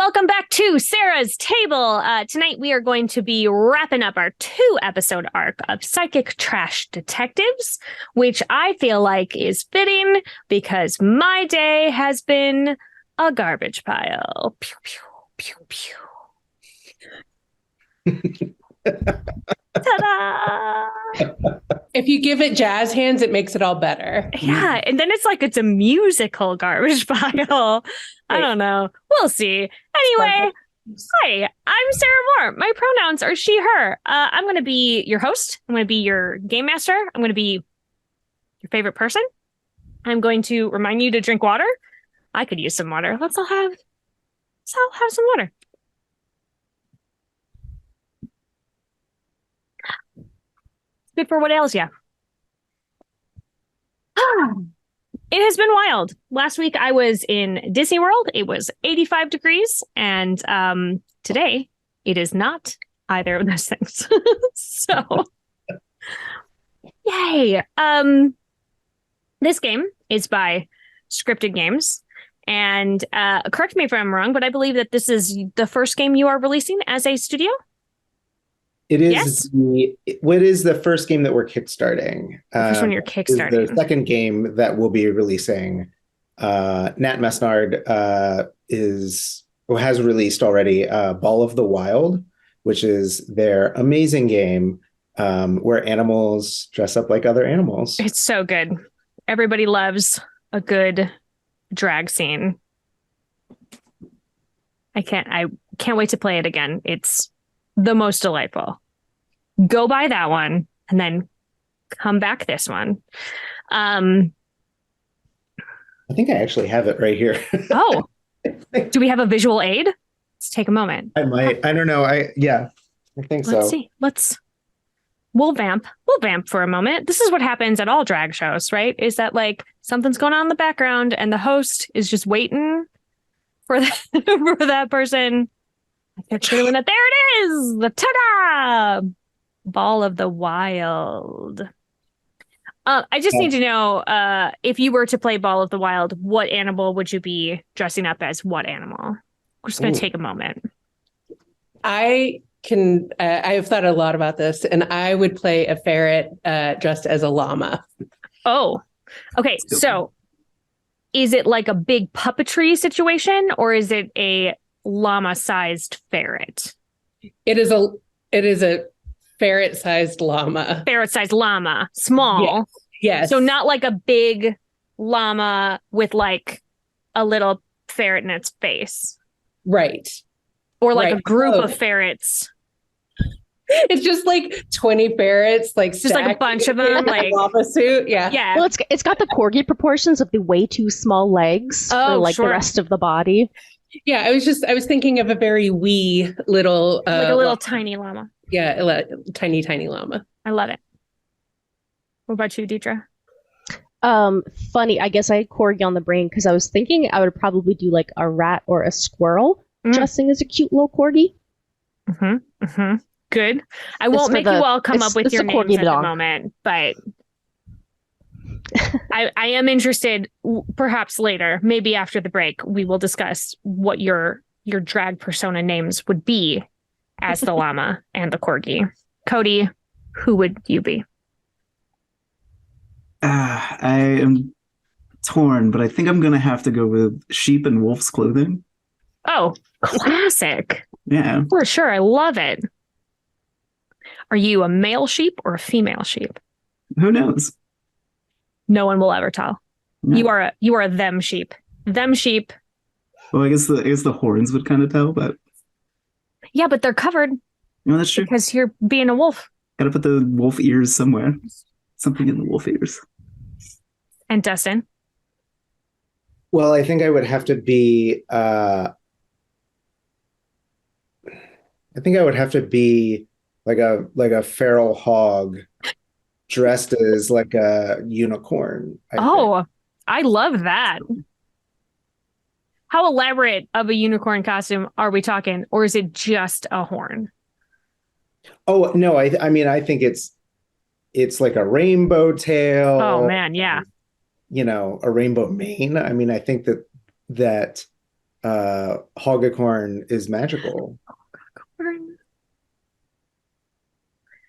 Welcome back to Sarah's Table. Tonight we are going to be wrapping up our 2-episode arc of Psychic Trash Detectives, which I feel like is fitting because my day has been a garbage pile. Pew, pew, pew, pew. Ta-da! If you give it jazz hands, it makes it all better. Yeah, and then it's like it's a musical garbage pile. I don't know. We'll see. Anyway, hi, I'm Sarah Moore. My pronouns are she, her. I'm going to be your host. I'm going to be your game master. I'm going to be your favorite person. I'm going to remind you to drink water. I could use some water. Let's all have some water. Good for what ails ya. It has been wild. Last week I was in Disney World. It was 85 degrees. And today it is not either of those things. So, yay. This game is by Scryptid Games. And correct me if I'm wrong, but I believe that this is the first game you are releasing as a studio? It is. Yes? What is the first game that we're kickstarting? The first one you're kickstarting. The second game that we'll be releasing. Nat Mesnard has released already Ball of the Wild, which is their amazing game where animals dress up like other animals. It's so good. Everybody loves a good drag scene. I can't wait to play it again. It's the most delightful. Go buy that one and then come back this one. I think I actually have it right here. Oh, do we have a visual aid? Let's take a moment. I might. I don't know. I think so. Let's see. We'll vamp for a moment. This is what happens at all drag shows, right? Is that like something's going on in the background and the host is just waiting for that person. There it is! The ta-da! Ball of the Wild. I just need to know, if you were to play Ball of the Wild, what animal would you be dressing up as? What animal? We're just going to take a moment. I have thought a lot about this, and I would play a ferret dressed as a llama. Oh, okay. So is it like a big puppetry situation, or is it a llama-sized ferret? It is a ferret-sized llama. Ferret-sized llama, small. Yes. So not like a big llama with like a little ferret in its face, right? Or like a group of ferrets. It's just like 20 ferrets, like just like a bunch of them, like llama suit. Yeah. Well, it's got the corgi proportions of the way too small legs for like the rest of the body. Yeah, I was thinking of a very wee little like a little tiny llama. Yeah, tiny llama. I love it. What about you, Deidre? Funny, I guess I had corgi on the brain because I was thinking I would probably do like a rat or a squirrel dressing as a cute little corgi. Good. I won't make you all come up with your names at the moment, but I am interested, perhaps later, maybe after the break, we will discuss what your drag persona names would be as the llama and the corgi. Cody, who would you be? I am torn, but I think I'm going to have to go with sheep in wolf's clothing. Oh, classic. Yeah. For sure. I love it. Are you a male sheep or a female sheep? Who knows? No one will ever tell. No. You are a them sheep. Them sheep. Well, I guess the horns would kind of tell, but yeah, but they're covered. No, that's true. Because you're being a wolf. Gotta put the wolf ears somewhere. Something in the wolf ears. And Dustin? Well, I think I would have to be like a feral hog dressed as like a unicorn. I love that. How elaborate of a unicorn costume are we talking? Or is it just a horn? Oh, no. I mean, I think it's like a rainbow tail. Oh, man. Yeah. A rainbow mane. I mean, I think that Hoggacorn is magical.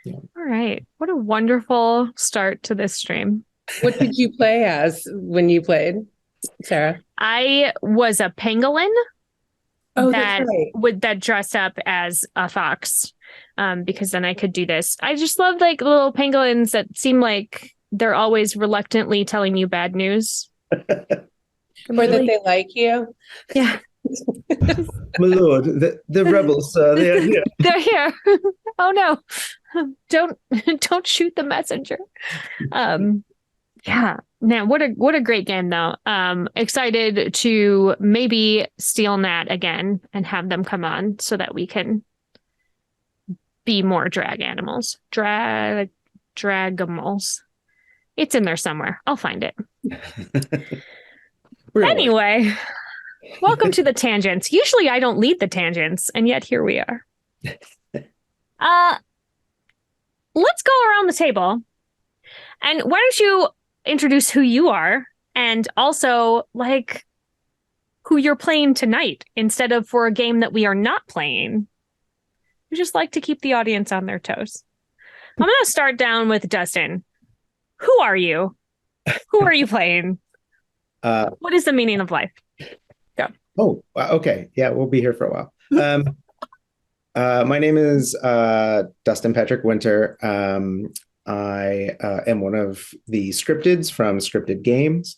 Yeah. All right. What a wonderful start to this stream. What did you play as when you played, Sarah? I was a pangolin Oh, that's right. that dressed up as a fox, because then I could do this. I just love like little pangolins that seem like they're always reluctantly telling you bad news. Or that they like you. Yeah. My lord, the rebels, they're here. They're here. Oh no. Don't shoot the messenger. Yeah. Man, what a great game though. Excited to maybe steal Nat again and have them come on so that we can be more drag animals. Dragimals. It's in there somewhere. I'll find it. Really? Anyway, welcome to the tangents. Usually I don't lead the tangents, and yet here we are. Let's go around the table. And why don't you introduce who you are and also like who you're playing tonight instead of for a game that we are not playing. We just like to keep the audience on their toes. I'm going to start down with Dustin. Who are you? Who are you playing? What is the meaning of life? Go. Oh, okay. Yeah, we'll be here for a while. My name is Dustin Patrick Winter. I am one of the Scryptids from Scryptid Games.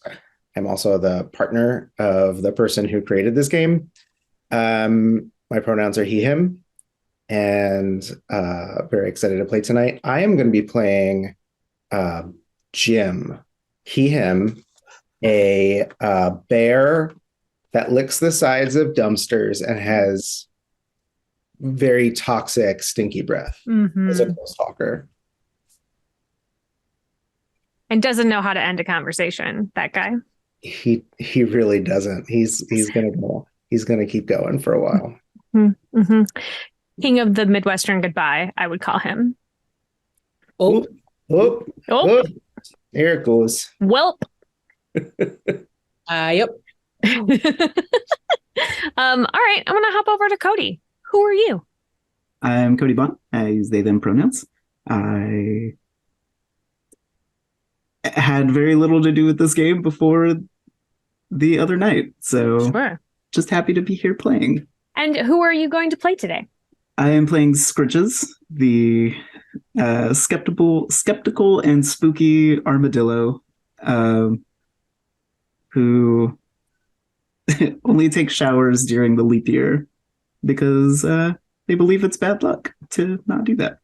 I'm also the partner of the person who created this game. My pronouns are he, him, and very excited to play tonight. I am going to be playing Jim, he, him, a bear that licks the sides of dumpsters and has very toxic, stinky breath as a ghost stalker. And doesn't know how to end a conversation, that guy. He really doesn't. He's gonna keep going for a while. Mm-hmm. King of the Midwestern goodbye, I would call him. Oh. There it goes. Welp. Yep. All right, I'm gonna hop over to Cody. Who are you? I'm Cody Bahn. I use they, them pronouns. I had very little to do with this game before the other night, so Sure. Just happy to be here playing. And who are you going to play today? I am playing Scritches, the skeptical and spooky armadillo, who only takes showers during the leap year because they believe it's bad luck to not do that.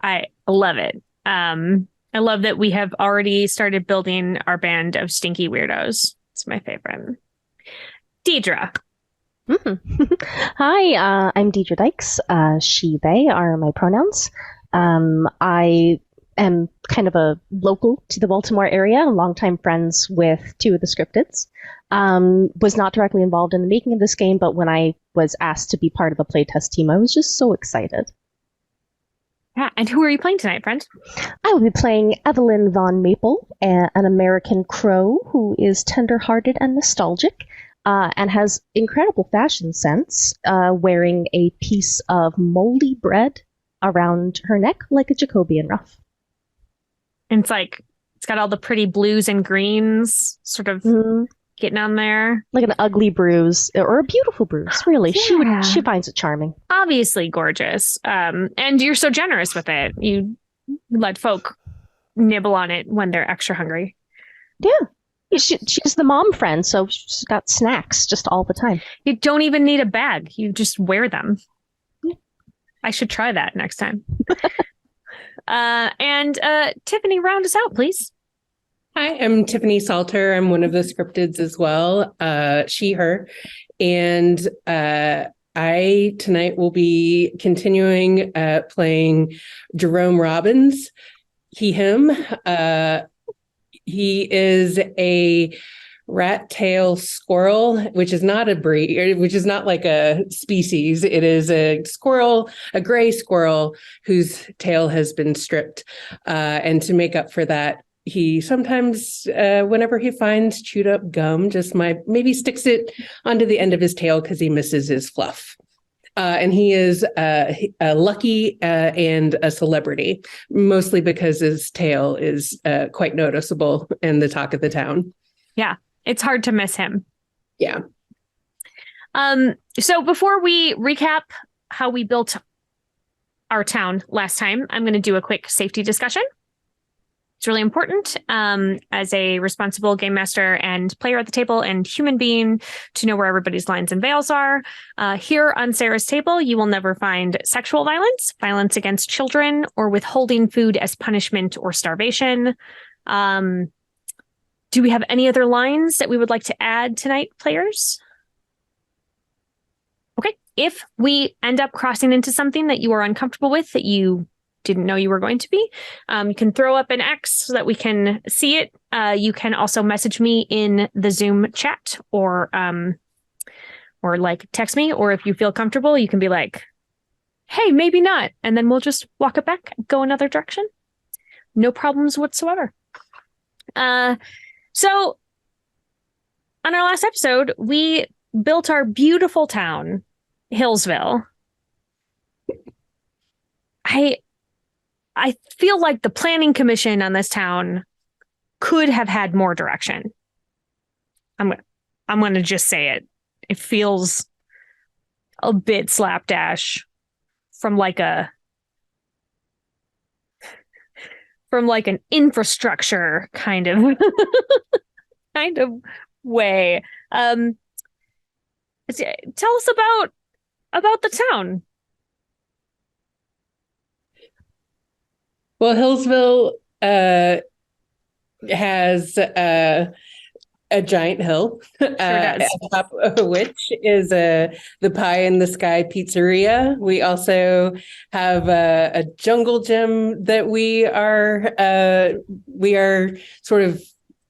I love it. I love that we have already started building our band of stinky weirdos. It's my favorite. Deidre. Hi, I'm Deidre Dykes. She, they are my pronouns. I am kind of a local to the Baltimore area, longtime friends with two of the Scryptids. Was not directly involved in the making of this game, but when I was asked to be part of the playtest team, I was just so excited. Yeah, and who are you playing tonight, friend? I will be playing Evelyn Von Maple, an American crow who is tender-hearted and nostalgic, and has incredible fashion sense, wearing a piece of moldy bread around her neck like a Jacobean ruff. And it's got all the pretty blues and greens sort of getting on there. Like an ugly bruise, or a beautiful bruise, really. Yeah. She finds it charming. Obviously gorgeous. And you're so generous with it. You let folk nibble on it when they're extra hungry. Yeah. She's the mom friend, so she's got snacks just all the time. You don't even need a bag. You just wear them. Yeah. I should try that next time. And Tiffany, round us out, please. Hi, I'm Tiffany Salter. I'm one of the Scryptids as well. She, her. And I tonight will be continuing playing Jerome Robbins, he, him. He is a rat tail squirrel, which is not a breed, which is not like a species. It is a squirrel, a gray squirrel whose tail has been stripped. And to make up for that, he sometimes, whenever he finds chewed up gum, just maybe sticks it onto the end of his tail because he misses his fluff. And he is lucky and a celebrity, mostly because his tail is quite noticeable and the talk of the town. Yeah, it's hard to miss him. Yeah. So before we recap how we built our town last time, I'm going to do a quick safety discussion. It's really important as a responsible game master and player at the table and human being to know where everybody's lines and veils are. Here on Sarah's table, you will never find sexual violence, violence against children, or withholding food as punishment or starvation. Do we have any other lines that we would like to add tonight, players? Okay. If we end up crossing into something that you are uncomfortable with, that you didn't know you were going to be, you can throw up an X so that we can see it. You can also message me in the Zoom chat or like text me, or if you feel comfortable, you can be like, hey, maybe not. And then we'll just walk it back, go another direction. No problems whatsoever. So on our last episode, we built our beautiful town, Hillsville. I feel like the planning commission on this town could have had more direction. I'm going to just say it. It feels a bit slapdash from like an infrastructure kind of way. Tell us about the town. Well, Hillsville has a giant hill, at the top of which is the Pie in the Sky Pizzeria. We also have a jungle gym that we are sort of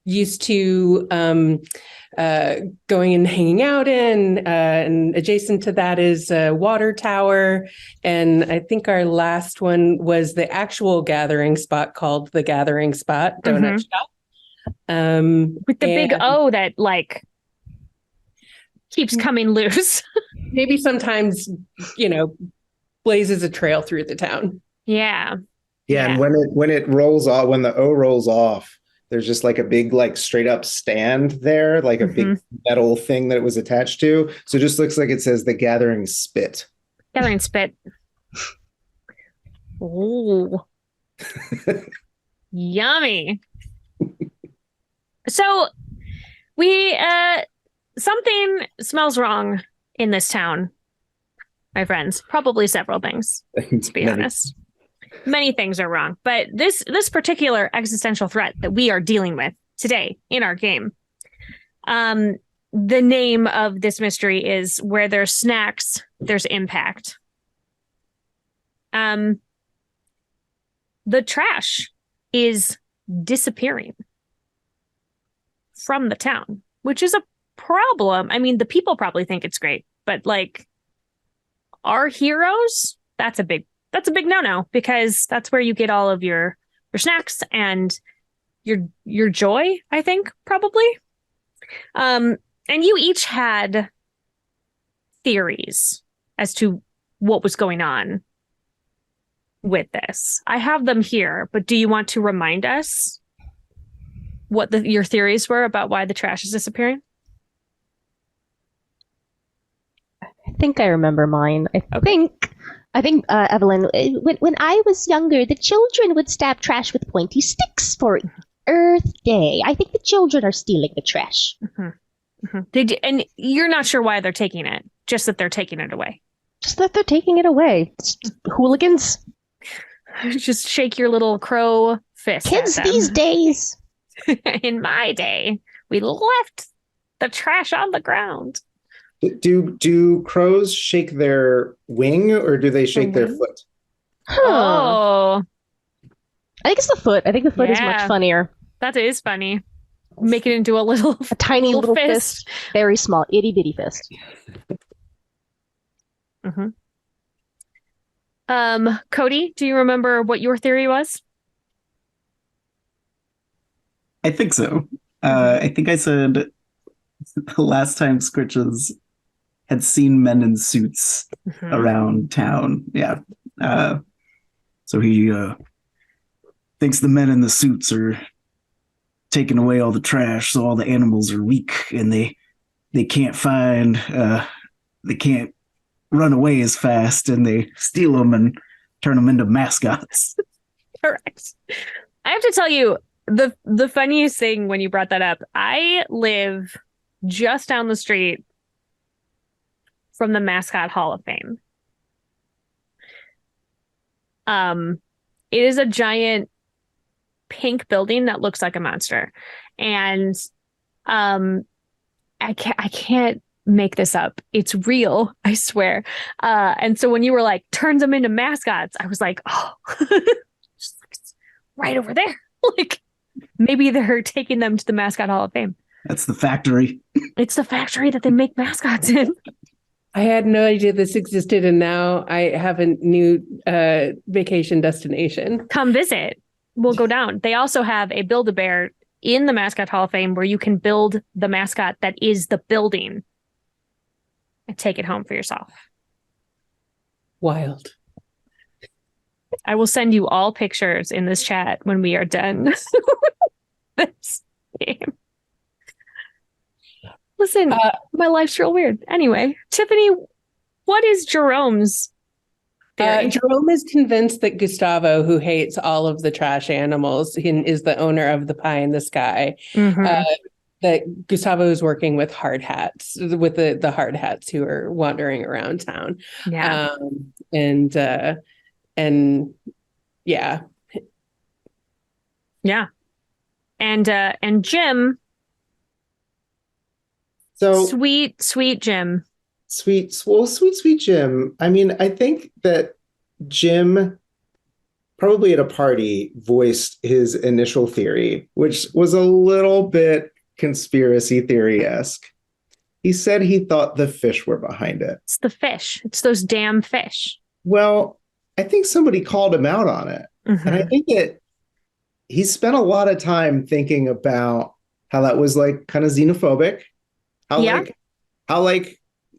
used to going and hanging out in, and adjacent to that is a water tower. And I think our last one was the actual gathering spot called the Gathering Spot Donut Shop. With the big O that like keeps coming loose. Maybe sometimes, blazes a trail through the town. Yeah. And when it rolls off, when the O rolls off, there's just like a big, like straight up stand there, like a big metal thing that it was attached to. So it just looks like it says the Gathering Spit. Gathering Spit. Ooh. Yummy. So we something smells wrong in this town, my friends. Probably several things, to be honest. Many things are wrong, but this particular existential threat that we are dealing with today in our game, the name of this mystery is Where There's Snacks, There's Impact. The trash is disappearing from the town, which is a problem. I mean, the people probably think it's great, but like our heroes, that's a big no-no, because that's where you get all of your snacks and your joy, I think, probably. And you each had theories as to what was going on with this. I have them here, but do you want to remind us what your theories were about why the trash is disappearing? I think I remember mine. I think, Evelyn, when I was younger, the children would stab trash with pointy sticks for Earth Day. I think the children are stealing the trash. And you're not sure why they're taking it, just that they're taking it away. Just that they're taking it away. It's hooligans. Just shake your little crow fist. Kids these days. In my day, we left the trash on the ground. Do crows shake their wing or do they shake their foot? Oh, I think it's the foot. I think the foot is much funnier. That is funny. Make it into a tiny little fist. Very small, itty bitty fist. Cody, do you remember what your theory was? I think so. I think I said last time Scritches had seen men in suits around town. Yeah. So he thinks the men in the suits are taking away all the trash, so all the animals are weak and they can't they can't run away as fast, and they steal them and turn them into mascots. Correct. I have to tell you, the funniest thing when you brought that up, I live just down the street from the Mascot Hall of Fame. It is a giant pink building that looks like a monster. And I can't make this up. It's real, I swear. And so when you were like, turns them into mascots, I was like, oh, just like, it's right over there. Like, maybe they're taking them to the Mascot Hall of Fame. That's the factory. It's the factory that they make mascots in. I had no idea this existed, and now I have a new vacation destination. Come visit. We'll go down. They also have a Build-A-Bear in the Mascot Hall of Fame where you can build the mascot that is the building and take it home for yourself. Wild. I will send you all pictures in this chat when we are done this game. Listen, my life's real weird. Anyway, Tiffany, what is Jerome's theory? Jerome is convinced that Gustavo, who hates all of the trash animals and is the owner of the pie in the sky, that Gustavo is working with hard hats, with the hard hats who are wandering around town. Yeah. And yeah. Yeah. And Jim. So sweet Jim. sweet Jim. I mean, I think that Jim probably at a party voiced his initial theory, which was a little bit conspiracy theory-esque. He said he thought the fish were behind it. It's the fish. It's those damn fish. Well, I think somebody called him out on it. And I think that he spent a lot of time thinking about how that was like kind of xenophobic. How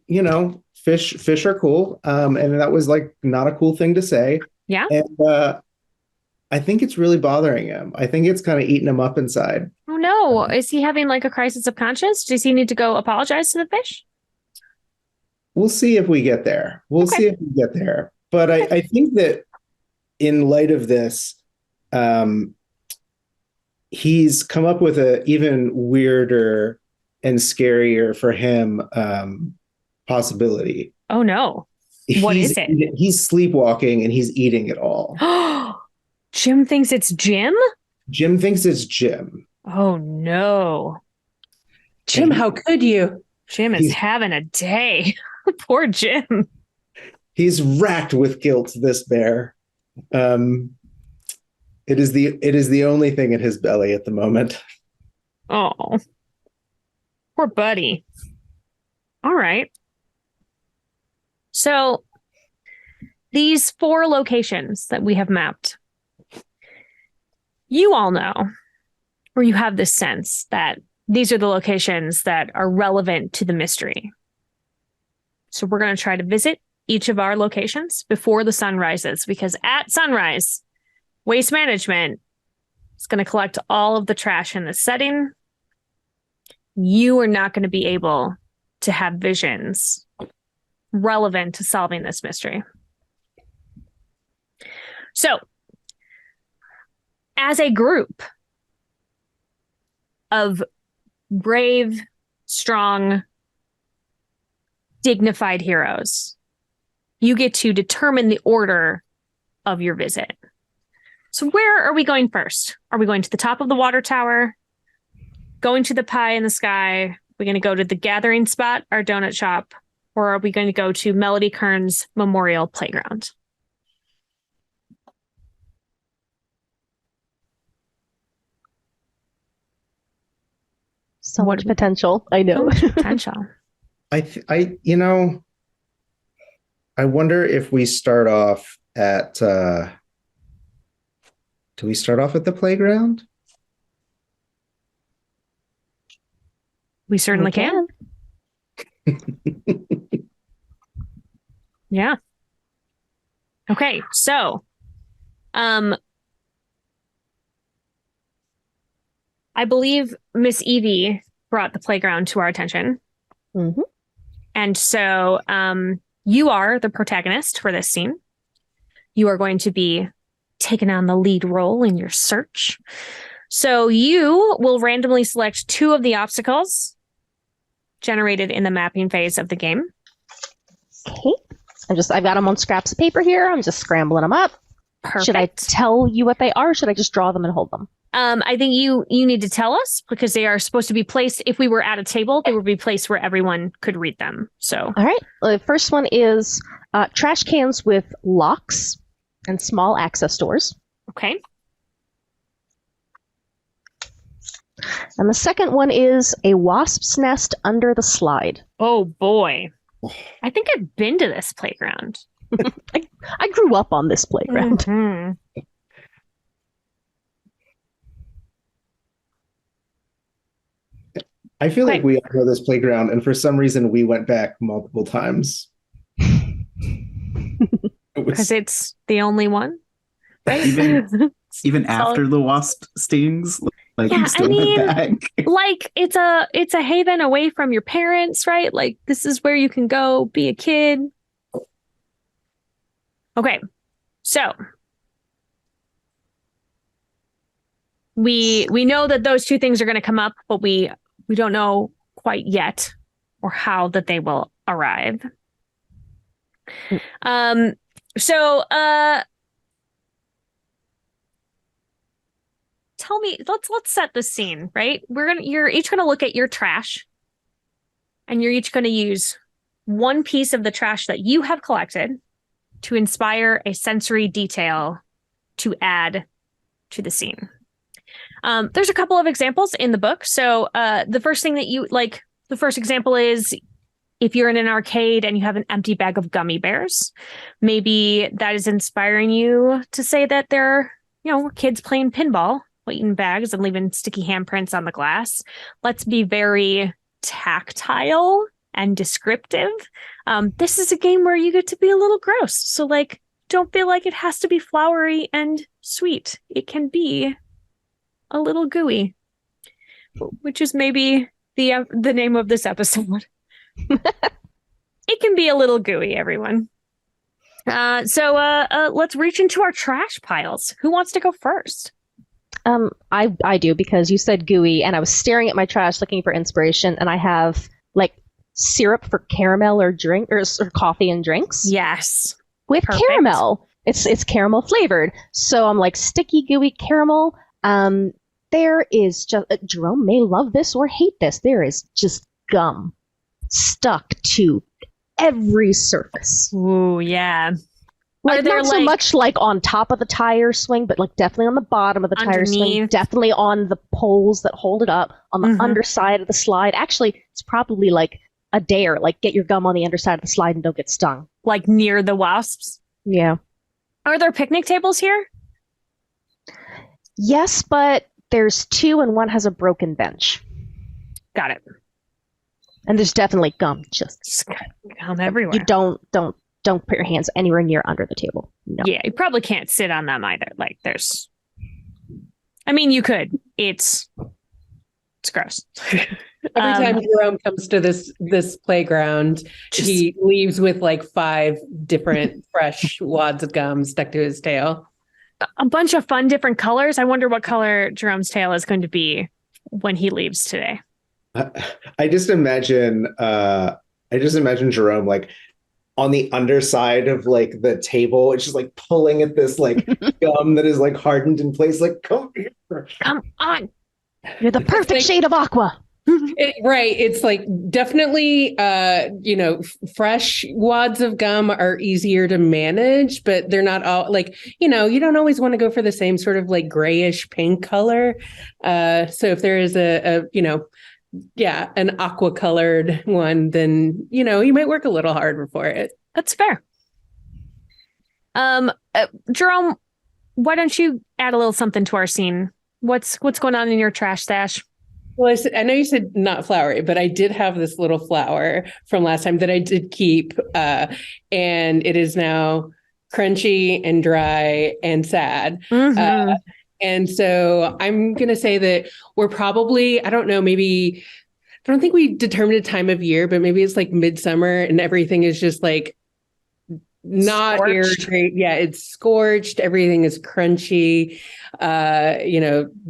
you know, fish are cool. And that was like not a cool thing to say. Yeah. And I think it's really bothering him. I think it's kind of eating him up inside. Oh no. Is he having like a crisis of conscience? Does he need to go apologize to the fish? We'll see if we get there. But I think that in light of this, he's come up with an even weirder and scarier for him possibility. Oh no. What is it? He's sleepwalking and he's eating it all. Jim thinks it's Jim? Jim thinks it's Jim. Oh no. Jim, how could you? Jim is having a day. Poor Jim. He's racked with guilt, this bear. It is the only thing in his belly at the moment. Oh. Poor buddy. All right. So these 4 locations that we have mapped, you all know, or you have this sense that these are the locations that are relevant to the mystery. So we're going to try to visit each of our locations before the sun rises, because at sunrise, Waste Management is going to collect all of the trash in the setting. You are not going to be able to have visions relevant to solving this mystery. So, as a group of brave, strong, dignified heroes, you get to determine the order of your visit. So where are we going first? Are we going to the top of the water tower? Going to the pie in the sky? We're going to go to the gathering spot, our donut shop, or are we going to go to Melody Kern's Memorial Playground? So much potential. I know. So much potential. I wonder if we start off at do we start off at the playground? We certainly can. Yeah. Okay, so I believe Miss Evie brought the playground to our attention. Mm-hmm. And so you are the protagonist for this scene. You are going to be taking on the lead role in your search. So you will randomly select 2 of the obstacles generated in the mapping phase of the game. Okay. I've got them on scraps of paper here. I'm just scrambling them up. Perfect. Should I tell you what they are? Or should I just draw them and hold them? I think you need to tell us because they are supposed to be placed. If we were at a table, they would be placed where everyone could read them. So, all right. The first one is trash cans with locks and small access doors. Okay. And the second one is a wasp's nest under the slide. Oh boy. I think I've been to this playground. I grew up on this playground. Mm-hmm. I feel like we all know this playground, and for some reason we went back multiple times. Because it's the only one, right? Even after the wasp stings, like yeah, you still went back. Like it's a haven away from your parents, right? Like this is where you can go be a kid. Okay, so we know that those 2 things are going to come up, but we don't know quite yet or how that they will arrive. So tell me, let's set the scene, right? You're each gonna look at your trash, and you're each gonna use one piece of the trash that you have collected to inspire a sensory detail to add to the scene. There's a couple of examples in the book. So the first example is if you're in an arcade and you have an empty bag of gummy bears, maybe that is inspiring you to say that they're, kids playing pinball, eating bags and leaving sticky handprints on the glass. Let's be very tactile and descriptive. This is a game where you get to be a little gross. So don't feel like it has to be flowery and sweet. It can be a little gooey, which is maybe the name of this episode. It can be a little gooey, everyone. So let's reach into our trash piles. Who wants to go first? I do, because you said gooey, and I was staring at my trash looking for inspiration, and I have syrup for caramel or coffee and drinks. Yes, with perfect. Caramel. It's caramel flavored, so I'm sticky gooey caramel. There is just Jerome may love this or hate this. There is just gum stuck to every surface. Ooh, yeah. Not so much on top of the tire swing, but definitely on the bottom of the tire swing, definitely on the poles that hold it up, on the underside of the slide. Actually, it's probably a dare, get your gum on the underside of the slide and don't get stung. Near the wasps? Yeah. Are there picnic tables here? Yes, but there's 2 and one has a broken bench. Got it. And there's definitely gum. Just gum everywhere. You don't put your hands anywhere near under the table. No. Yeah, you probably can't sit on them either. You could. It's gross. Every time Jerome comes to this playground, he leaves with 5 different fresh wads of gum stuck to his tail. A bunch of fun different colors. I wonder what color Jerome's tail is going to be when he leaves today. I just imagine Jerome on the underside of the table. It's just pulling at this gum that is hardened in place. Come here. Come on. You're the perfect shade of aqua. Right. It's definitely, fresh wads of gum are easier to manage, but they're not all you don't always want to go for the same sort of grayish pink color. So if there is an aqua colored one, then, you might work a little harder for it. That's fair. Jerome, why don't you add a little something to our scene? What's going on in your trash stash? Well, I know you said not flowery, but I did have this little flower from last time that I did keep, and it is now crunchy and dry and sad. Mm-hmm. And so I'm going to say that we're probably, I don't know, maybe, I don't think we determined a time of year, but maybe it's like midsummer and everything is just like not Scorched. irritated. Yeah, it's scorched. Everything is crunchy.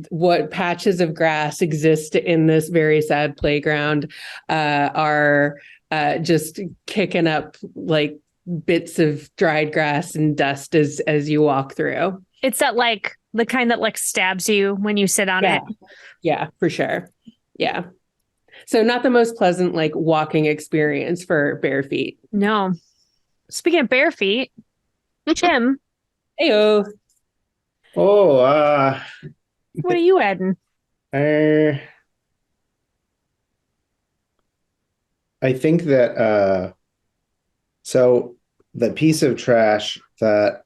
What patches of grass exist in this very sad playground are just kicking up like bits of dried grass and dust as you walk through. It's that like the kind that like stabs you when you sit on it. Yeah, for sure. Yeah. So not the most pleasant like walking experience for bare feet. No. Speaking of bare feet, Jim, Heyo. Oh, what are you adding? I think that so the piece of trash that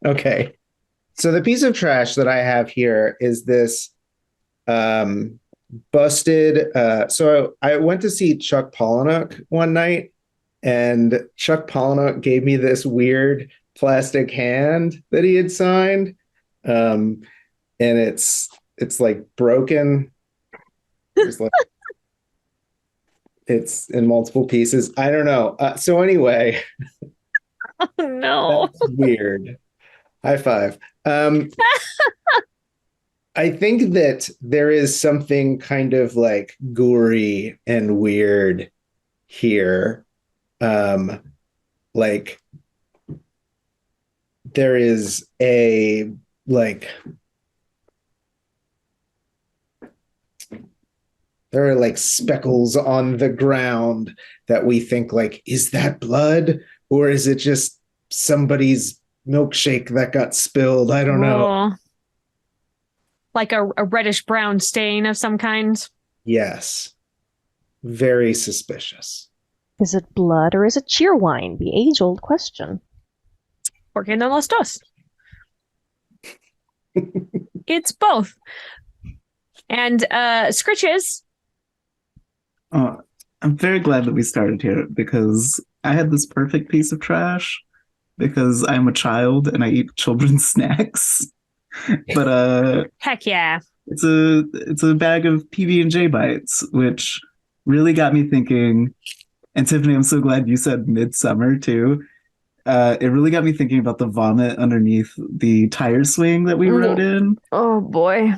okay. So the piece of trash that I have here is this busted so I went to see Chuck Palahniuk one night, and Chuck Palahniuk gave me this weird plastic hand that he had signed. And it's like broken. There's like it's in multiple pieces. I don't know. So anyway, Oh no. that's weird. High five. I think that there is something kind of like gory and weird here. Like there is a like there are like speckles on the ground that we think like, is that blood or is it just somebody's milkshake that got spilled? I don't know. Whoa. Like a reddish brown stain of some kind. Yes. Very suspicious. Is it blood or is it cheerwine? The age-old question. Porque no los dos. It's both. And Scritches. Oh, I'm very glad that we started here because I had this perfect piece of trash because I'm a child and I eat children's snacks. But Heck yeah. it's a bag of PB&J bites, which really got me thinking. And Tiffany, I'm so glad you said midsummer too. It really got me thinking about the vomit underneath the tire swing that we rode in. Oh boy.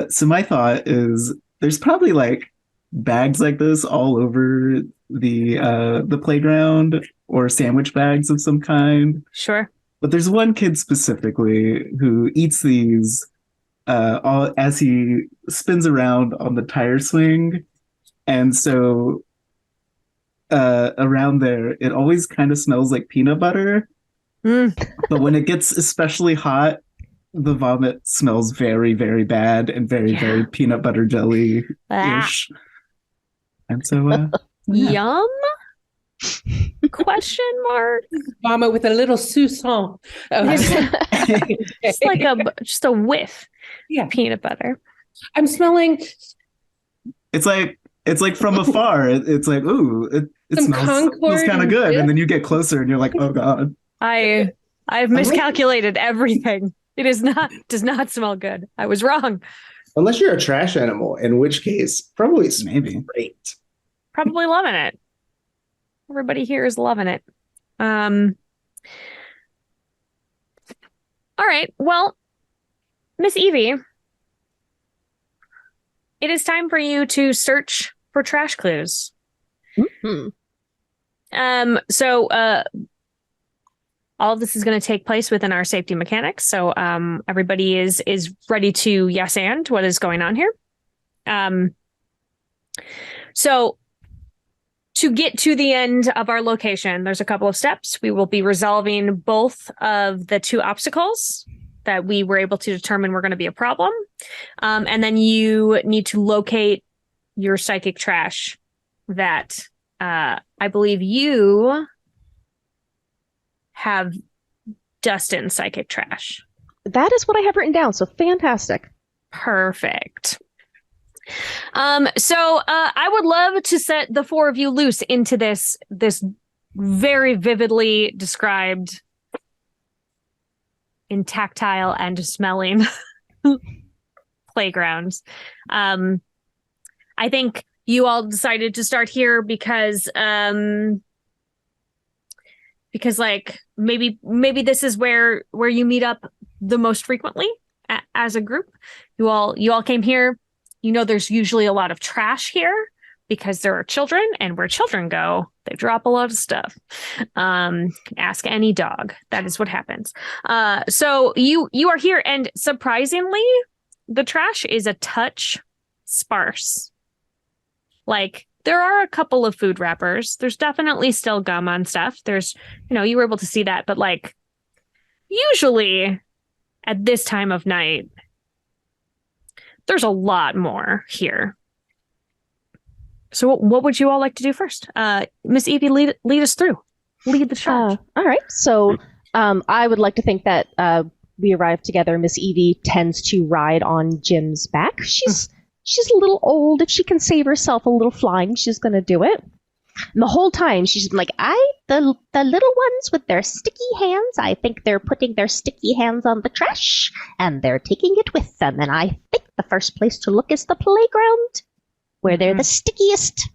So my thought is there's probably like bags like this all over the playground or sandwich bags of some kind. Sure. But there's one kid specifically who eats these all as he spins around on the tire swing. And so around there, it always kind of smells like peanut butter. But when it gets especially hot, the vomit smells very, very bad and very, very peanut butter jelly-ish. And so, yeah. Yum? Question mark? Vomit with a little soupçon. It's like just a whiff. Yeah. Peanut butter. I'm smelling It's like from afar. It's like, ooh, it smells kind of good. And then you get closer and you're like, oh God. I've miscalculated everything. It does not smell good. I was wrong. Unless you're a trash animal, in which case probably Maybe. great. Probably loving it. Everybody here is loving it. All right. Well, Miss Evie, it is time for you to search for trash clues. So all of this is going to take place within our safety mechanics. So everybody is ready to yes and what is going on here. So to get to the end of our location, there's a couple of steps. We will be resolving both of the two obstacles that we were able to determine were going to be a problem. And then you need to locate your psychic trash that I believe you have Dustin's psychic trash. That is what I have written down, so fantastic. Perfect. So I would love to set the four of you loose into this very vividly described in tactile and smelling playgrounds. I think you all decided to start here because like maybe this is where you meet up the most frequently as a group. You all came here. You know, there's usually a lot of trash here because there are children, and where children go, they drop a lot of stuff. Ask any dog. That is what happens. So you are here, and surprisingly, the trash is a touch sparse. Like, there are a couple of food wrappers. There's definitely still gum on stuff. There's, you were able to see that, but like, usually at this time of night, there's a lot more here. So what would you all like to do first? Miss Evie, lead us through. Lead the charge. All right. So I would like to think that we arrive together. Miss Evie tends to ride on Jim's back. She's a little old. If she can save herself a little flying, she's going to do it. And the whole time she's been like, the little ones with their sticky hands, I think they're putting their sticky hands on the trash and they're taking it with them. And I think the first place to look is the playground, where they're the stickiest.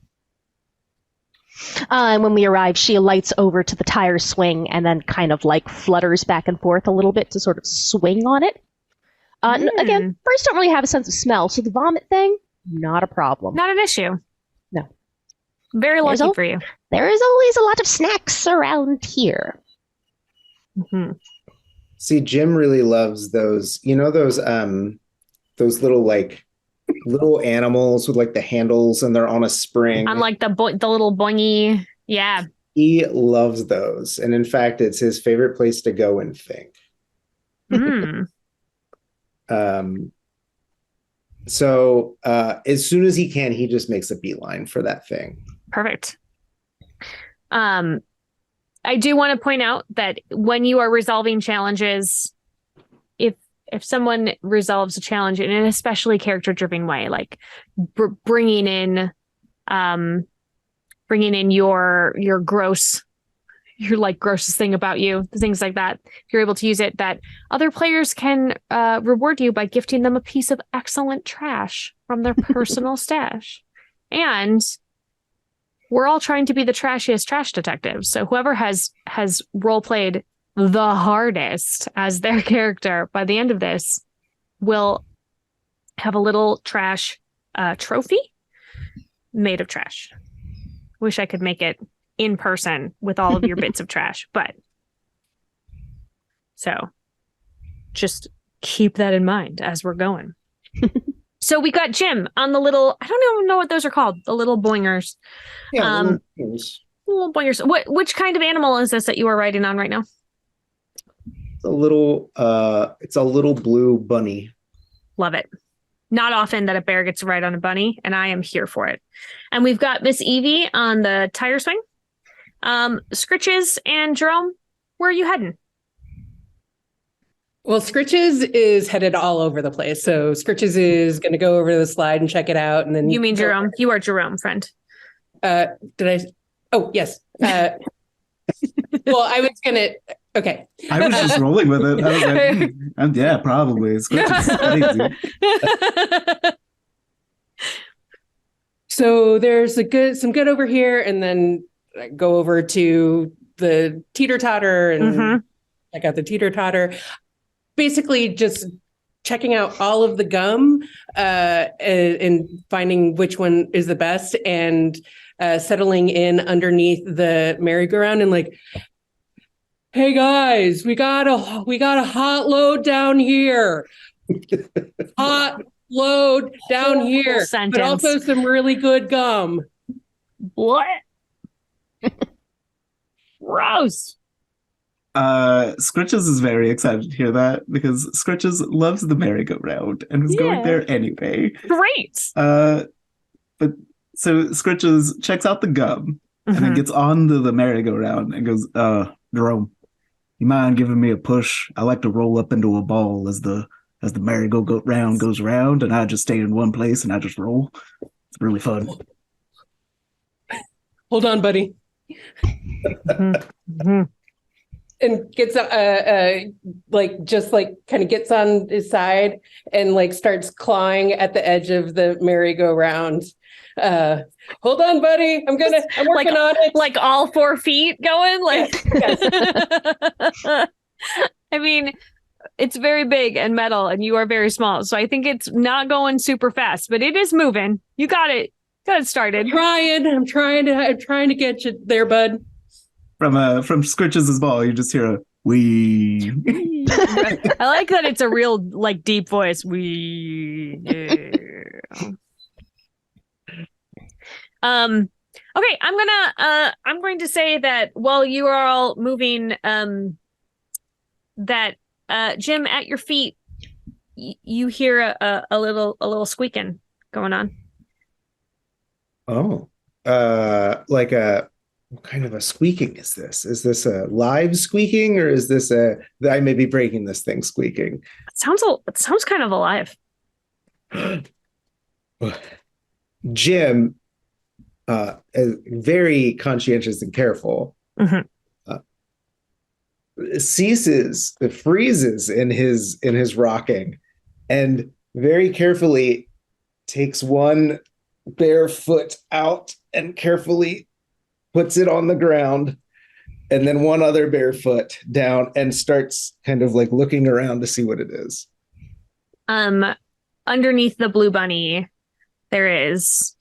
And when we arrive, she alights over to the tire swing and then kind of like flutters back and forth a little bit to sort of swing on it. Again, birds don't really have a sense of smell, so the vomit thing, not a problem. Not an issue. No. Very lucky for you. There is always a lot of snacks around here. Mm-hmm. See, Jim really loves those, those little animals with like the handles and they're on a spring. On like the little boingy. Yeah. He loves those. And in fact, it's his favorite place to go and think. So as soon as he can, he just makes a beeline for that thing. Perfect. I do want to point out that when you are resolving challenges, if someone resolves a challenge in an especially character-driven way, like bringing in your grossest thing about you, things like that, if you're able to use it, that other players can reward you by gifting them a piece of excellent trash from their personal stash. And we're all trying to be the trashiest trash detectives. So whoever has role played the hardest as their character by the end of this will have a little trash trophy made of trash. Wish I could make it in person with all of your bits of trash, but so just keep that in mind as we're going. So we got Jim on the little, I don't even know what those are called, the little boingers. Yeah, little boingers. Which kind of animal is this that you are riding on right now? It's a little blue bunny. Love it. Not often that a bear gets to ride on a bunny, and I am here for it. And we've got Miss Evie on the tire swing. Scritches and Jerome, where are you heading? Well, Scritches is headed all over the place. So Scritches is going to go over to the slide and check it out. And then you mean Jerome? You are Jerome, friend. Did I? Oh, yes. Well, I was going to. Okay. I was just rolling with it. I was like, yeah, probably. Scritches. So there's some good over here, and then go over to the teeter-totter and check out the teeter-totter. Basically just checking out all of the gum and finding which one is the best, and settling in underneath the merry-go-round and like, hey guys, we got a hot load down here. Hot load down here. But also some really good gum. What? Gross. Scritches is very excited to hear that because Scritches loves the merry-go-round and was going there anyway. Great. But so Scritches checks out the gum and then gets on the merry-go-round and goes, Jerome, you mind giving me a push? I like to roll up into a ball as the as the merry-go-round goes around, and I just stay in one place and I just roll. It's really fun. Hold on, buddy. Mm-hmm. And gets kind of gets on his side and like starts clawing at the edge of the merry-go-round. Hold on, buddy. I'm working on it. Like all 4 feet going. Like, yes. I mean, it's very big and metal, and you are very small, so I think it's not going super fast, but it is moving. You got it. Got it started. I'm trying to get you there, bud. From Scritches' ball, you just hear a wee. I like that it's a real like deep voice. Wee. Okay, I'm going to say that while you are all moving, that Jim, at your feet, you hear a little squeaking going on. Oh, like what kind of a squeaking is this? Is this a live squeaking, or is this I may be breaking this thing squeaking? It sounds kind of alive. Jim, is very conscientious and careful, freezes in his rocking, and very carefully takes one bare foot out and carefully puts it on the ground, and then one other bare foot down, and starts kind of like looking around to see what it is. Underneath the blue bunny, there is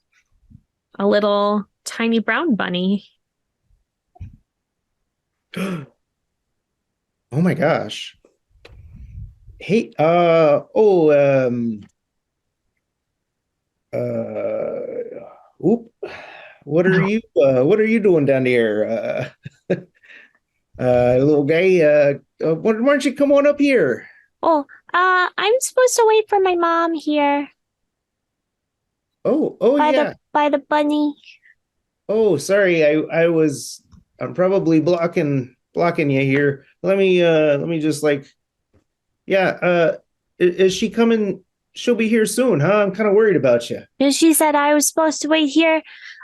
a little tiny brown bunny. Oh my gosh. Hey, what are you doing down here? Little guy, why don't you come on up here? Oh, I'm supposed to wait for my mom here Oh, yeah. by the bunny. Oh, sorry. I'm probably blocking you here. Let me just is she coming? She'll be here soon, huh? I'm kind of worried about you. She said I was supposed to wait here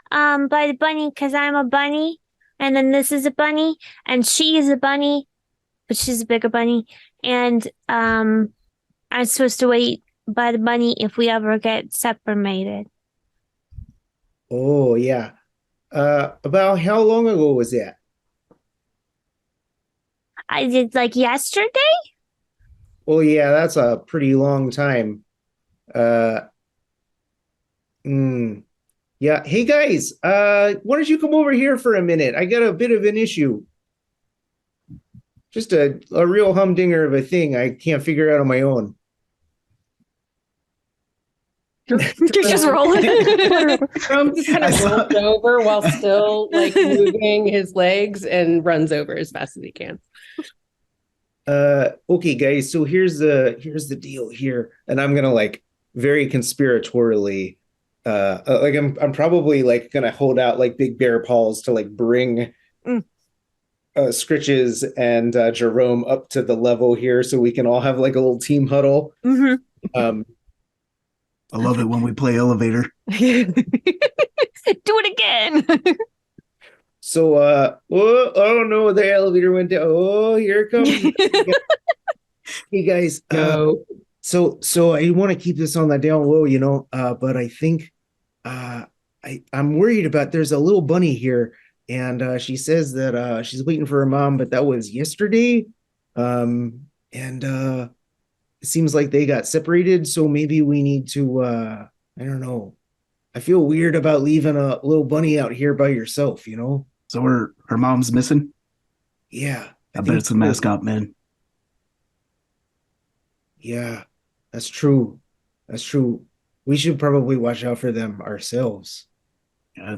by the bunny because I'm a bunny, and then this is a bunny, and she is a bunny, but she's a bigger bunny, and I'm supposed to wait by the bunny if we ever get separated. Oh, yeah. About how long ago was that? I did like yesterday. Oh, yeah, that's a pretty long time. Yeah. Hey guys, why don't you come over here for a minute? I got a bit of an issue. Just a real humdinger of a thing I can't figure out on my own. Just rolling. Trump just kind of rolls over while still like moving his legs and runs over as fast as he can. Okay, guys. So here's the deal here, and I'm gonna like very conspiratorially, like I'm probably like gonna hold out like big bear paws to like bring Scritches and Jerome up to the level here, so we can all have like a little team huddle. Mm-hmm. I love it when we play elevator. Do it again. So, oh no, the elevator went down. Oh, here it comes. Hey guys, so I want to keep this on the down low, but I think I'm worried about. There's a little bunny here, and she says that she's waiting for her mom, but that was yesterday, and it seems like they got separated. So maybe we need to. I don't know. I feel weird about leaving a little bunny out here by yourself, So her mom's missing? Yeah. I bet it's the mascot man. Yeah, that's true. That's true. We should probably watch out for them ourselves. Yeah.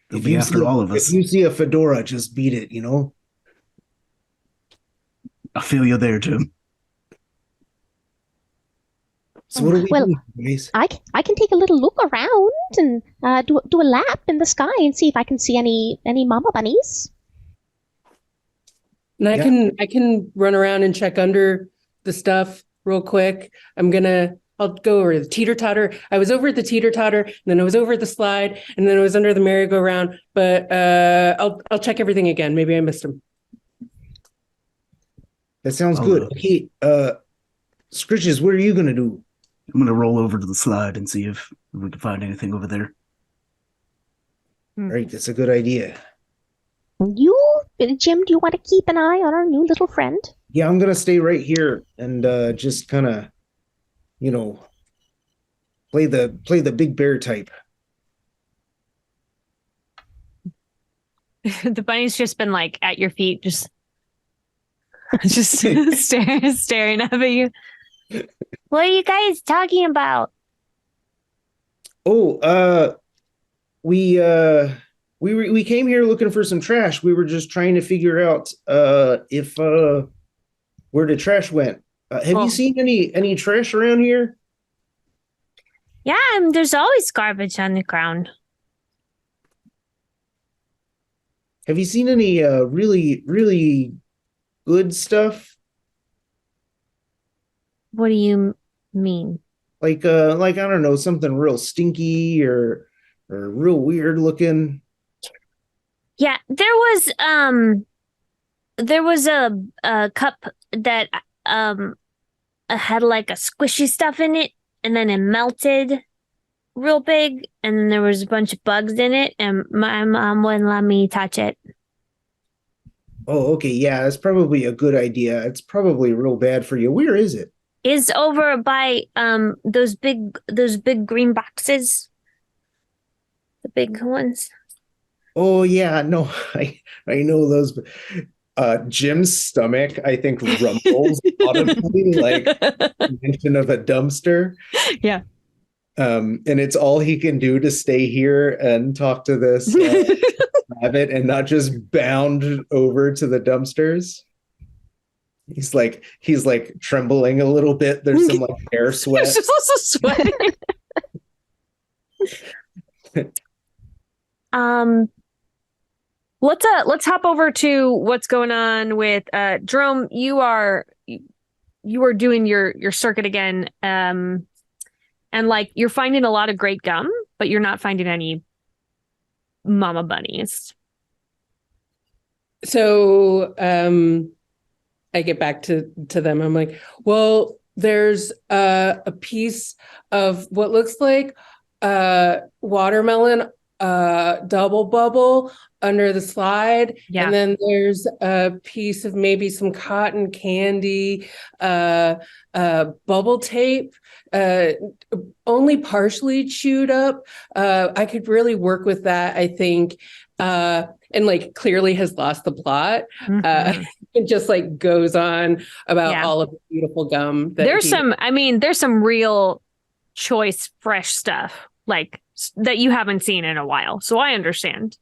They'll be after all of us. If you see a fedora, just beat it, I feel you there, Jim. So what do we Well, do, guys? I can take a little look around and do a lap in the sky and see if I can see any mama bunnies. And I can run around and check under the stuff real quick. I'll go over the teeter-totter. I was over at the teeter-totter, and then I was over at the slide, and then I was under the merry-go-round. But I'll check everything again. Maybe I missed him. That sounds good. Hey, Scritches, what are you gonna do? I'm gonna roll over to the slide and see if we can find anything over there. All right, that's a good idea. Jim, do you want to keep an eye on our new little friend? Yeah, I'm gonna stay right here and just kind of, play the big bear type. The bunny's just been like at your feet, just staring up at you. What are you guys talking about? Oh, we came here looking for some trash. We were just trying to figure out if where the trash went. Have you seen any trash around here? Yeah, there's always garbage on the ground. Have you seen any really, really good stuff? What do you mean? Like I don't know, something real stinky or real weird looking. Yeah, there was a cup that had like a squishy stuff in it, and then it melted real big, and then there was a bunch of bugs in it, and my mom wouldn't let me touch it. Oh, okay, yeah, that's probably a good idea. It's probably real bad for you. Where is it? It's over by those big green boxes. The big ones. Oh yeah, no, I know those. Jim's stomach, I think, rumbles audibly, like mention of a dumpster. Yeah. And it's all he can do to stay here and talk to this rabbit and not just bound over to the dumpsters. He's like trembling a little bit. There's some like air sweat. There's just also sweating. Let's hop over to what's going on with Jerome. You are doing your circuit again, and like you're finding a lot of great gum, but you're not finding any mama bunnies. So I get back to them. I'm like, well, there's a piece of what looks like watermelon double bubble under the slide. Yeah. And then there's a piece of maybe some cotton candy, bubble tape, only partially chewed up. I could really work with that, I think. And like clearly has lost the plot. It just like goes on about all of the beautiful gum. There's some real choice, fresh stuff like that you haven't seen in a while. So I understand.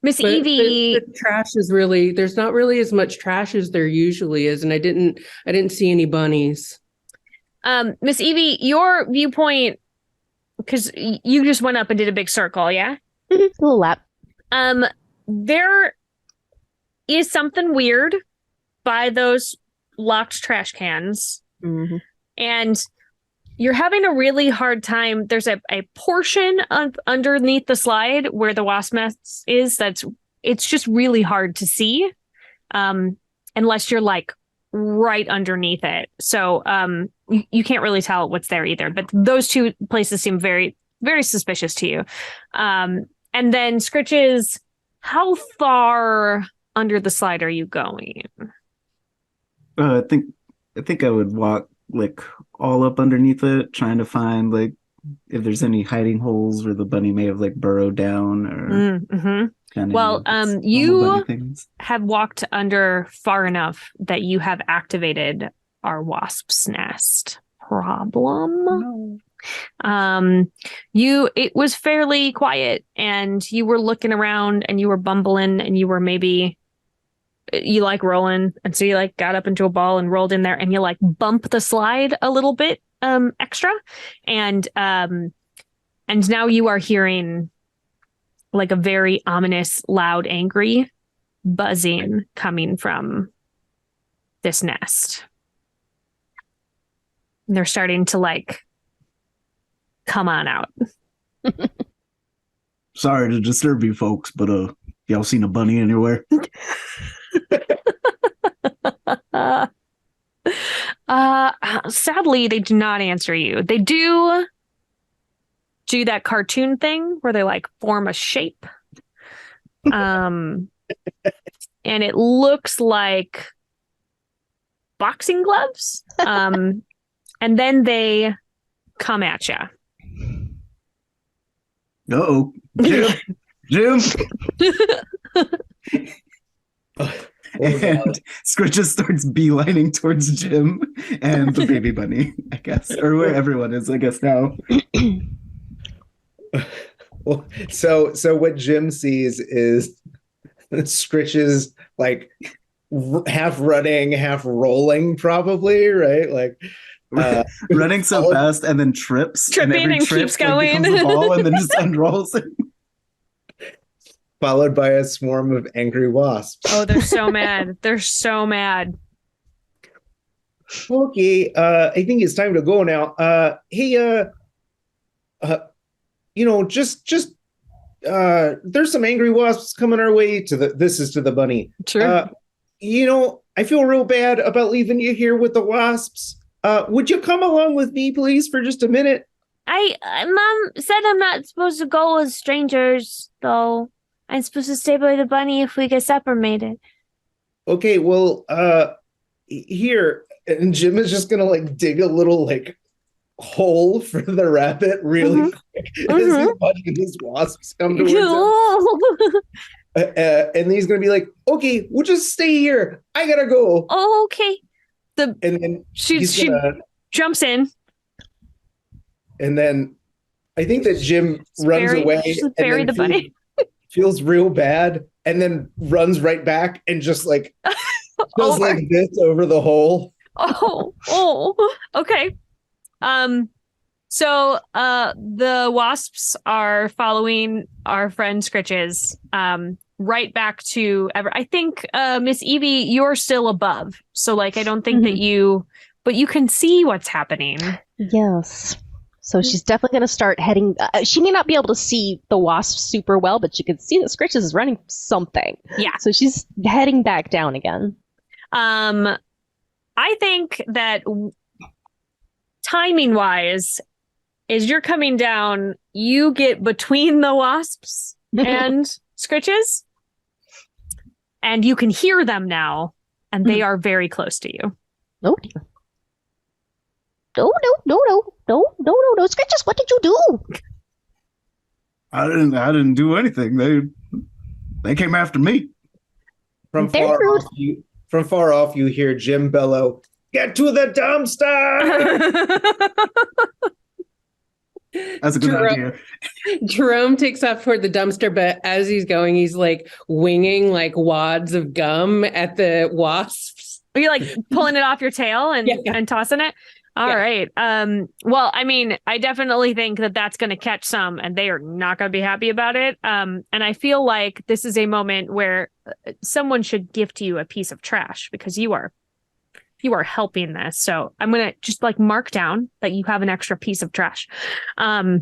Miss Evie, the trash is really, there's not really as much trash as there usually is. And I didn't see any bunnies. Miss Evie, your viewpoint, because you just went up and did a big circle. Yeah. A little lap. There is something weird by those locked trash cans. Mm-hmm. And you're having a really hard time. There's a portion of underneath the slide where the wasp nest is. It's just really hard to see, unless you're like right underneath it. So you can't really tell what's there either. But those two places seem very, very suspicious to you. And then Scritches, how far under the slide are you going? I think I would walk like all up underneath it, trying to find like if there's any hiding holes where the bunny may have like burrowed down or kind of. Well, you have walked under far enough that you have activated our wasp's nest problem. No. It was fairly quiet and you were looking around and you were bumbling and you were maybe you like rolling, and so you like got up into a ball and rolled in there and you like bump the slide a little bit extra, and now you are hearing like a very ominous, loud, angry buzzing coming from this nest. And they're starting to like come on out. Sorry to disturb you folks, but y'all seen a bunny anywhere? Sadly, they do not answer you. They do that cartoon thing where they like form a shape. And it looks like boxing gloves. And then they come at you. Uh-oh. Jim! And Scritches starts beelining towards Jim and the baby bunny, I guess. Or where everyone is, I guess, now. Well, so what Jim sees is Scritches like half running, half rolling, probably, right? Like running so fast and then trips. Tripping and trip, keeps going. Becomes a ball and then just unrolls it. Followed by a swarm of angry wasps. Oh, they're so mad. They're so mad. Okay, I think it's time to go now. Hey, just there's some angry wasps coming our way this is to the bunny. Sure. I feel real bad about leaving you here with the wasps. Would you come along with me, please, for just a minute? Mom said I'm not supposed to go with strangers, though. I'm supposed to stay by the bunny if we get separated. Okay, well, here, and Jim is just gonna like dig a little like hole for the rabbit really quick as he's watching these wasps come towards him. And he's gonna be like, "Okay, we'll just stay here. I gotta go." Oh, okay. And then she jumps in, and then I think that Jim runs away and bury the bunny. Feels real bad, and then runs right back and just like goes like this over the hole. Okay. So the wasps are following our friend Scritches right back to I think Miss Evie, you're still above. So like I don't think that but you can see what's happening. Yes. So she's definitely going to start heading. She may not be able to see the wasps super well, but she could see that Scritches is running something. Yeah. So she's heading back down again. I think that timing wise, as you're coming down, you get between the wasps and Scritches, and you can hear them now, and they are very close to you. Oh dear. No, Scritches, what did you do? I didn't do anything. They came after me. From far off, you hear Jim bellow, "Get to the dumpster!" That's a good idea. Jerome takes off toward the dumpster, but as he's going, he's like winging like wads of gum at the wasps. Are you like pulling it off your tail and tossing it? All right. Well, I mean, I definitely think that that's going to catch some, and they are not going to be happy about it. And I feel like this is a moment where someone should gift you a piece of trash because you are helping this. So I'm going to just like mark down that you have an extra piece of trash. I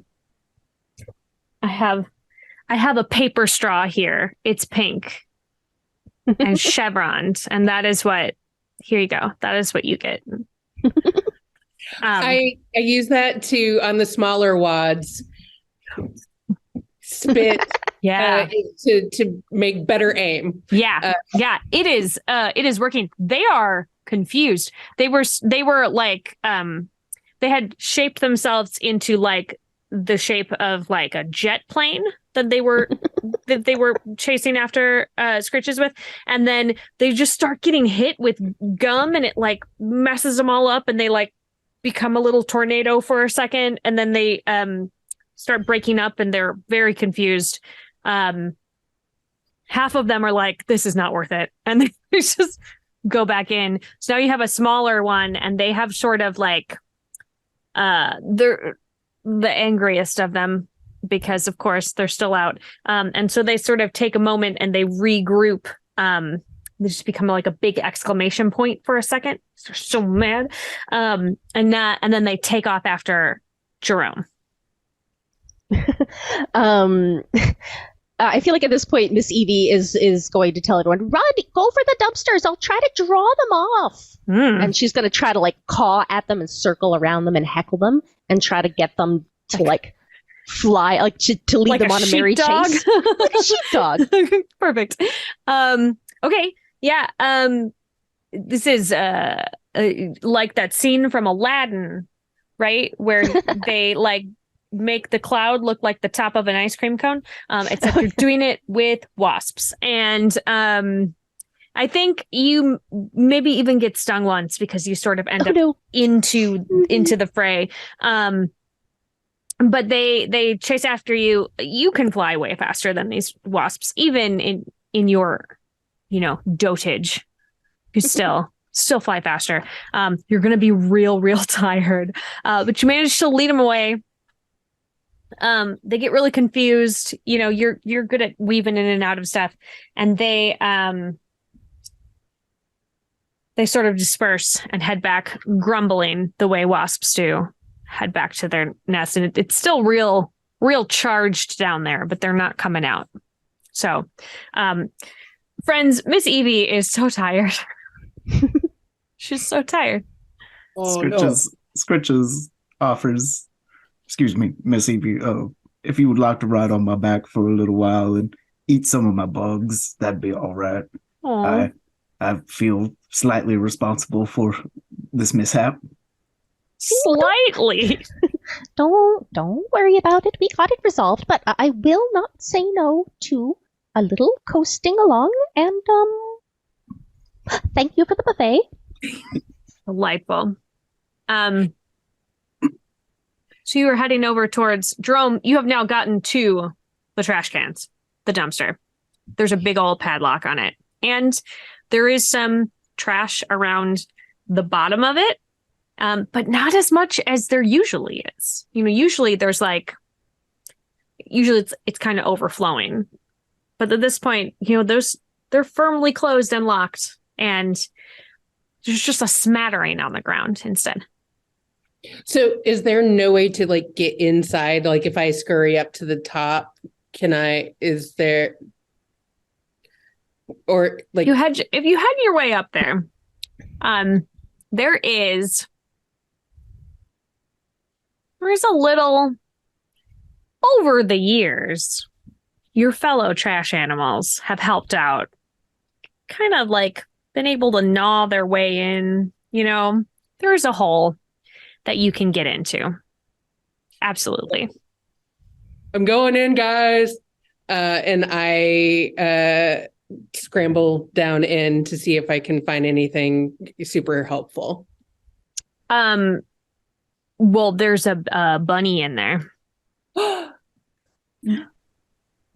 have a paper straw here. It's pink and chevroned, and that is what. Here you go. That is what you get. I use that on the smaller wads spit to make better aim. Yeah. It is working. They are confused. They were like they had shaped themselves into like the shape of like a jet plane that they were chasing after Scritches with, and then they just start getting hit with gum, and it like messes them all up, and they like become a little tornado for a second, and then they start breaking up, and they're very confused. Half of them are like, "This is not worth it," and they just go back in. So now you have a smaller one, and they have sort of like they're the angriest of them because of course they're still out. And so they sort of take a moment and they regroup they just become like a big exclamation point for a second. They're so mad. And then they take off after Jerome. I feel like at this point, Miss Evie is going to tell everyone, run, go for the dumpsters. I'll try to draw them off. And she's going to try to like caw at them and circle around them and heckle them and try to get them to like fly, like to lead like them on a merry chase. Like a sheepdog. Perfect. Okay. Yeah. This is like that scene from Aladdin, right? Where they like make the cloud look like the top of an ice cream cone. Except you're doing it with wasps. And I think you maybe even get stung once because you sort of end up into the fray. But they chase after you. You can fly way faster than these wasps, even in your, dotage. You still fly faster. You're going to be real tired. But you manage to lead them away. They get really confused. You're good at weaving in and out of stuff, and they sort of disperse and head back, grumbling the way wasps do. Head back to their nest, and it's still real charged down there, but they're not coming out. So, friends, Miss Evie is so tired. She's so tired. Oh, Scritches offers, excuse me, Miss Evie, if you would like to ride on my back for a little while and eat some of my bugs, that'd be all right. I feel slightly responsible for this mishap. Slightly. Don't worry about it. We got it resolved, but I will not say no to a little coasting along, and thank you for the buffet. Delightful. So you were heading over towards Jerome. You have now gotten to the trash cans, the dumpster. There's a big old padlock on it, and there is some trash around the bottom of it. But not as much as there usually is. Usually there's it's kind of overflowing. But at this point, they're firmly closed and locked, and there's just a smattering on the ground instead. So is there no way to like get inside? Like if I scurry up to the top, is there, or like if you head your way up there, there is a little, over the years, your fellow trash animals have helped out, kind of like been able to gnaw their way in. There is a hole that you can get into. Absolutely. I'm going in, guys. And I scramble down in to see if I can find anything super helpful. Well, there's a bunny in there.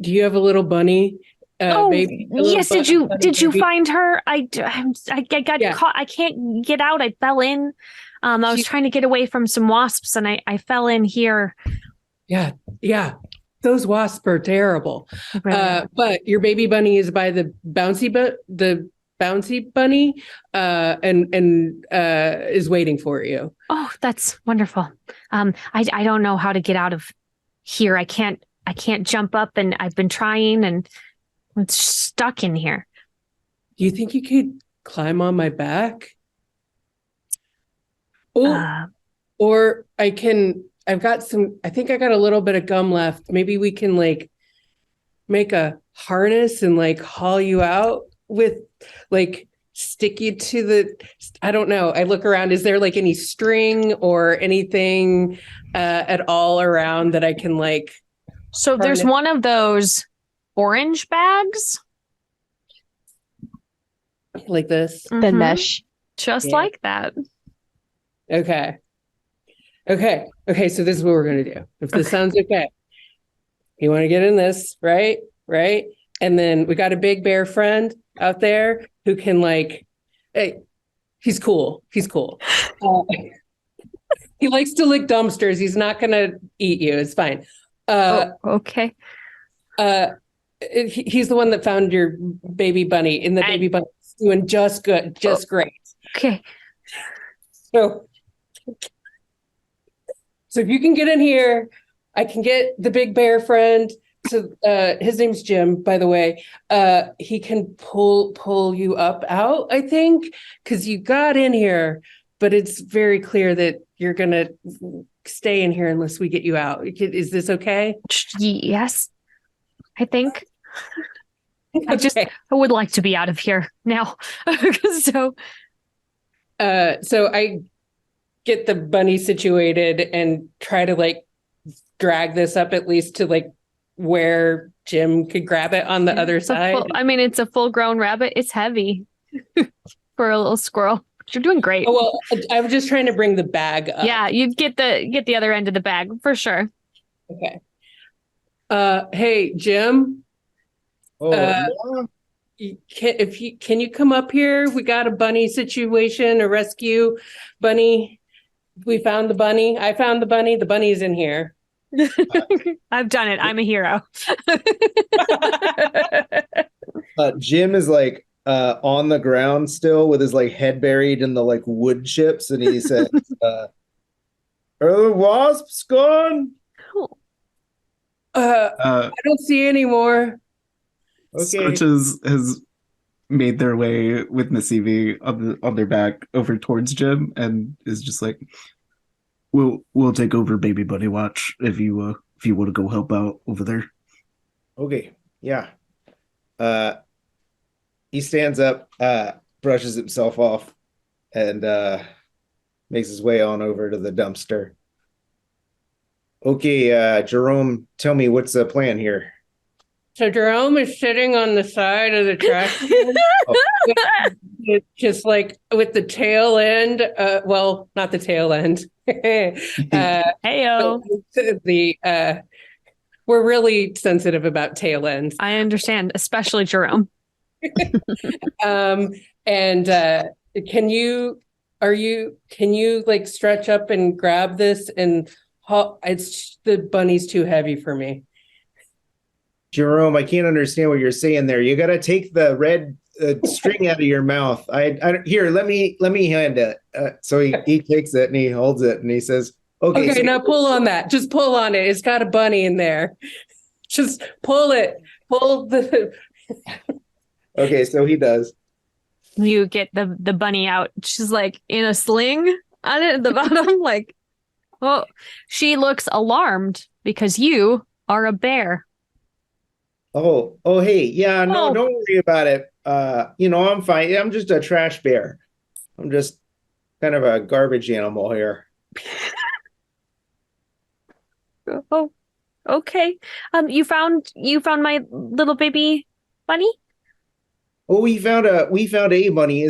Do you have a little bunny? Baby? Yes. Did you find her? I got caught. I can't get out. I fell in. I was trying to get away from some wasps, and I fell in here. Yeah. Those wasps are terrible. Really? But your baby bunny is by the bouncy bunny, and is waiting for you. Oh, that's wonderful. I don't know how to get out of here. I can't jump up, and I've been trying, and I'm stuck in here. Do you think you could climb on my back? Oh, or I think I got a little bit of gum left. Maybe we can like make a harness and like haul you out with, like, stick you to I don't know. I look around. Is there like any string or anything at all around that I can like? So there's one of those orange bags. Like this? The mesh. Just like that. Okay. So this is what we're going to do. If this sounds okay. You want to get in this, right? And then we got a big bear friend out there who can like, hey, he's cool. He likes to lick dumpsters. He's not going to eat you. It's fine. Okay. He's the one that found your baby bunny in the baby bunny doing just good, just great. Okay. So if you can get in here, I can get the big bear friend. So his name's Jim, by the way. He can pull you up out, I think, because you got in here, but it's very clear that you're gonna stay in here unless we get you out. Is this okay? Yes, I think. Okay. I would like to be out of here now. So I get the bunny situated and try to like drag this up at least to like where Jim could grab it on the other side. It's a full-grown rabbit. It's heavy for a little squirrel. You're doing great. Oh, well, I was just trying to bring the bag up. Yeah, you'd get the other end of the bag for sure. Okay. Hey, Jim. Yeah. Can you come up here? We got a bunny situation, a rescue bunny. We found the bunny. I found the bunny. The bunny's in here. I've done it. I'm a hero. Jim is like on the ground still with his like head buried in the like wood chips, and he says, "Are the wasps gone?" I don't see any more. Okay. Scritches has made their way with Miss Evie on their back over towards Jim and is just like, We'll take over Baby Bunny Watch if you want to go help out over there. Okay. Yeah. He stands up, brushes himself off, and makes his way on over to the dumpster. Okay, Jerome, tell me what's the plan here? So Jerome is sitting on the side of the trash can, just like with the tail end. Well, not the tail end. Heyo. We're really sensitive about tail ends. I understand, especially Jerome. And can you like stretch up and grab this and it's the bunny's too heavy for me. Jerome, I can't understand what you're saying there. You got to take the red string out of your mouth. Here, let me hand it. So he takes it and he holds it and he says, "Okay, so now pull on that. Just pull on it. It's got a bunny in there. Just pull it. Pull the." Okay, so he does. You get the bunny out. She's like in a sling on it at the bottom. Like, oh, she looks alarmed because you are a bear. Oh, hey, yeah, no, don't worry about it. I'm fine. I'm just a trash bear. I'm just kind of a garbage animal here. Oh, okay. You found my little baby bunny? Oh, we found a bunny.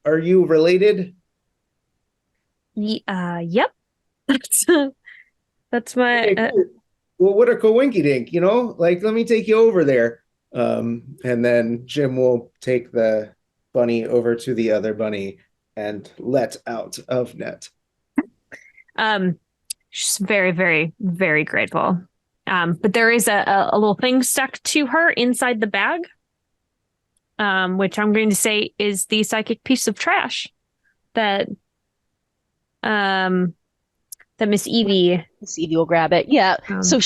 Are you related? Yep. That's my Okay, cool. Well, what a coinky dink, like, let me take you over there. And then Jim will take the bunny over to the other bunny and let out of net. She's very, very, very grateful. But there is a little thing stuck to her inside the bag, which I'm going to say is the psychic piece of trash that Miss Evie will grab it. Yeah. So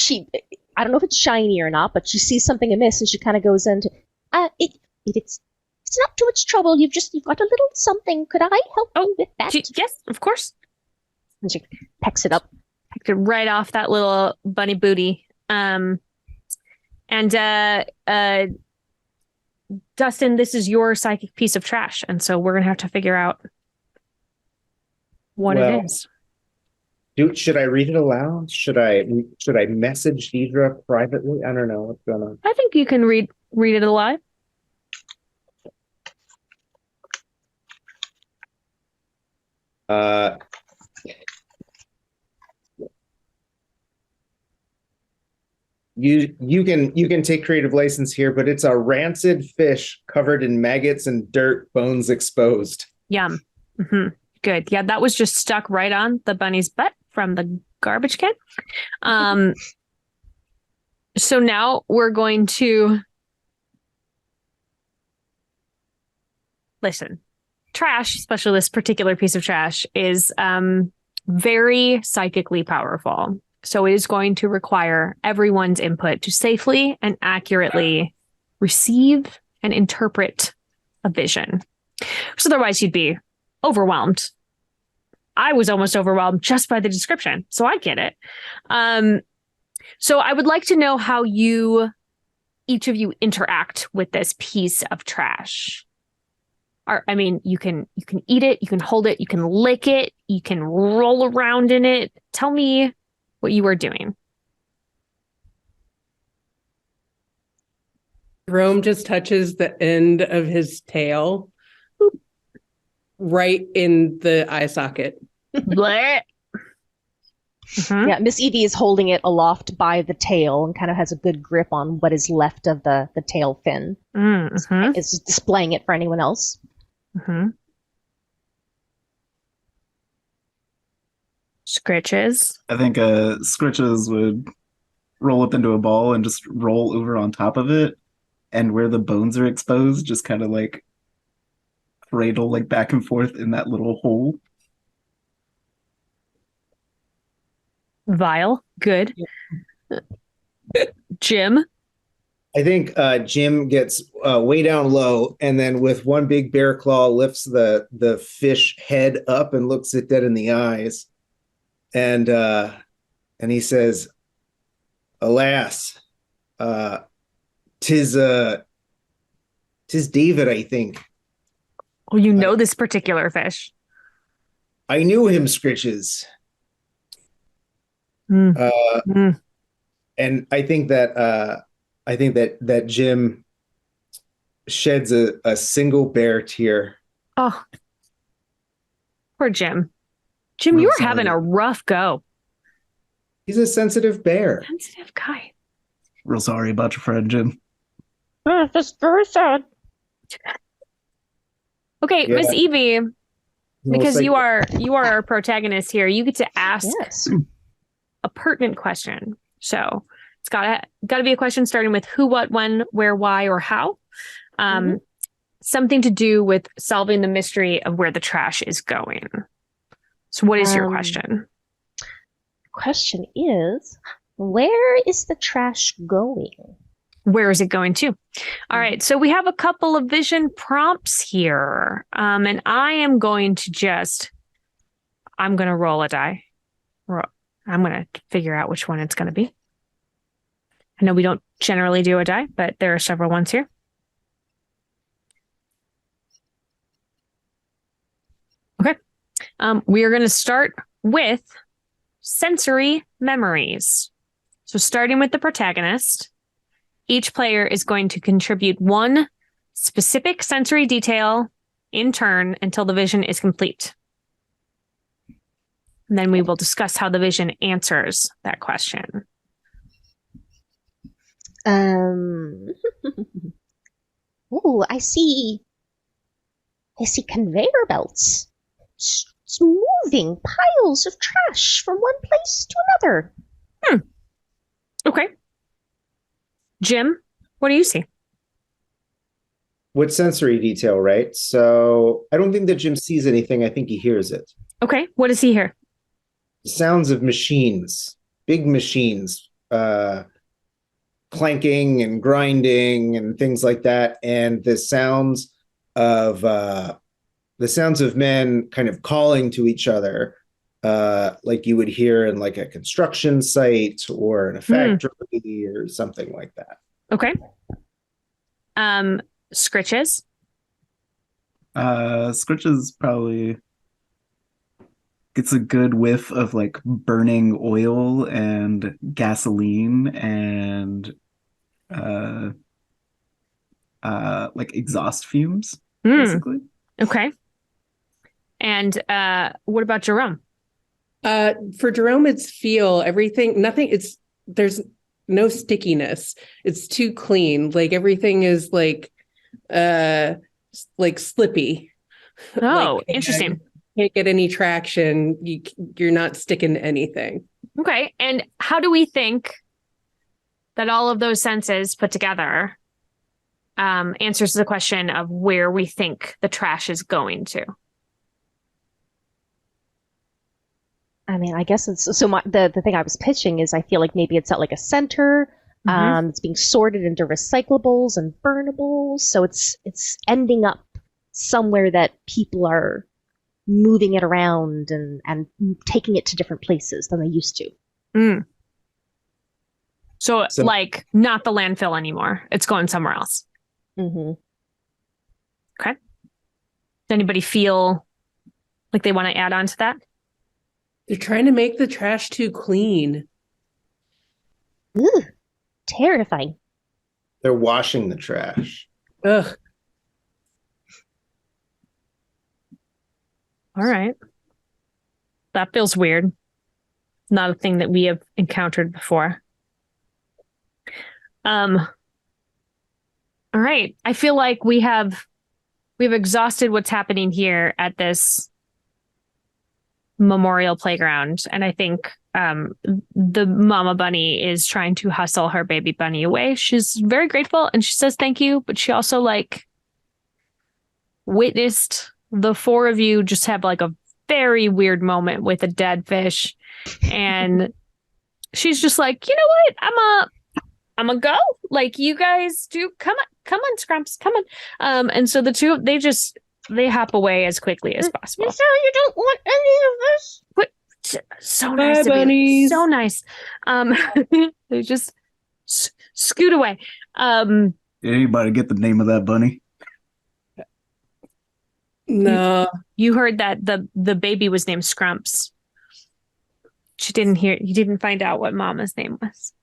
I don't know if it's shiny or not, but she sees something amiss and she kind of goes into, it's not too much trouble. You've got a little something. Could I help you with that? Yes, of course. And she pecks it up. Pecked it right off that little bunny booty. Dustin, this is your psychic piece of trash, and so we're gonna have to figure out what it is. Should I read it aloud? Should I message Deidre privately? I don't know what's going on. I think you can read it aloud. You can take creative license here, but it's a rancid fish covered in maggots and dirt, bones exposed. Yum. Mm-hmm. Good. Yeah, that was just stuck right on the bunny's butt from the garbage can. So now we're going to listen, trash, especially this particular piece of trash, is very psychically powerful. So it is going to require everyone's input to safely and accurately receive and interpret a vision. So otherwise you'd be overwhelmed. I was almost overwhelmed just by the description, so I get it. So I would like to know how each of you interact with this piece of trash. I mean, you can eat it, you can hold it, you can lick it, you can roll around in it. Tell me what you are doing. Jerome just touches the end of his tail right in the eye socket. Blech. Mhm. Yeah, Miss Evie is holding it aloft by the tail and kind of has a good grip on what is left of the tail fin. Mhm. It's just displaying it for anyone else. Mhm. Scritches. I think Scritches would roll up into a ball and just roll over on top of it, and where the bones are exposed, just kind of like cradle like back and forth in that little hole. Vile. Good. Jim. I think Jim gets way down low, and then with one big bear claw lifts the fish head up and looks it dead in the eyes, and he says, "Alas, tis David, I think. Oh, you know this particular fish. I knew him, Scritches." Mm. Uh, And I think that Jim sheds a single bear tear. Oh, poor Jim. Jim, Real you were sorry. having a rough go. He's a sensitive bear. Sensitive guy. Real sorry about your friend, Jim. That's very sad. Okay, Yeah. Miss Evie, because Almost you like- are our protagonist here, you get to ask Yes. a pertinent question. So it's gotta be a question starting with who, what, when, where, why, or how. Something to do with solving the mystery of where the trash is going. So what is your question? Question is, where is the trash going? Where is it going to? All right. So we have a couple of vision prompts here. And I am going to I'm going to roll a die. I'm going to figure out which one it's going to be. I know we don't generally do a die, but there are several ones here. Okay. We are going to start with sensory memories. So starting with the protagonist, each player is going to contribute one specific sensory detail in turn until the vision is complete. And then we will discuss how the vision answers that question. Oh, I see conveyor belts. It's moving piles of trash from one place to another. Okay. Jim, what do you see? With sensory detail, right? So I don't think that Jim sees anything. I think he hears it. Okay. What does he hear? Sounds of machines, big machines, clanking and grinding and things like that, and the sounds of men kind of calling to each other, like you would hear in like a construction site or in a factory or something like that. Okay. Scritches. Scritches probably gets a good whiff of like burning oil and gasoline and like exhaust fumes, basically. Okay. And what about Jerome? For Jerome, it's feel. Everything, nothing, there's no stickiness. It's too clean. Like everything is like slippy. Oh, Like, interesting. Can't get any traction. You're not sticking to anything. Okay. And how do we think that all of those senses put together answers the question of where we think the trash is going to. I mean, I guess it's so. The thing I was pitching is I feel like maybe it's at like a center. It's being sorted into recyclables and burnables, so it's ending up somewhere that people are moving it around and taking it to different places than they used to. Mm. So, like, not the landfill anymore. It's going somewhere else. Mm-hmm. Okay. Does anybody feel like they want to add on to that? They're trying to make the trash too clean. Ooh, terrifying. They're washing the trash. Ugh. All right. That feels weird. Not a thing that we have encountered before. All right. I feel like we've exhausted what's happening here at this memorial playground, and I think the mama bunny is trying to hustle her baby bunny away. She's very grateful and she says thank you, but she also like witnessed the four of you just have like a very weird moment with a dead fish, and she's just like, you know what, I'm a go. Like, you guys do. Come on, Scrumps, come on. And so the two, they hop away as quickly as possible. So you don't want any of this? What? So nice Bye, of bunnies. you. So nice. They just scoot away. Did anybody get the name of that bunny? No. You heard that the baby was named Scrumps. You didn't find out what Mama's name was.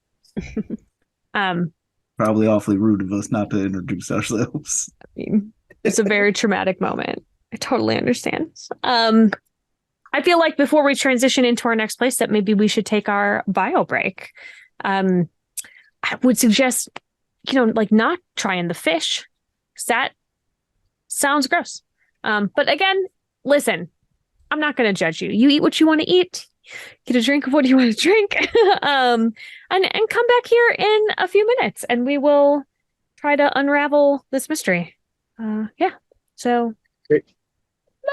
Probably awfully rude of us not to introduce ourselves. I mean, it's a very traumatic moment. I totally understand. I feel like before we transition into our next place, that maybe we should take our bio break. I would suggest, like not trying the fish, 'cause that sounds gross. But again, listen, I'm not going to judge you. You eat what you want to eat. Get a drink of what you want to drink. And come back here in a few minutes and we will try to unravel this mystery. Yeah. So. Great. Bye.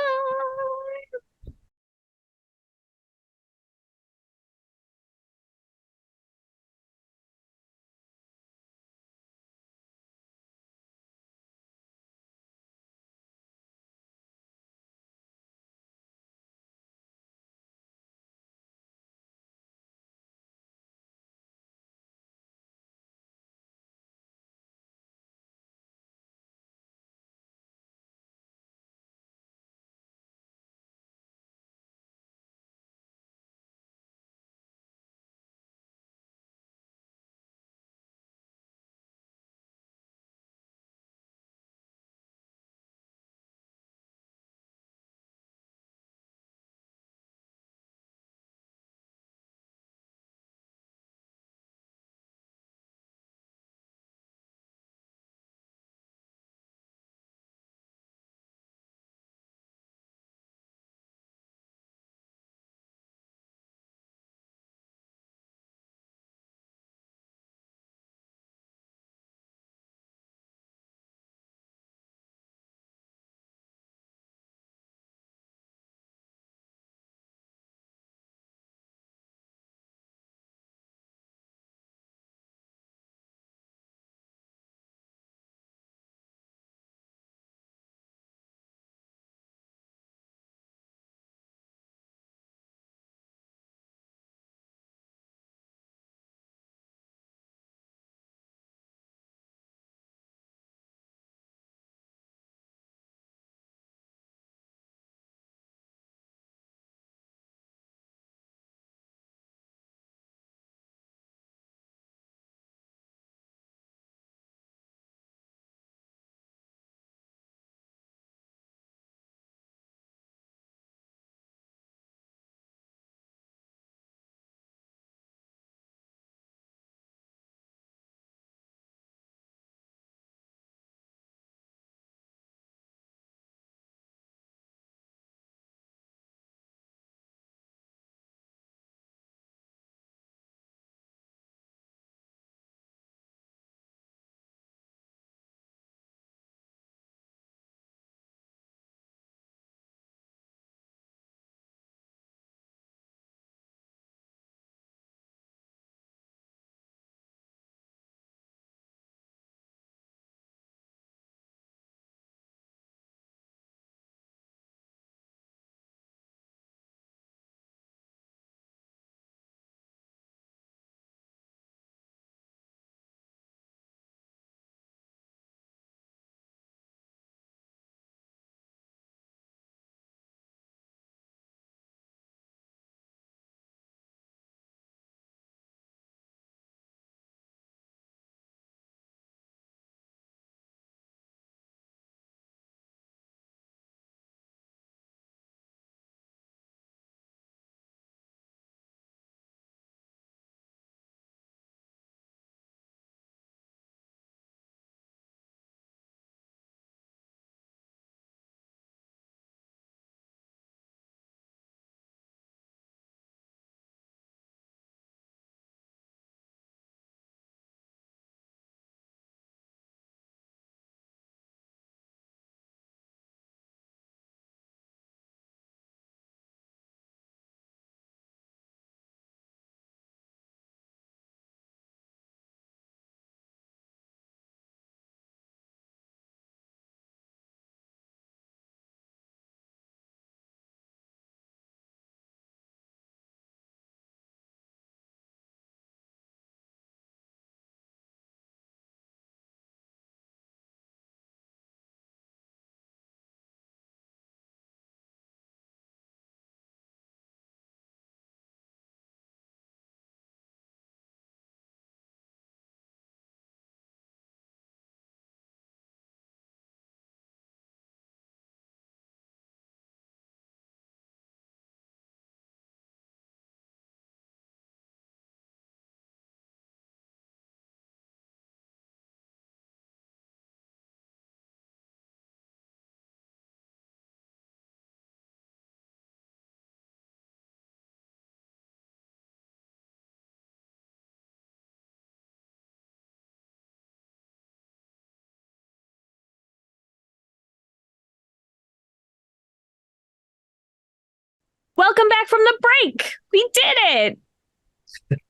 Welcome back from the break. We did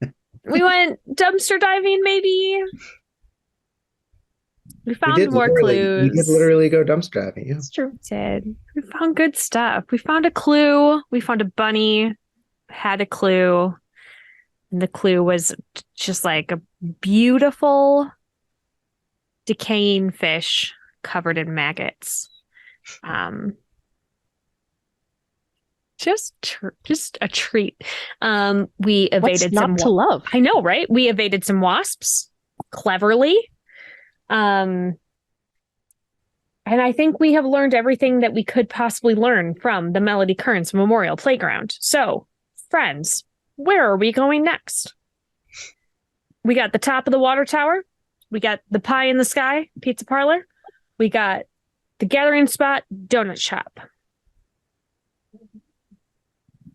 it. We went dumpster diving, maybe. We found more clues. We did literally go dumpster diving. Yeah. It's true. We did. We found good stuff. We found a clue. We found a bunny. Had a clue. And the clue was just like a beautiful decaying fish covered in maggots. Just a treat. We evaded What's not to love? I know, right? We evaded some wasps cleverly. And I think we have learned everything that we could possibly learn from the Melody Kearns Memorial Playground. So, friends, where are we going next? We got the top of the water tower. We got the pie in the sky pizza parlor. We got the gathering spot donut shop.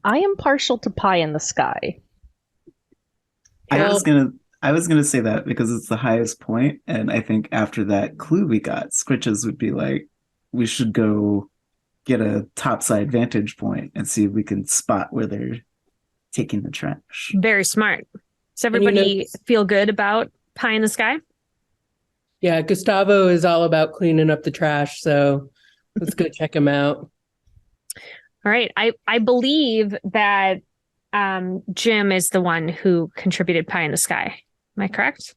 I am partial to pie in the sky. I was gonna say that because it's the highest point, and I think after that clue we got, Scritches would be like, we should go get a topside vantage point and see if we can spot where they're taking the trash. Very smart. Does everybody feel good about pie in the sky? Yeah, Gustavo is all about cleaning up the trash, so let's go check him out. All right. I believe that Jim is the one who contributed pie in the sky. Am I correct?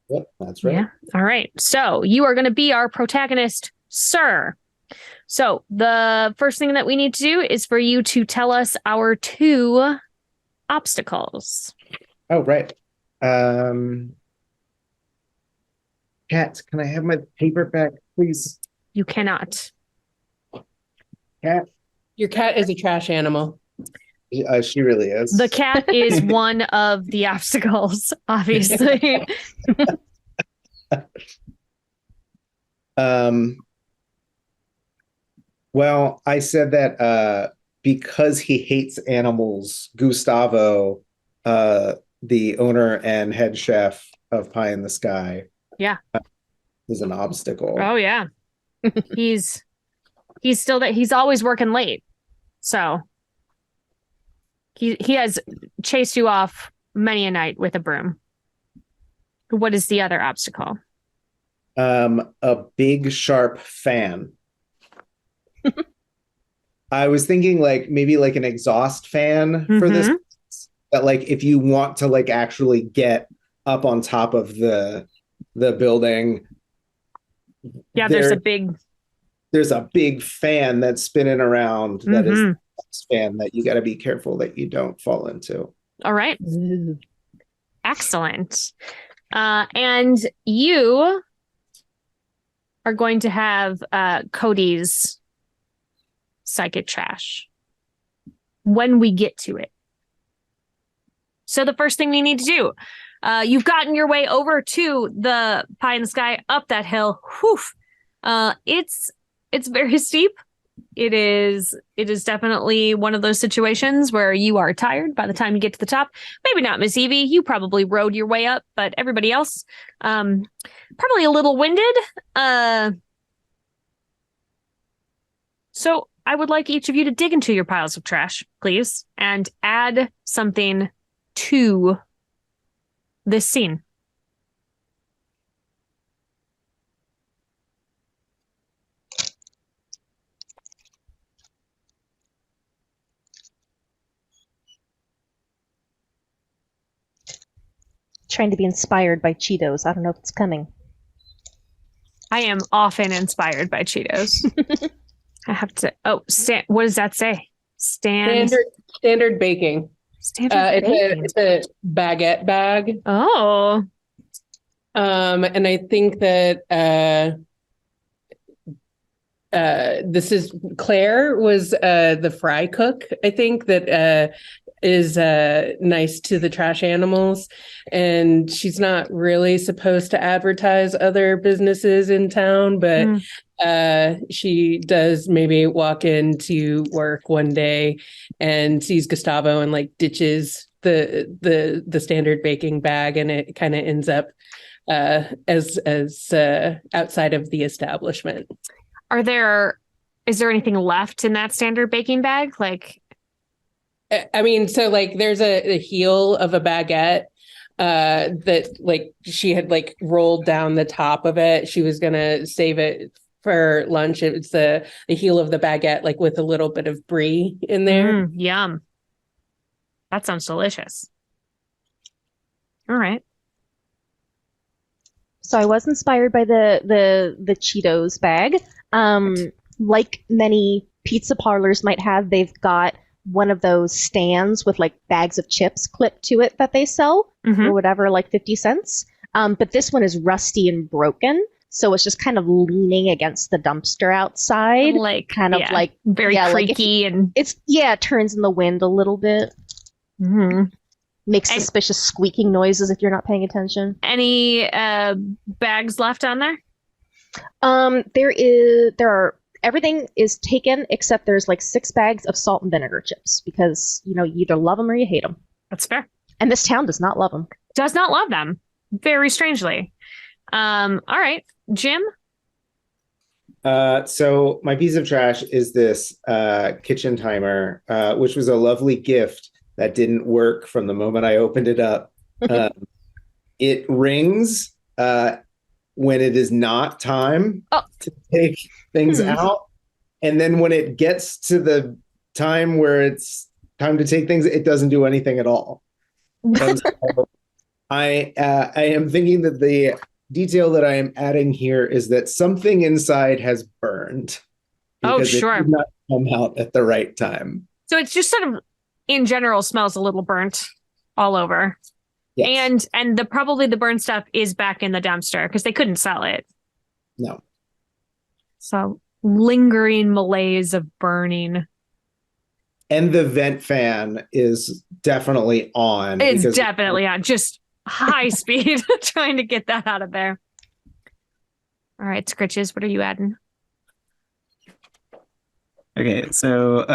Yep, that's right. Yeah. All right. So you are going to be our protagonist, sir. So the first thing that we need to do is for you to tell us our 2 obstacles. Oh, right. Cat, can I have my paper back, please? You cannot. Cat? Your cat is a trash animal. She really is. The cat is one of the obstacles, obviously. Well, I said that because he hates animals, Gustavo, the owner and head chef of Pie in the Sky, is an obstacle. Oh yeah. He's still that he's always working late. So he has chased you off many a night with a broom. What is the other obstacle? A big sharp fan. I was thinking like maybe like an exhaust fan for this. That like if you want to like actually get up on top of the building. Yeah, there's a big fan that's spinning around that is the fan that you got to be careful that you don't fall into. All right. Excellent. And you are going to have Cody's psychic trash when we get to it. So the first thing we need to do, you've gotten your way over to the Pie in the Sky, up that hill. Whew. It's very steep. It is definitely one of those situations where you are tired by the time you get to the top. Maybe not Miss Evie. You probably rode your way up, but everybody else, probably a little winded. So I would like each of you to dig into your piles of trash, please, and add something to this scene. Trying to be inspired by Cheetos. I don't know if it's coming. I am often inspired by Cheetos. I have to. Oh, what does that say? Standard baking. Standard baking. It's a baguette bag. Oh. And I think that this is Claire was the fry cook. I think that is nice to the trash animals, and she's not really supposed to advertise other businesses in town, but she does maybe walk into work one day and sees Gustavo and like ditches the standard baking bag, and it kind of ends up as outside of the establishment. Is there anything left in that standard baking bag? Like, I mean, so like there's a heel of a baguette that like she had like rolled down the top of it. She was gonna save it for lunch. It's the heel of the baguette, like with a little bit of brie in there. Yum. That sounds delicious. All right. So I was inspired by the Cheetos bag. Like many pizza parlors might have, they've got one of those stands with like bags of chips clipped to it that they sell or whatever, like 50 cents. But this one is rusty and broken. So it's just kind of leaning against the dumpster outside. Like kind of like very creaky and it turns in the wind a little bit. Makes And- suspicious squeaking noises if you're not paying attention. any bags left on there? There are everything is taken except there's like 6 bags of salt and vinegar chips because you either love them or you hate them. That's fair. And this town does not love them. Does not love them. Very strangely. All right. Jim? So my piece of trash is this kitchen timer, which was a lovely gift that didn't work from the moment I opened it up. It rings when it is not time to take things out. And then when it gets to the time where it's time to take things, it doesn't do anything at all. And so I am thinking that the detail that I am adding here is that something inside has burned. Because it did not come out at the right time. So it's just sort of, in general, smells a little burnt all over. Yes. And probably the burnt stuff is back in the dumpster because they couldn't sell it. No. So lingering malaise of burning. And the vent fan is definitely on. It's definitely on. Just high speed trying to get that out of there. All right, Scritches, what are you adding? Okay, so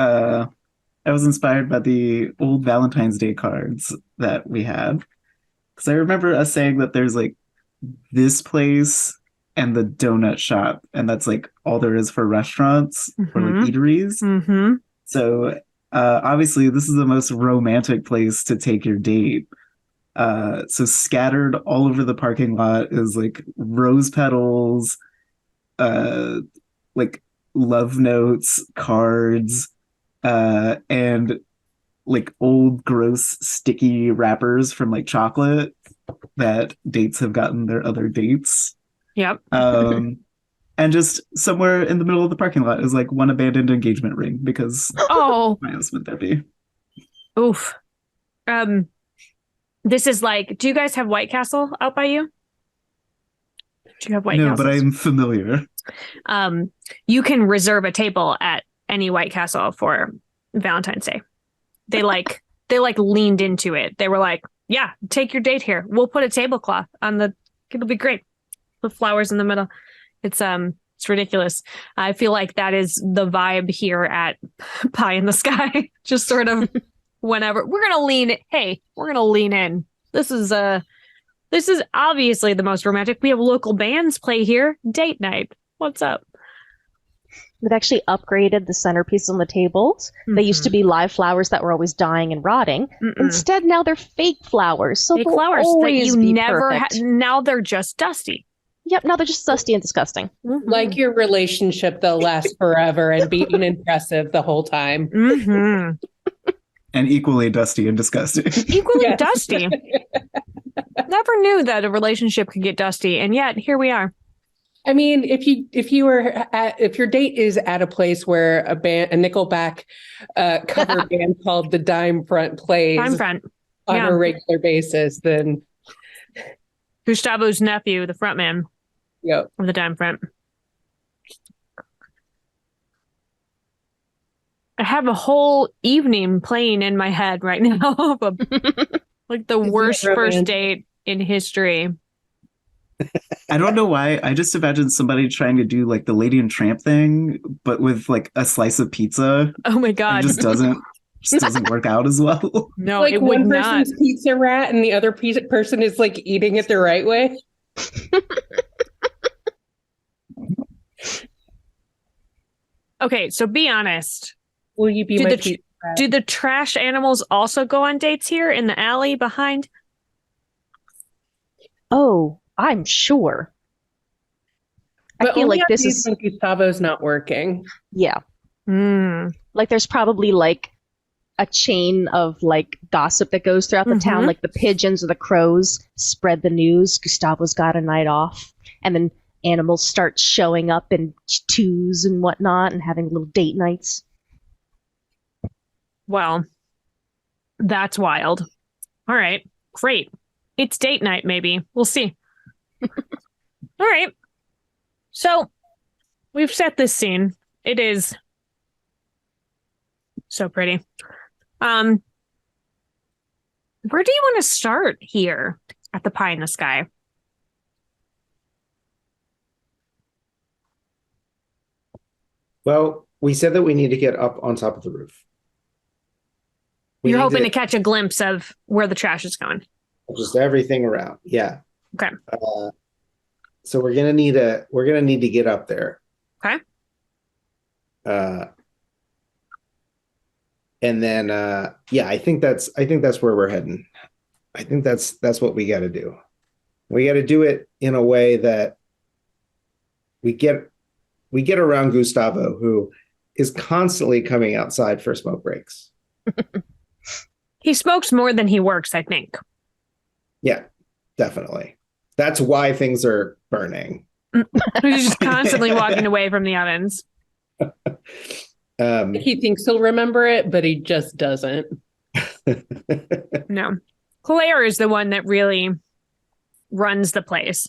I was inspired by the old Valentine's Day cards that we had. Because I remember us saying that there's like this place and the donut shop, and that's like all there is for restaurants or like eateries. So obviously this is the most romantic place to take your date. So scattered all over the parking lot is like rose petals, like love notes, cards, and like old gross sticky wrappers from like chocolate that dates have gotten their other dates. Yep. And just somewhere in the middle of the parking lot is like one abandoned engagement ring because my husband there be. Oof. This is like, do you guys have White Castle out by you? Do you have White Castle? No, but I'm familiar. You can reserve a table at any White Castle for Valentine's Day. They leaned into it. They were like, yeah, take your date here. We'll put a tablecloth it'll be great. Put flowers in the middle. It's ridiculous. I feel like that is the vibe here at Pie in the Sky. Just sort of whenever we're gonna lean in. This is obviously the most romantic. We have local bands play here. Date night. What's up? They've actually upgraded the centerpiece on the tables. They used to be live flowers that were always dying and rotting. Instead, now they're fake flowers. So fake they'll flowers that always you be never perfect. now they're just dusty. Yep, now they're just dusty and disgusting. Like your relationship, they'll last forever and be impressive the whole time. And equally dusty and disgusting. Equally dusty. Never knew that a relationship could get dusty, and yet here we are. I mean, if your date is at a place where a Nickelback cover band called the Dime Front plays on a regular basis, then Gustavo's nephew, the frontman of the Dime Front. I have a whole evening playing in my head right now of like the worst first date in history. I don't know why. I just imagine somebody trying to do like the Lady and Tramp thing, but with like a slice of pizza. Oh my God. It just doesn't work out as well. No, like it one would not. person's pizza rat and the other person is like eating it the right way. Okay, so be honest. Will you be my pizza Do the trash animals also go on dates here in the alley behind? Oh, I'm sure. I But feel only like on this days is, when Gustavo's not working. yeah. Hmm. Like there's probably like a chain of like gossip that goes throughout the town. Mhm. Like the pigeons or the crows spread the news. Gustavo's got a night off. And then animals start showing up in twos and whatnot and having little date nights. Well, that's wild. All right, great. It's date night, maybe. We'll see. All right. So we've set this scene. It is so pretty. Where do you want to start here at the Pie in the Sky? Well, we said that we need to get up on top of the roof. You're hoping to catch a glimpse of where the trash is going. Just everything around. Yeah. Okay. So we're gonna need to get up there. Okay. And then yeah, I think that's where we're heading. I think that's what we got to do. We got to do it in a way that we get around Gustavo, who is constantly coming outside for smoke breaks. He smokes more than he works, I think. Yeah, definitely. That's why things are burning. He's just constantly walking away from the ovens. He thinks he'll remember it, but he just doesn't. No. Claire is the one that really runs the place.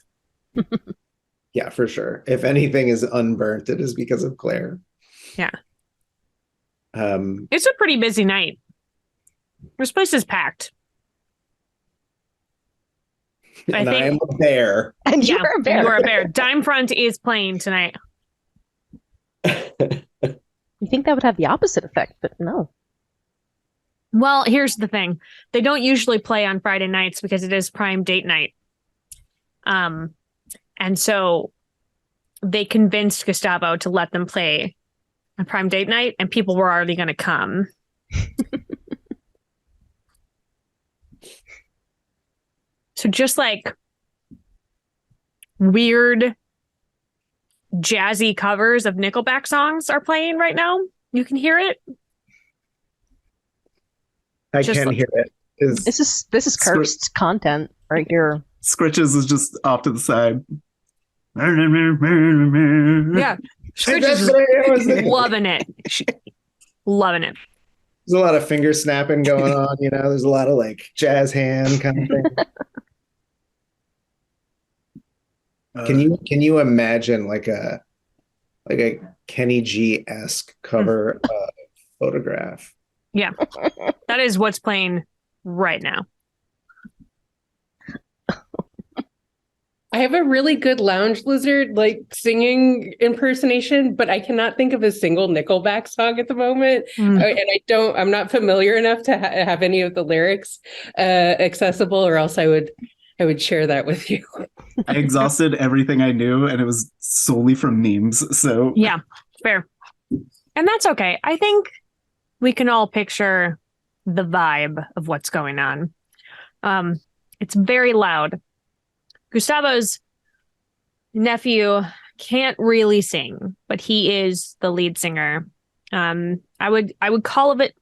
Yeah, for sure. If anything is unburnt, it is because of Claire. Yeah. Um, It's a pretty busy night. This place is packed. and I am a bear. And Yeah, you're a bear. you are a bear. Dime Front is playing tonight. You think that would have the opposite effect, but no. Well, here's the thing. They don't usually play on Friday nights because it is prime date night. And so they convinced Gustavo to let them play on prime date night, and people were already going to come. So just like weird jazzy covers of Nickelback songs are playing right now. You can hear it. I Just can like- hear it. This is cursed content right here. Scritches is just off to the side. Yeah. Scritch That's is what I was thinking. loving it. Loving it. There's a lot of finger snapping going on, you know. There's a lot of like jazz hand kind of thing. Can you imagine like a Kenny G-esque cover photograph? Yeah. That is what's playing right now. I have a really good lounge lizard like singing impersonation, but I cannot think of a single Nickelback song at the moment. And I'm not familiar enough to have any of the lyrics accessible, or else I would share that with you. I exhausted everything I knew, and it was solely from memes. So Yeah, fair. And that's okay. I think we can all picture the vibe of what's going on. It's very loud. Gustavo's nephew can't really sing, but he is the lead singer. I would call it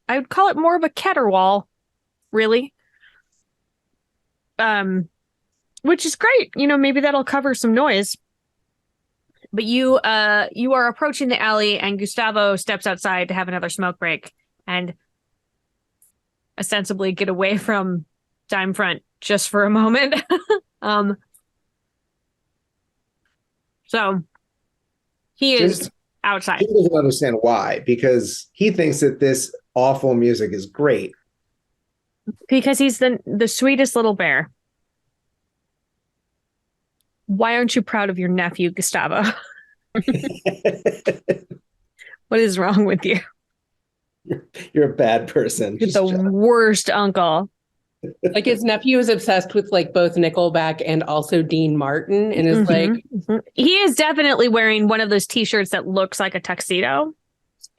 more of a caterwaul, really. Which is great. You know, maybe that'll cover some noise. But you are approaching the alley, and Gustavo steps outside to have another smoke break and ostensibly get away from Dime Front just for a moment. So he is outside. He doesn't understand why, because he thinks that this awful music is great. Because he's the sweetest little bear. Why aren't you proud of your nephew, Gustavo? What is wrong with you? You're a bad person. You're the worst uncle. Like his nephew is obsessed with like both Nickelback and also Dean Martin, and is like, He is definitely wearing one of those t-shirts that looks like a tuxedo.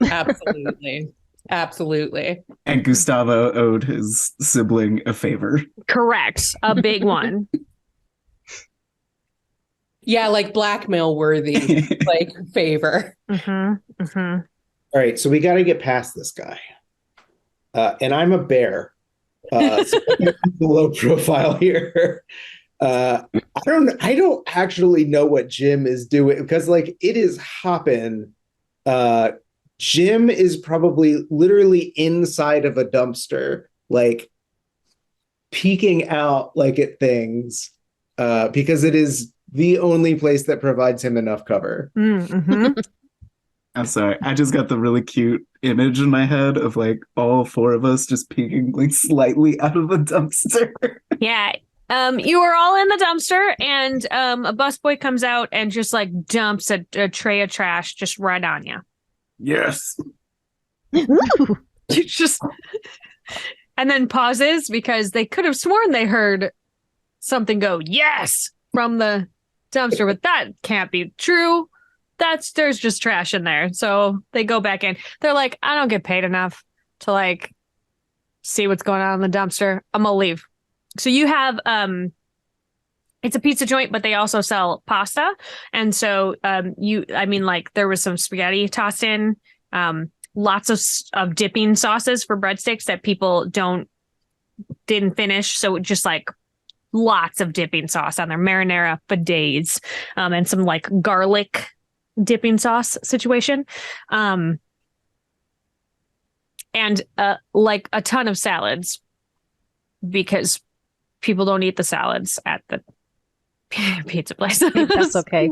absolutely. Absolutely. And Gustavo owed his sibling a favor. Correct. A big one. Yeah, like blackmail worthy, like favor. Mm-hmm. Mm-hmm. All right, so we got to get past this guy. And I'm a bear. So low profile here. I don't actually know what Jim is doing because like it is hopping. Jim is probably literally inside of a dumpster, like peeking out like at things, because it is the only place that provides him enough cover. Mm-hmm. I'm sorry. I just got the really cute image in my head of like all four of us just peeking like slightly out of a dumpster. Yeah. You are all in the dumpster, and a busboy comes out and just like dumps a tray of trash just right on you. Yes. Ooh. You just and then pauses because they could have sworn they heard something go yes from the dumpster, but that can't be true. There's just trash in there. So they go back in. They're like, I don't get paid enough to like see what's going on in the dumpster. I'm gonna leave. So you have it's a pizza joint, but they also sell pasta. And so there was some spaghetti tossed in, lots of dipping sauces for breadsticks that people didn't finish. So just like lots of dipping sauce on there, marinara for days, and some like garlic dipping sauce situation. And like a ton of salads because people don't eat the salads at the pizza place. That's okay.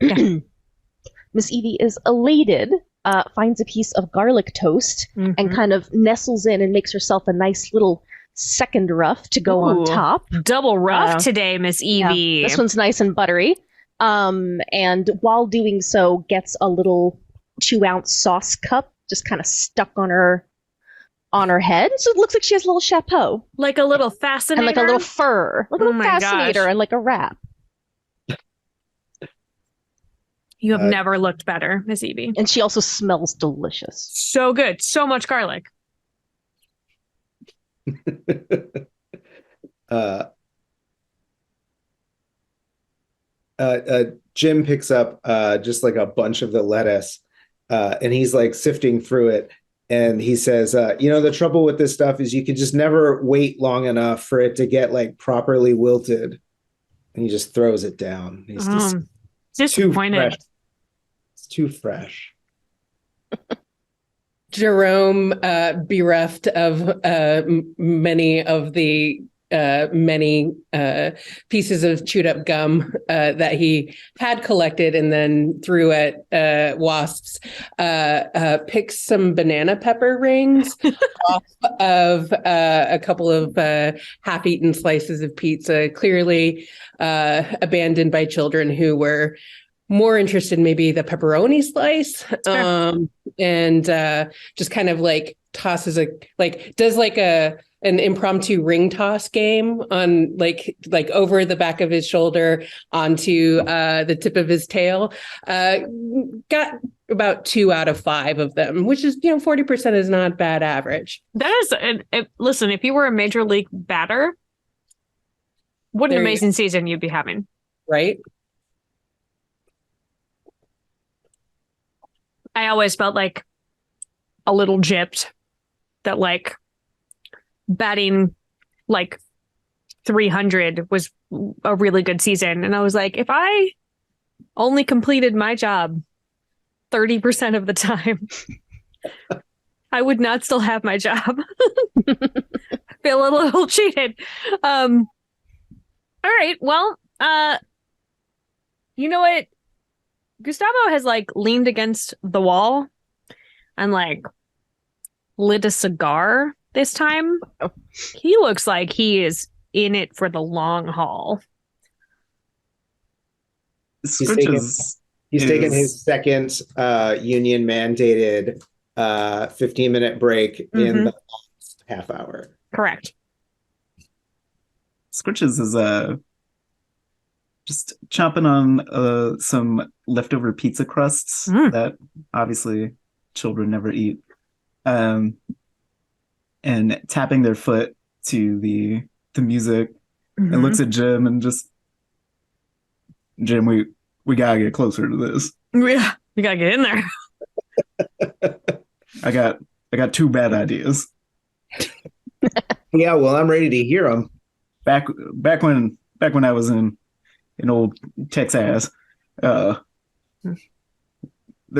Yeah. Miss Evie is elated, finds a piece of garlic toast and kind of nestles in and makes herself a nice little second ruff to go on top. Double rough today, Miss Evie. Yeah, this one's nice and buttery. And while doing so, gets a little 2-ounce sauce cup just kind of stuck on her head. So it looks like she has a little chapeau. Like a little fascinator. And like a little fur. Like a little fascinator gosh. and like a wrap. You have never looked better, Miss Evie. And she also smells delicious. So good. So much garlic. Jim picks up just like a bunch of the lettuce, and he's like sifting through it. And he says, the trouble with this stuff is you can just never wait long enough for it to get like properly wilted. And he just throws it down. He's just disappointed. It's too fresh. Jerome, bereft of many of the many pieces of chewed up gum that he had collected and then threw at wasps, picks some banana pepper rings off of a couple of half-eaten slices of pizza, clearly abandoned by children who were more interested in maybe the pepperoni slice. Sure. And just kind of like tosses does like an impromptu ring toss game on like over the back of his shoulder onto the tip of his tail. Got about 2 out of 5 of them, which is 40% is not bad average. That is, listen, if you were a major league batter, what an amazing season you'd be having, right? I always felt like a little gypped that like batting like 300 was a really good season. And I was like, if I only completed my job 30% of the time, I would not still have my job. I feel a little cheated. All right. Well, you know what? Gustavo has like leaned against the wall and like lit a cigar this time. He looks like he is in it for the long haul. He's taken his second union mandated 15-minute break in the last half hour. Correct. Scritches is just chomping on some leftover pizza crusts that obviously children never eat. and tapping their foot to the music, and looks at Jim and just, Jim, we gotta get closer to this. Yeah, you gotta get in there. I got two bad ideas. Yeah, well, I'm ready to hear them. Back when I was in old Texas, there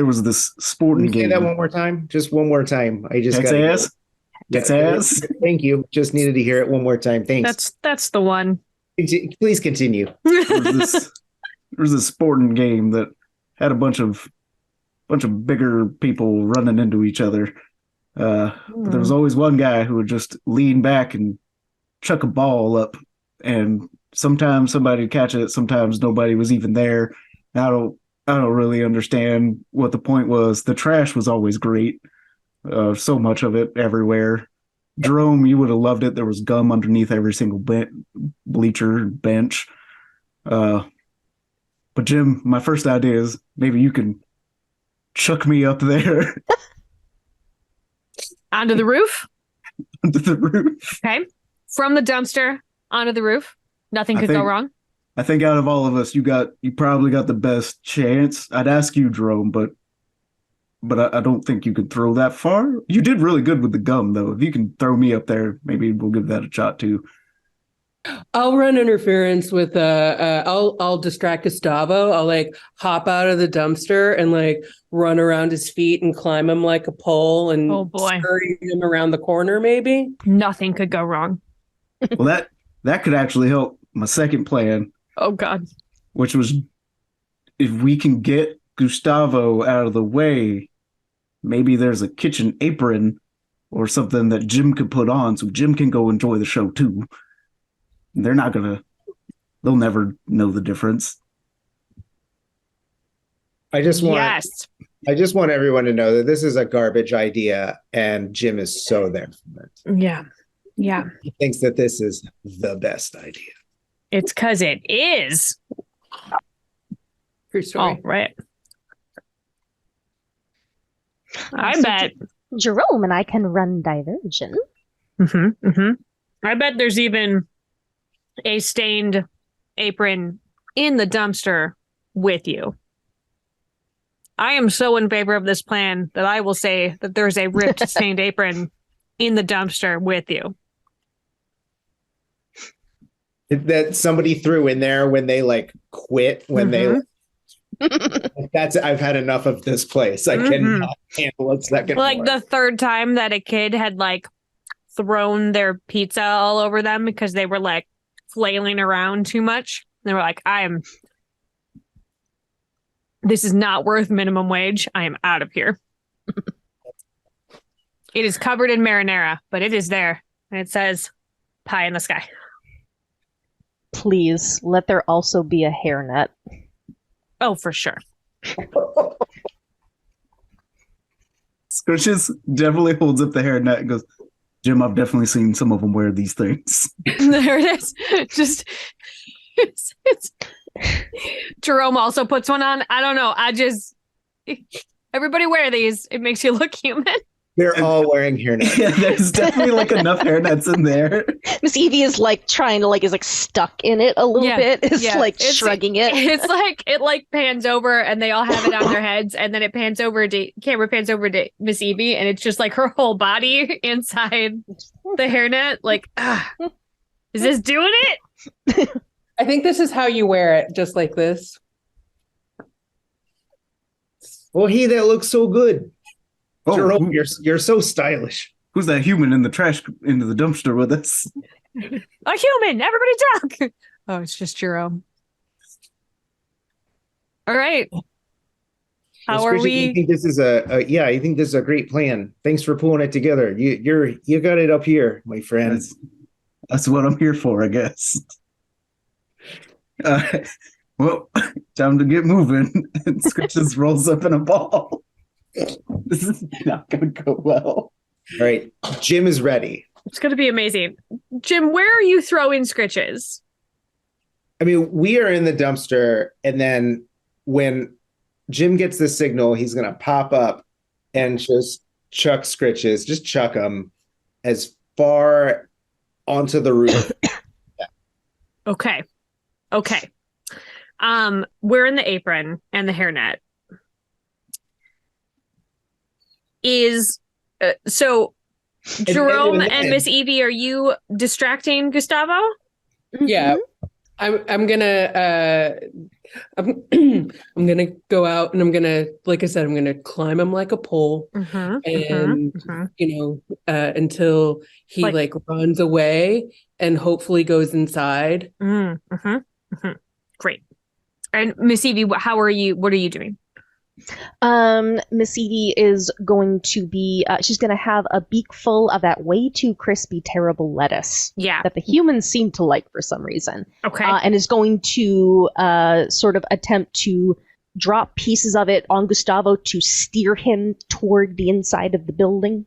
was this sporting Can you say game. that one more time? Just one more time. I just got Texas. Thank you. Just needed to hear it one more time. Thanks. That's the one. Please continue. There was this sporting game that had a bunch of bigger people running into each other. But there was always one guy who would just lean back and chuck a ball up, and sometimes somebody would catch it, sometimes nobody was even there. I don't really understand what the point was. The trash was always great. So much of it everywhere. Jerome, you would have loved it. There was gum underneath every single bleacher bench. But Jim, my first idea is maybe you can chuck me up there. Onto the roof? Onto the roof. Okay. From the dumpster onto the roof. Nothing could go wrong. I think out of all of us, you probably got the best chance. I'd ask you, Jerome, but I don't think you could throw that far. You did really good with the gum, though. If you can throw me up there, maybe we'll give that a shot too. I'll run interference with I'll distract Gustavo. I'll like hop out of the dumpster and like run around his feet and climb him like a pole and scurry him around the corner, maybe. Nothing could go wrong. Well, that could actually help my second plan. Oh God. Which was, if we can get Gustavo out of the way, maybe there's a kitchen apron or something that Jim could put on so Jim can go enjoy the show too. They'll never know the difference. I just want everyone to know that this is a garbage idea and Jim is so there for it. Yeah. Yeah. He thinks that this is the best idea. It's because it is. True story. Oh, right. I bet. Jerome and I can run diversion. I bet there's even a stained apron in the dumpster with you. I am so in favor of this plan that I will say that there's a ripped stained apron in the dumpster with you. That somebody threw in there when they like quit, when they I've had enough of this place. I cannot handle a second like more. The third time that a kid had like thrown their pizza all over them because they were like flailing around too much. They were like, this is not worth minimum wage. I am out of here. It is covered in marinara, but it is there. And it says pie in the sky. Please let there also be a hairnet. Oh, for sure. Squishes definitely holds up the hairnet and goes, Jim, I've definitely seen some of them wear these things. There it is. Just it's Jerome also puts one on. I don't know. Everybody wear these. It makes you look human. They're all wearing hairnets. Yeah, there's definitely like enough hairnets in there. Miss Evie is like trying to is like stuck in it a little bit. It's shrugging it. It's like it like pans over and they all have it on their heads, and then it pans over to camera pans over to Miss Evie, and it's just like her whole body inside the hairnet. Like, is this doing it? I think this is how you wear it, just like this. Well, he that looks so good. Oh, Jerome, you're so stylish. Who's that human in the trash into the dumpster with us? A human. Everybody talk. Oh, it's just Jerome. All right. How are we? I think this is I think this is a great plan. Thanks for pulling it together. You got it up here, my friend. That's what I'm here for, I guess. Well, time to get moving. And Scritch just rolls up in a ball. This is not going to go well. All right. Jim is ready. It's going to be amazing. Jim, where are you throwing Scritches? I mean, we are in the dumpster, and then when Jim gets the signal, he's going to pop up and just chuck Scritches, just chuck them as far onto the roof. Okay. Wearing the apron and the hairnet is so Jerome and Miss Evie, are you distracting Gustavo? Yeah. I'm gonna I'm gonna go out and I'm gonna, like I said, I'm gonna climb him like a pole until he like runs away and hopefully goes inside. Great. And Miss Evie, how are you? What are you doing? Miss Evie is going to be, she's going to have a beak full of that way too crispy, terrible lettuce. Yeah. That the humans seem to like for some reason. Okay. And is going to sort of attempt to drop pieces of it on Gustavo to steer him toward the inside of the building.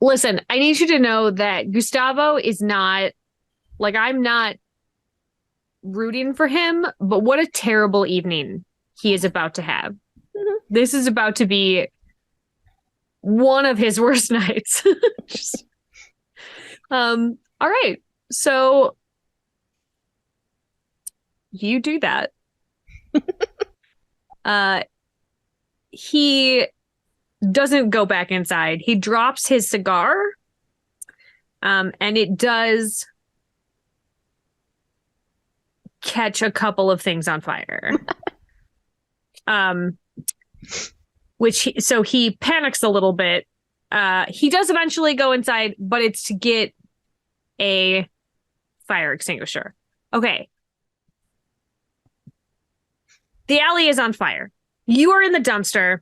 Listen, I need you to know that Gustavo is not, like, I'm not rooting for him, but what a terrible evening he is about to have. This is about to be one of his worst nights. All right. So you do that. He doesn't go back inside. He drops his cigar. And it does catch a couple of things on fire. So he panics a little bit. He does eventually go inside, but it's to get a fire extinguisher. Okay. The alley is on fire. You are in the dumpster.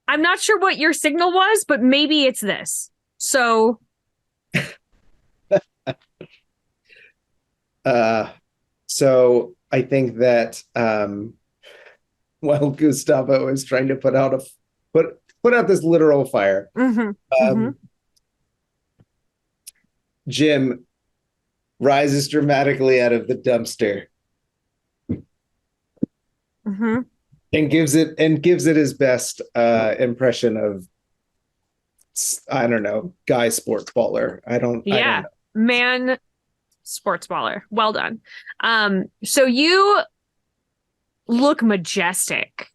I'm not sure what your signal was, but maybe it's this. So so I think that while Gustavo is trying to put out this literal fire, Jim rises dramatically out of the dumpster and gives it his best impression of, I don't know, guy sports baller. I don't know. Man sports baller. Well done. So you look majestic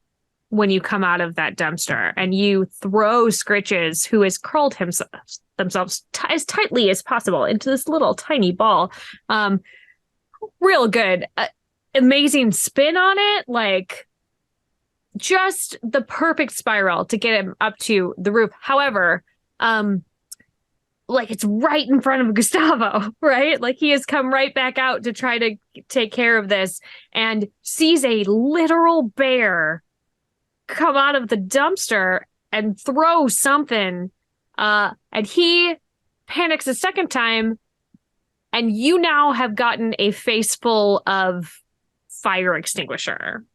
when you come out of that dumpster and you throw Scritches, who has curled themselves as tightly as possible, into this little tiny ball. Real good. Amazing spin on it. Like, just the perfect spiral to get him up to the roof. However, like, it's right in front of Gustavo, right? Like, he has come right back out to try to take care of this and sees a literal bear come out of the dumpster and throw something. And he panics a second time, and you now have gotten a face full of fire extinguisher.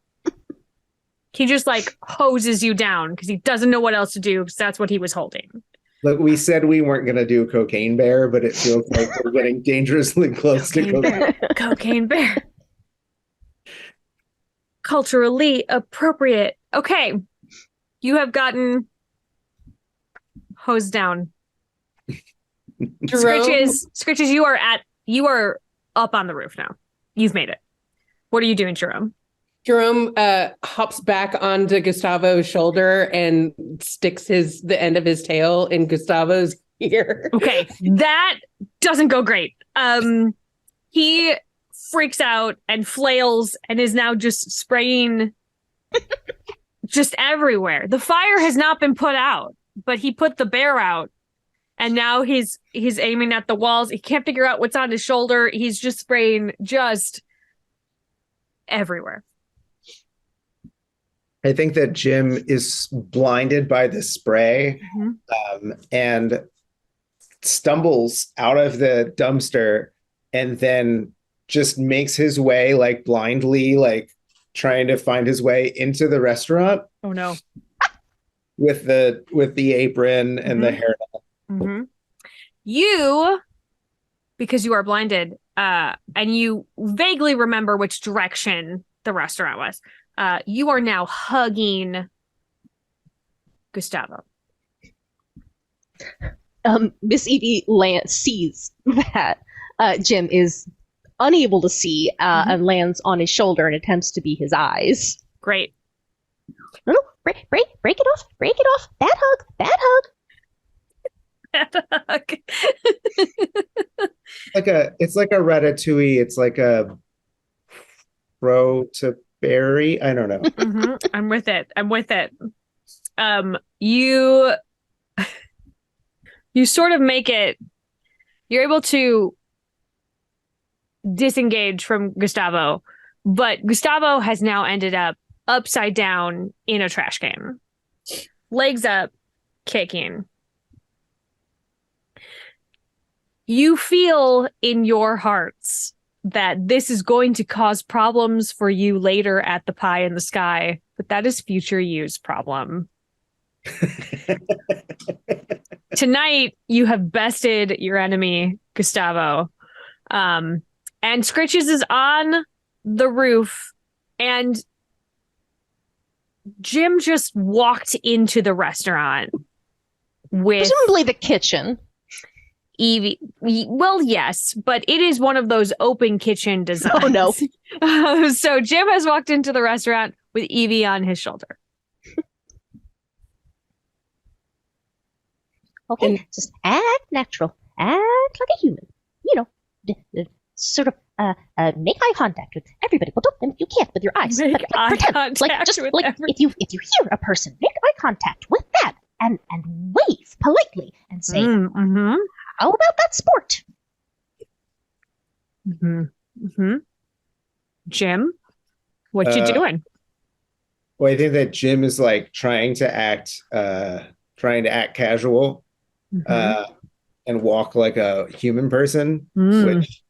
He just, like, hoses you down because he doesn't know what else to do, because that's what he was holding. Look, we said we weren't going to do Cocaine Bear, but it feels like we're getting dangerously close to Cocaine Bear. Cocaine Bear. Culturally appropriate. Okay. You have gotten hosed down. Scritches, you are up on the roof now. You've made it. What are you doing, Jerome? Jerome hops back onto Gustavo's shoulder and sticks the end of his tail in Gustavo's ear. Okay, that doesn't go great. He freaks out and flails and is now just spraying just everywhere. The fire has not been put out, but he put the bear out, and now he's aiming at the walls. He can't figure out what's on his shoulder. He's just spraying just everywhere. I think that Jim is blinded by the spray and stumbles out of the dumpster and then just makes his way, like, blindly, like, trying to find his way into the restaurant. Oh no. With the apron and the hair. You, because you are blinded, and you vaguely remember which direction the restaurant was, you are now hugging Gustavo. Miss Evie sees that Jim is unable to see and lands on his shoulder and attempts to be his eyes. Great. No, break it off. Break it off. Bad hug. Bad hug. It's like a ratatouille. It's like a pro to berry. I don't know. I'm with it. You sort of make it. You're able to disengage from Gustavo, but Gustavo has now ended up upside down in a trash can, legs up, kicking. You feel in your hearts that this is going to cause problems for you later at the pie in the sky, but that is future you's problem. Tonight, you have bested your enemy, Gustavo. And Scritches is on the roof, and Jim just walked into the restaurant with presumably the kitchen. Evie. Well, yes, but it is one of those open kitchen designs. Oh, no. So Jim has walked into the restaurant with Evie on his shoulder. Okay, just act natural. Act like a human. You know, sort of make eye contact with everybody. Well, don't, you can't with your eyes. Make but eye pretend. contact Like, just with like everybody. if you hear a person, make eye contact with that and wave politely and say, how about that sport? Jim, what you doing? Well, I think that Jim is like trying to act casual, and walk like a human person, which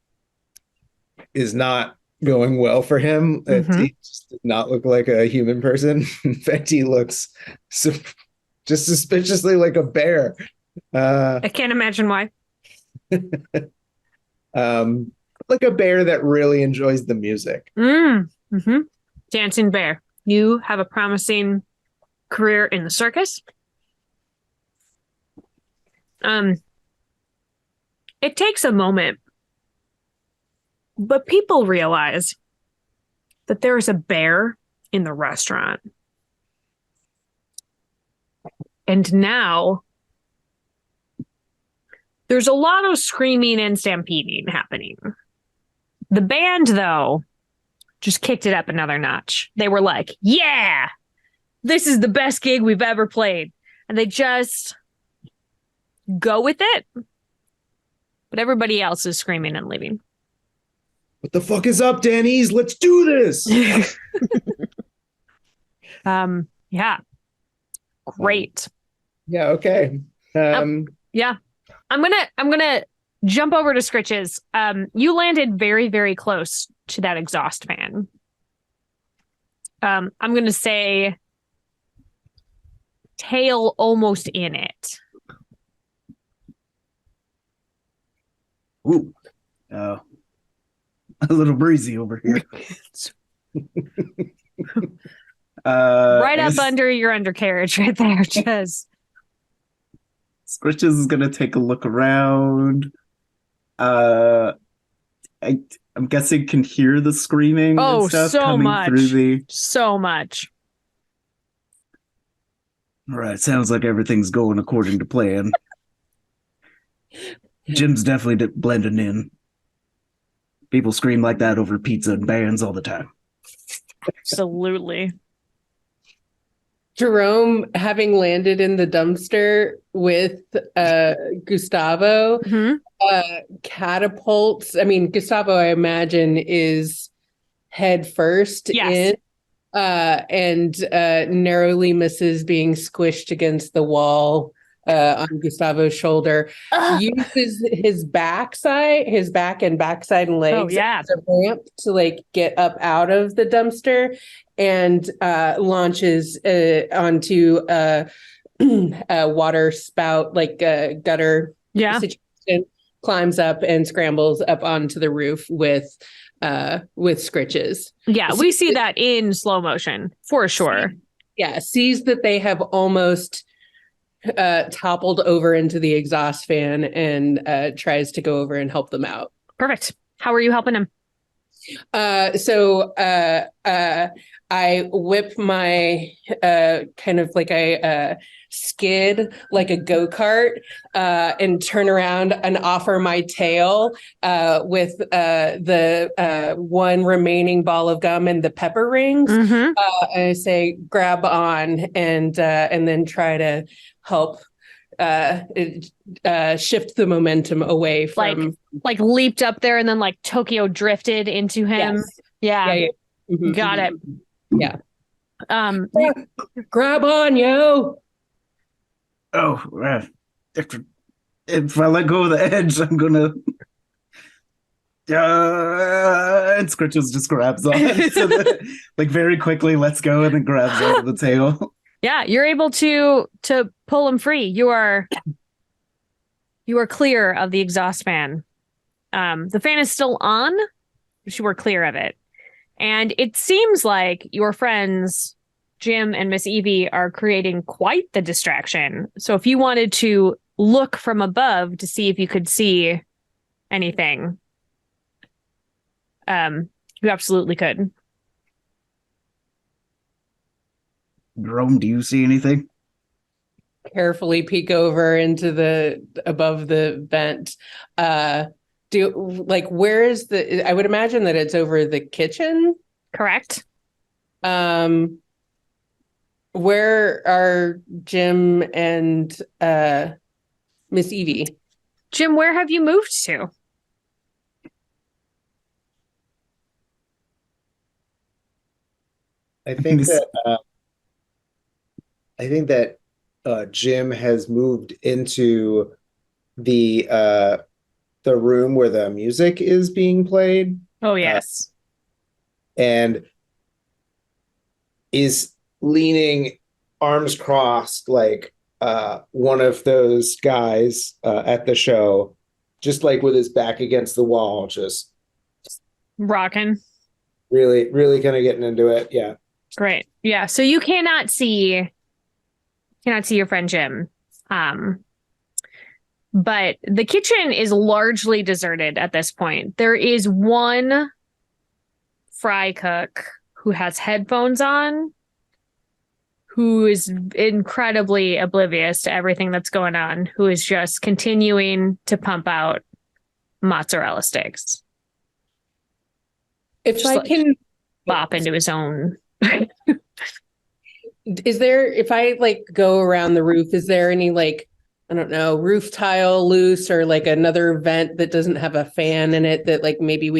is not going well for him. He just does not look like a human person. In fact, he looks just suspiciously like a bear. I can't imagine why. Like a bear that really enjoys the music. Dancing bear. You have a promising career in the circus. It takes a moment, but people realize that there is a bear in the restaurant. And now there's a lot of screaming and stampeding happening. The band, though, just kicked it up another notch. They were like, yeah, this is the best gig we've ever played. And they just go with it. But everybody else is screaming and leaving. What the fuck is up, Danny's? Let's do this. Yeah. Great. Yeah, okay. Yeah. I'm gonna jump over to Scritches. You landed very, very close to that exhaust fan. I'm gonna say tail almost in it. Ooh. A little breezy over here. Right up under your undercarriage right there, Chaz. Scritches is gonna take a look around. I'm guessing can hear the screaming and stuff so coming much. through So much. All right, sounds like everything's going according to plan. Jim's definitely blending in. People scream like that over pizza and bands all the time. Absolutely. Jerome, having landed in the dumpster with Gustavo, catapults. I mean, Gustavo, I imagine, is head first in, and narrowly misses being squished against the wall on Gustavo's shoulder. Uses his back and backside and legs as a ramp to like get up out of the dumpster, and launches onto a water spout, like a gutter situation, climbs up and scrambles up onto the roof with Scritches. Yeah, we see that in slow motion for sure. Sees that they have almost toppled over into the exhaust fan and tries to go over and help them out. Perfect. How are you helping him? I whip my kind of like a skid like a go-kart and turn around and offer my tail with the one remaining ball of gum and the pepper rings. Mm-hmm. I say grab on and then try to help shift the momentum away from like leaped up there and then like Tokyo drifted into him. Yes. Yeah. Yeah. Mm-hmm. Got it. Yeah. Grab on, yo. Oh, if I let go of the edge, I'm gonna. And Scritches just grabs on, so like very quickly lets go and then grabs onto the tail. Yeah, you're able to pull him free. You are clear of the exhaust fan. The fan is still on, but you are clear of it. And it seems like your friends, Jim and Miss Evie, are creating quite the distraction. So if you wanted to look from above to see if you could see anything, you absolutely could. Jerome, do you see anything? Carefully peek over into above the vent. Where is I would imagine that it's over the kitchen. Correct. Where are Jim and Miss Evie? Jim, where have you moved to? I think that Jim has moved into the room where the music is being played. Oh, yes. And is leaning arms crossed like one of those guys at the show, just like with his back against the wall, just rocking. Really, really kind of getting into it. Yeah. Great. Yeah. So you cannot see your friend Jim. But the kitchen is largely deserted at this point. There is one fry cook who has headphones on, who is incredibly oblivious to everything that's going on, who is just continuing to pump out mozzarella sticks. If just I can bop into his own. If I like go around the roof, is there any like, I don't know, roof tile loose or like another vent that doesn't have a fan in it that like maybe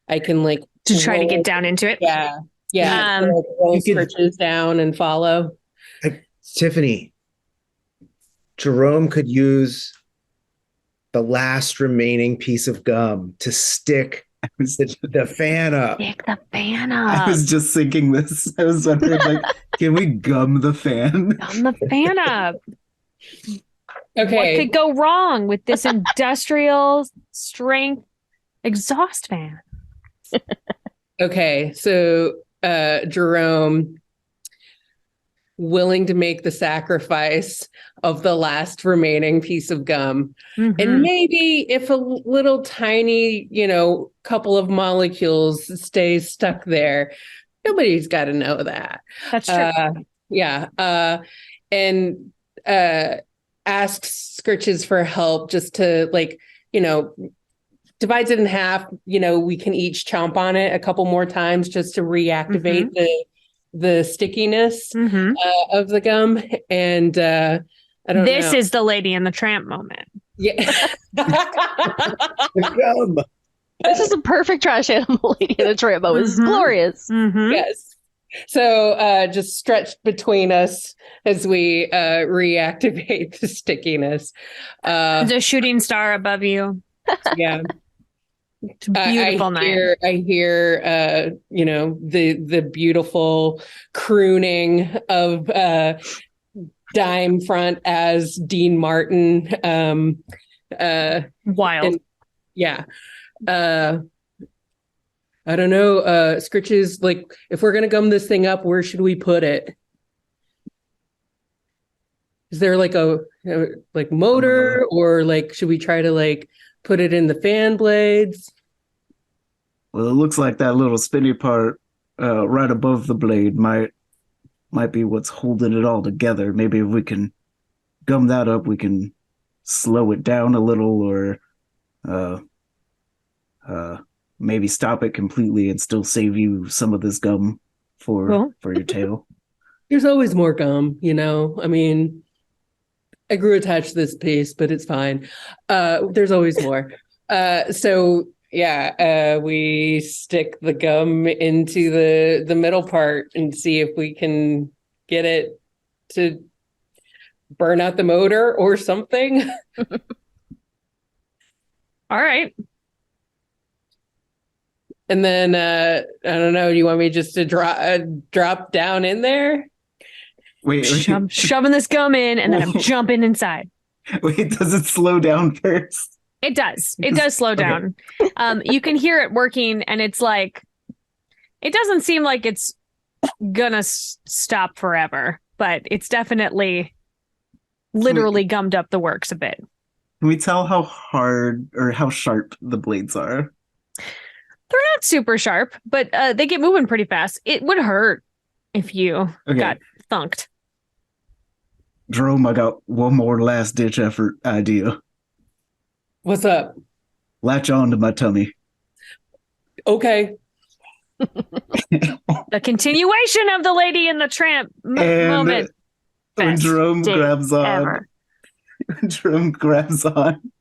I can like to try to get down into it? Yeah. Yeah. Roll Scritches down and follow. Tiffany, Jerome could use the last remaining piece of gum to stick the fan up. Stick the fan up. I was just thinking this. I was wondering, like, can we gum the fan? Gum the fan up. Okay. What could go wrong with this industrial strength exhaust fan? Okay, so Jerome, willing to make the sacrifice of the last remaining piece of gum. Mm-hmm. And maybe if a little tiny, couple of molecules stays stuck there, nobody's got to know that. That's true. And asks Scritches for help just to divides it in half. We can each chomp on it a couple more times just to reactivate the stickiness of the gum. And I don't know. This is the Lady and the Tramp moment. Yeah. This is a perfect trash animal Lady and the Tramp moment. This is glorious. Mm-hmm. Yes. So just stretched between us as we reactivate the stickiness. There's a shooting star above you. Yeah. It's a beautiful night. I hear the beautiful crooning of Dime Front as Dean Martin. Wild. I don't know, Scritches, like, if we're gonna gum this thing up, where should we put it? Is there like a like motor, or like should we try to like put it in the fan blades? Well, it looks like that little spinny part right above the blade might be what's holding it all together. Maybe if we can gum that up, we can slow it down a little, or maybe stop it completely and still save you some of this gum for your tail. There's always more gum, you know. I mean, I grew attached to this piece, but it's fine. There's always more. So yeah, we stick the gum into the middle part and see if we can get it to burn out the motor or something. All right. And then I don't know. Do you want me just to drop down in there? Wait. I'm shoving this gum in, and then I'm jumping inside. Wait, does it slow down first? It does. It does slow down. You can hear it working, and it's like, it doesn't seem like it's gonna stop forever, but it's definitely literally gummed up the works a bit. Can we tell how hard or how sharp the blades are? They're not super sharp, but they get moving pretty fast. It would hurt if you got thunked. Jerome, I got one more last ditch effort idea. What's up? Latch on to my tummy. Okay. The continuation of the Lady and the Tramp moment. When Jerome grabs on, ever. Jerome grabs on,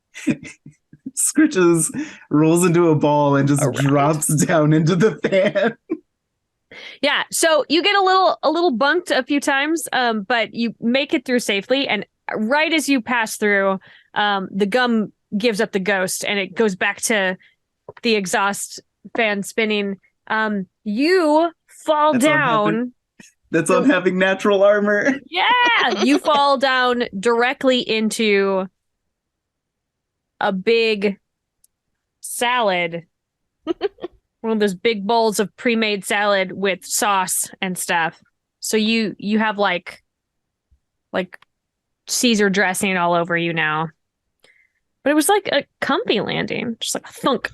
Scritches rolls into a ball and just drops down into the fan. Yeah, so you get a little bunked a few times, but you make it through safely. And right as you pass through, the gum gives up the ghost, and it goes back to the exhaust fan spinning. You fall down. That's on having natural armor. Yeah, you fall down directly into a big salad. One of those big bowls of pre-made salad with sauce and stuff. So you have like Caesar dressing all over you now. But it was like a comfy landing, just like a thunk.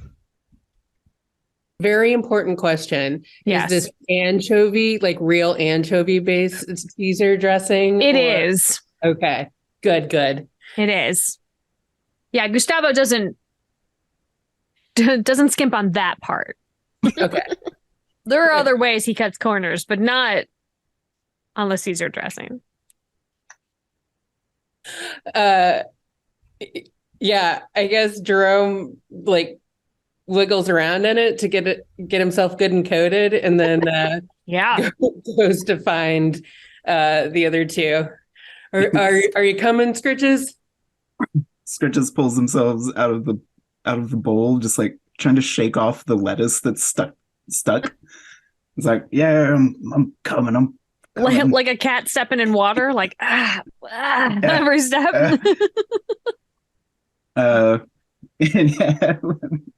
Very important question. Yes. Is this anchovy, like real anchovy based Caesar dressing? It is. Okay. Good. It is. Yeah, Gustavo doesn't skimp on that part. Okay. There are other ways he cuts corners, but not on the Caesar dressing. Yeah, I guess Jerome like wiggles around in it to get himself good and coated, and then goes to find the other two. Are you coming, Scritches? Scritches pulls themselves out of the bowl, just like trying to shake off the lettuce that's stuck. It's like, yeah, I'm coming. I'm coming. Like a cat stepping in water, like every step. And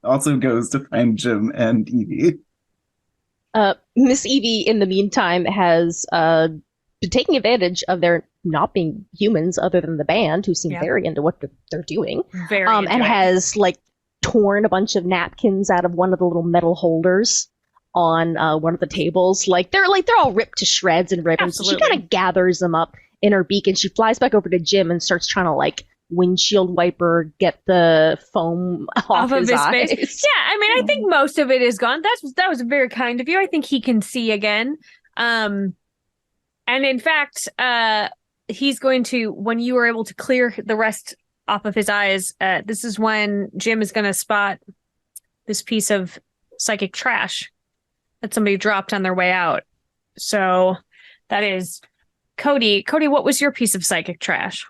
also goes to find Jim and Evie. Miss Evie, in the meantime, has been taking advantage of there not being humans other than the band, who seem very into what they're doing. And has like torn a bunch of napkins out of one of the little metal holders on one of the tables. Like they're all ripped to shreds and ribbons. Absolutely. She kind of gathers them up in her beak, and she flies back over to Jim and starts trying to like windshield wiper get the foam off his eyes. Face. Yeah, I mean, I think most of it is gone. That was very kind of you. I think he can see again. And in fact, he's going to, when you are able to clear the rest off of his eyes, this is when Jim is going to spot this piece of psychic trash that somebody dropped on their way out. So that is Cody. Cody, what was your piece of psychic trash?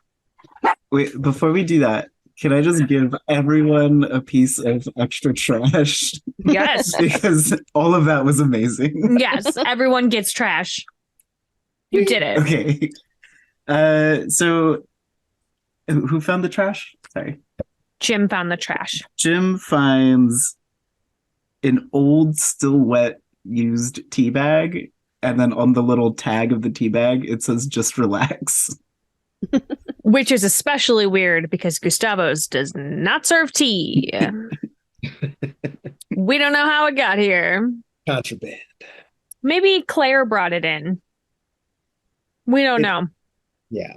Wait, before we do that, can I just give everyone a piece of extra trash? Yes. Because all of that was amazing. Yes, everyone gets trash. You did it. Okay. So who found the trash? Sorry. Jim found the trash. Jim finds an old, still wet, used tea bag, and then on the little tag of the tea bag, it says, "Just relax." Which is especially weird because Gustavo's does not serve tea. We don't know how it got here. Contraband. Maybe Claire brought it in. We don't know. Yeah.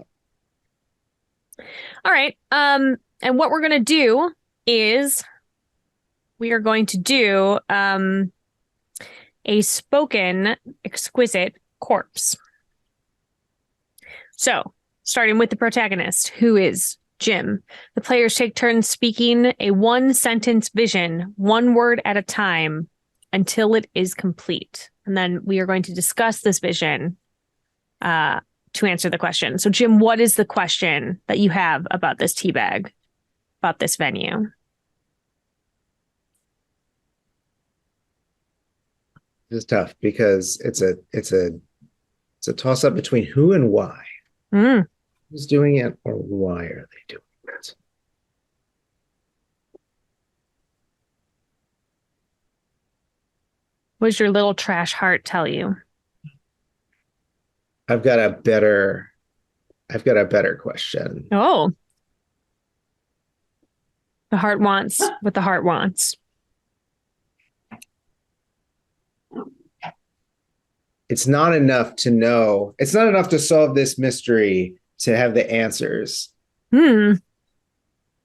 All right. And what we're going to do is we are going to do a spoken exquisite corpse. So, starting with the protagonist, who is Jim. The players take turns speaking a one-sentence vision, one word at a time, until it is complete. And then we are going to discuss this vision to answer the question. So, Jim, what is the question that you have about this tea bag, about this venue? It's tough because it's a toss up between who and why. Mm. Who's doing it or why are they doing it? What does your little trash heart tell you? I've got a better question. Oh. The heart wants what the heart wants. It's not enough to know. It's not enough to solve this mystery to have the answers.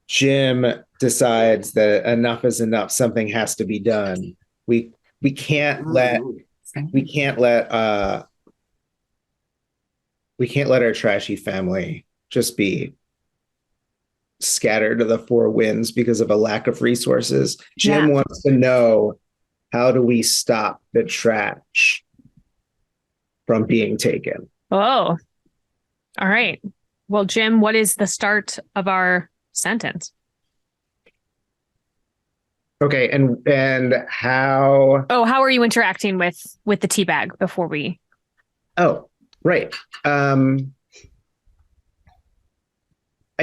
Jim decides that enough is enough. Something has to be done. We can't let our trashy family just be scattered to the four winds because of a lack of resources. Jim wants to know, how do we stop the trash from being taken? Oh. All right. Well, Jim, what is the start of our sentence? Okay, and how? Oh, how are you interacting with the tea bag before we? Oh, right. I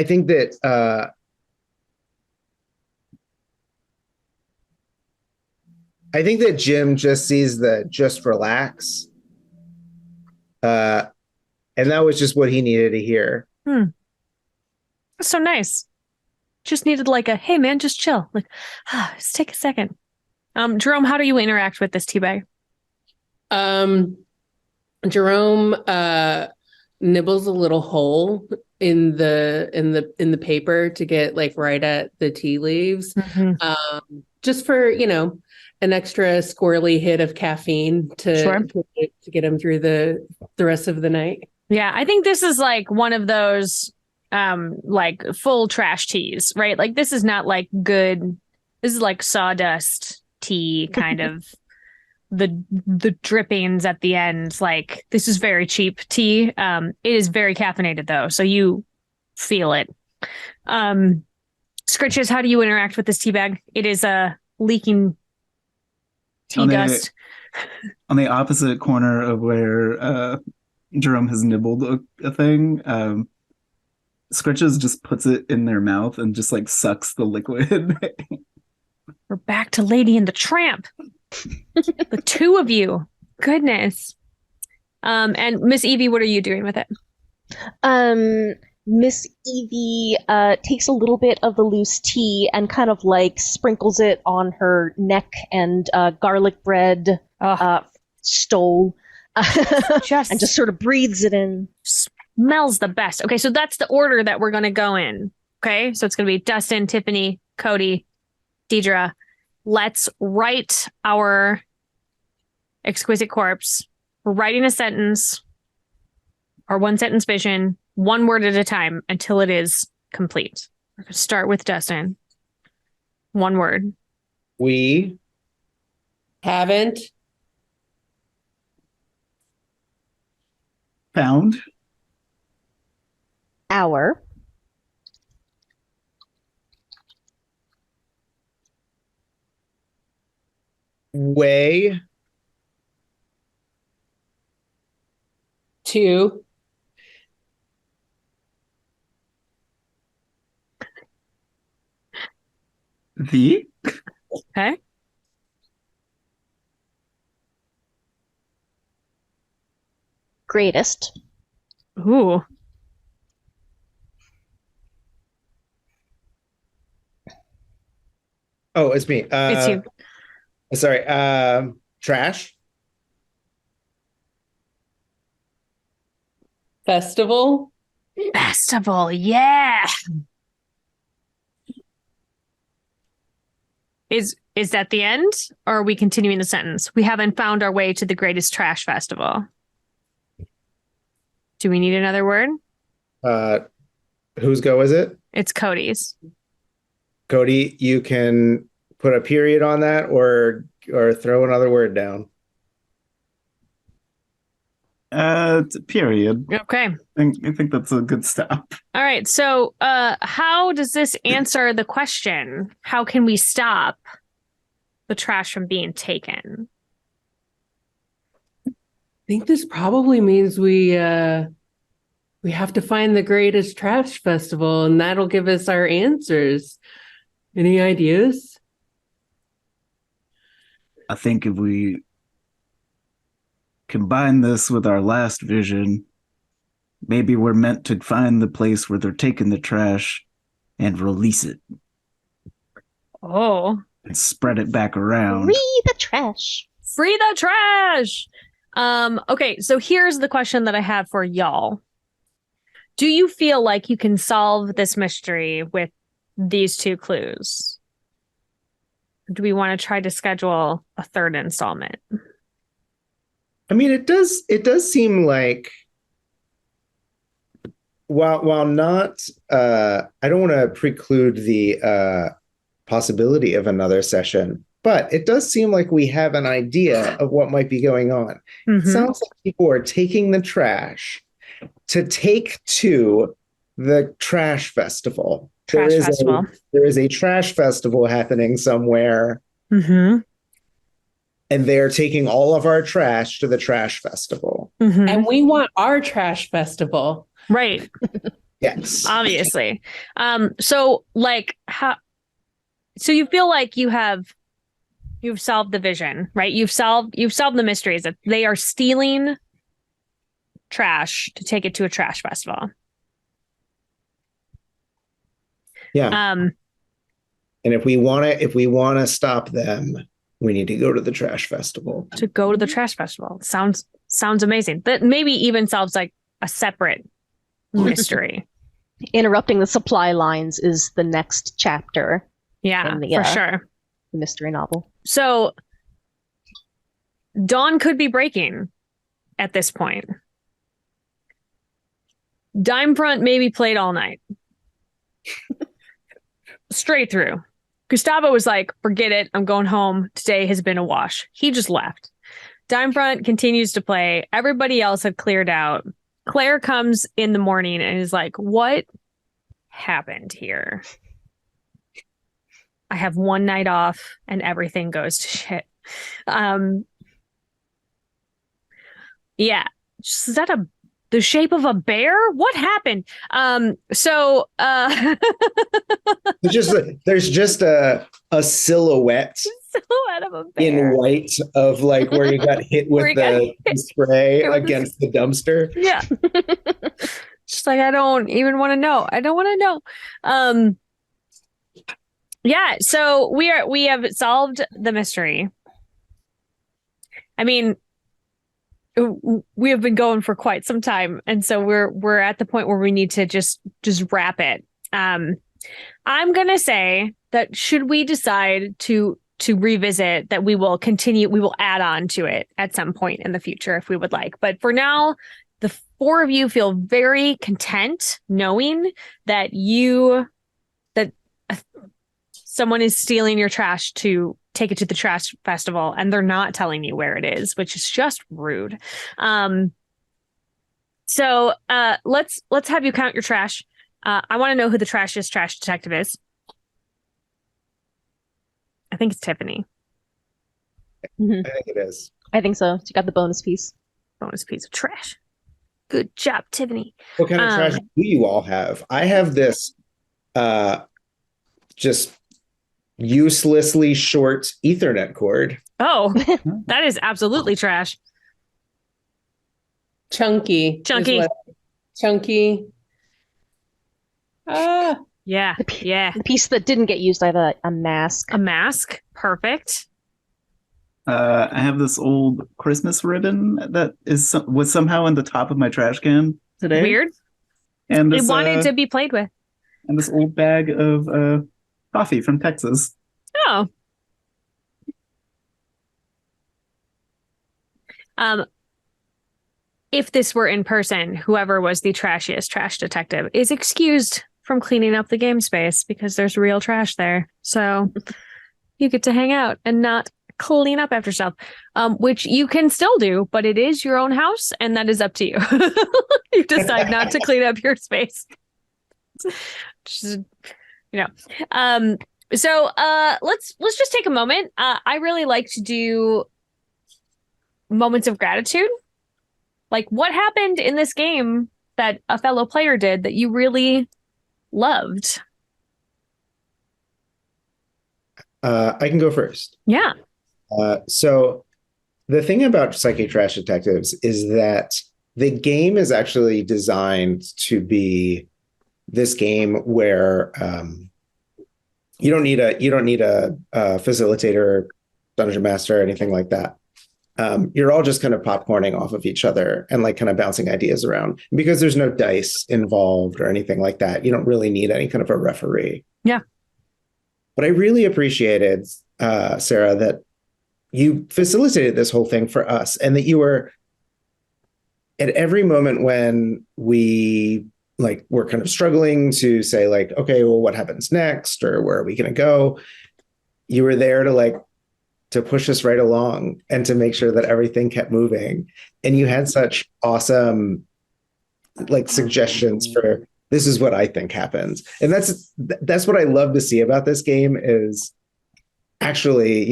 think that Jim just sees the just relax. And that was just what he needed to hear. That's so nice. Just needed like a, hey man, just chill. Like, just take a second. Jerome, how do you interact with this tea bag? Jerome nibbles a little hole in the paper to get like right at the tea leaves. Just for, an extra squirrely hit of caffeine to get him through the rest of the night. Yeah, I think this is like one of those like full trash teas, right? Like this is not like good. This is like sawdust tea kind of the drippings at the end. Like this is very cheap tea. It is very caffeinated though, so you feel it. Scritches, how do you interact with this tea bag? It is a leaking tea dust. On the opposite corner of where Jerome has nibbled a thing, Scritches just puts it in their mouth and just like sucks the liquid. We're back to Lady and the Tramp. The two of you. Goodness. And Miss Evie, what are you doing with it? Miss Evie takes a little bit of the loose tea and kind of like sprinkles it on her neck and garlic bread stole and just sort of breathes it in. Smells the best. Okay, so that's the order that we're going to go in. Okay, so it's going to be Dustin, Tiffany, Cody, Deidre. Let's write our exquisite corpse. We're writing a sentence, our one sentence vision, one word at a time until it is complete. We're going to start with Dustin. One word. We haven't found our way to the Okay. greatest Ooh. Oh, it's me. It's you. Sorry. Trash. Festival. Festival, yeah. Is that the end, or are we continuing the sentence? We haven't found our way to the greatest trash festival. Do we need another word? Whose go is it? It's Cody's. Cody, you can put a period on that or throw another word down. Period. Okay. I think that's a good stop. All right. So, how does this answer the question? How can we stop the trash from being taken? I think this probably means we have to find the greatest trash festival, and that'll give us our answers. Any ideas? I think if we combine this with our last vision, maybe we're meant to find the place where they're taking the trash and release it Oh, and spread it back around. Free the trash. free the trash. Okay, so here's the question that I have for y'all. Do you feel like you can solve this mystery with these two clues? Or do we want to try to schedule a third installment? I mean, it does seem like while not I don't want to preclude the possibility of another session, but it does seem like we have an idea of what might be going on. Mhm. It sounds like people are taking the trash to take to the trash festival. Trash festival. There is a trash festival happening somewhere, Mm-hmm. and they're taking all of our trash to the trash festival. Mm-hmm. And we want our trash festival. Right. Yes. Obviously. So like how so you feel like you've solved the vision, right? You've solved the mysteries that they are stealing trash to take it to a trash festival. Yeah. Um And if we want to stop them, we need to go to the trash festival. to go to the trash festival. Sounds amazing. That maybe even solves like a separate mystery. Interrupting the supply lines is the next chapter Yeah, in the, for sure. the mystery novel. So dawn could be breaking at this point. Dime front maybe played all night. Straight through. Gustavo was like, forget it. I'm going home. Today has been a wash. He just left. Dime front continues to play. Everybody else had cleared out. Claire comes in the morning and is like, what happened here? I have one night off and everything goes to shit. Yeah. Is that the shape of a bear? What happened? There's just a silhouette Silhouette of a bear. in white of like where you got hit Where with you got the hit spray with the- against the dumpster. Yeah. Just like I don't even want to know. I don't want to know. Yeah, so we have solved the mystery. I mean, we have been going for quite some time, and so we're at the point where we need to just wrap it. I'm gonna say that should we decide to revisit, that we will continue, we will add on to it at some point in the future if we would like. But for now, the four of you feel very content knowing that someone is stealing your trash to take it to the trash festival, and they're not telling you where it is, which is just rude. So let's have you count your trash. I want to know who the trash detective is. I think it's Tiffany. Mhm. I think it is. I think so. She got the bonus piece. Bonus piece of trash. Good job, Tiffany. What kind of trash do you all have? I have this just uselessly short Ethernet cord. Oh, that is absolutely trash. Chunky. Chunky. Chunky. Yeah. Yeah. The piece that didn't get used, I have a mask. A mask. Perfect. I have this old Christmas ribbon that was somehow in the top of my trash can today. Weird. And It this, wanted to be played with. and this old bag of coffee from Texas. Oh. If this were in person, whoever was the trashiest trash detective is excused from cleaning up the game space because there's real trash there. So you get to hang out and not clean up after yourself, which you can still do, but it is your own house, and that is up to you. You decide not to clean up your space. Just, so let's just take a moment. I really like to do moments of gratitude. Like, what happened in this game that a fellow player did that you really loved? I can go first. Yeah. So the thing about Psychic Trash Detectives is that the game is actually designed to be this game where you don't need a facilitator, dungeon master, or anything like that. You're all just kind of popcorning off of each other and like kind of bouncing ideas around. Because there's no dice involved or anything like that, you don't really need any kind of a referee. Yeah. But I really appreciated, Sarah, that you facilitated this whole thing for us, and that you were at every moment when we were kind of struggling to say like, okay, well, what happens next, or where are we going to go? You were there to push us right along and to make sure that everything kept moving. And you had such awesome suggestions for, this is what I think happens. And that's what I love to see about this game is actually,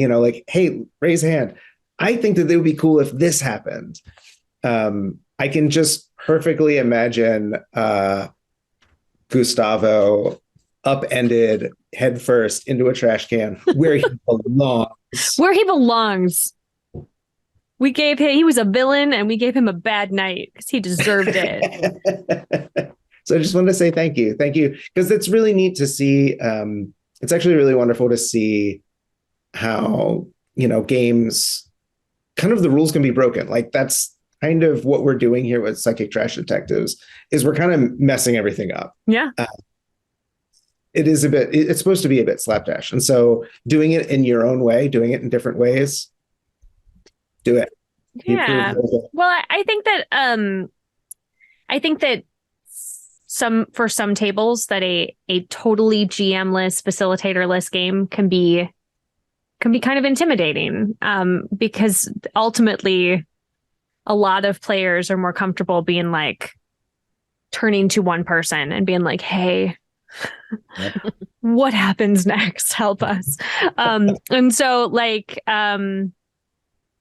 hey, raise hand. I think that it would be cool if this happened. I can just perfectly imagine Gustavo upended headfirst into a trash can where he belongs. Where he belongs. He was a villain, and we gave him a bad night because he deserved it. So I just wanted to say thank you. Thank you. Because it's really neat to see. It's actually really wonderful to see how, games, kind of the rules can be broken. Like, that's kind of what we're doing here with Psychic Trash Detectives, is we're kind of messing everything up. Yeah. It's supposed to be a bit slapdash. And so doing it in your own way, doing it in different ways, do it. Yeah. Well, I think that for some tables that a totally GM-less, facilitator-less game can be kind of intimidating, because ultimately a lot of players are more comfortable being like turning to one person and being like, hey, what happens next? Help us. And so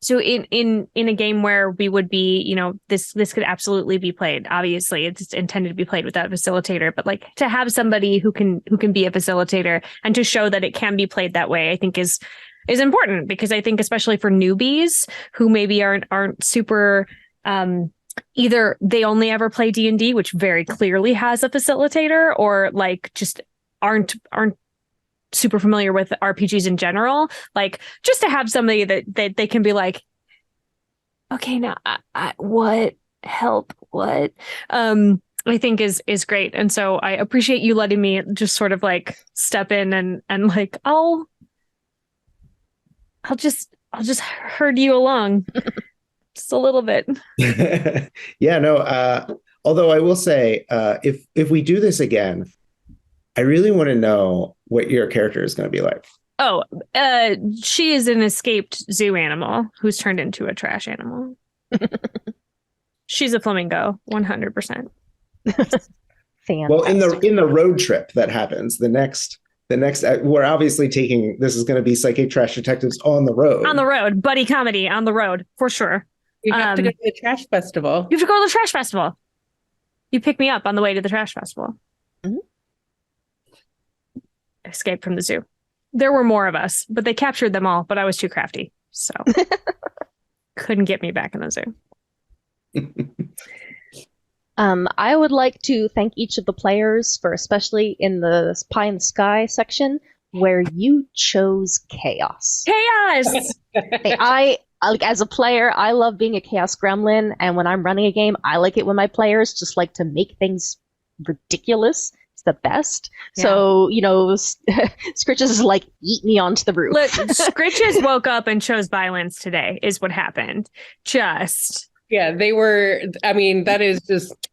so in a game where we would be, this could absolutely be played. Obviously, it's intended to be played without a facilitator, but to have somebody who can be a facilitator and to show that it can be played that way, I think is important, because I think especially for newbies who maybe aren't super, either they only ever play D&D, which very clearly has a facilitator, or just aren't super familiar with RPGs in general, just to have somebody that they can be like, okay, now what help, what, I think is great. And so I appreciate you letting me just sort of step in and I'll just herd you along just a little bit. Yeah, no, although I will say, if we do this again, I really want to know what your character is going to be like. Oh, she is an escaped zoo animal who's turned into a trash animal. She's a flamingo, 100%. Fantastic. Well, in the road trip that happens, the next, we're obviously this is going to be Psychic Trash Detectives on the road. On the road, buddy comedy on the road, for sure. You have to go to the trash festival. You have to go to the trash festival. You pick me up on the way to the trash festival. Mm-hmm. Escape from the zoo. There were more of us, but they captured them all, but I was too crafty, so couldn't get me back in the zoo. I would like to thank each of the players for, especially in the pie in the sky section, where you chose chaos. Chaos. I like, as a player, I love being a chaos gremlin, and when I'm running a game, I like it when my players just like to make things ridiculous. It's the best. Yeah. So, Scritches is like, eat me onto the roof. Look, Scritches woke up and chose violence today, is what happened. Just. Yeah, they were. I mean, that is just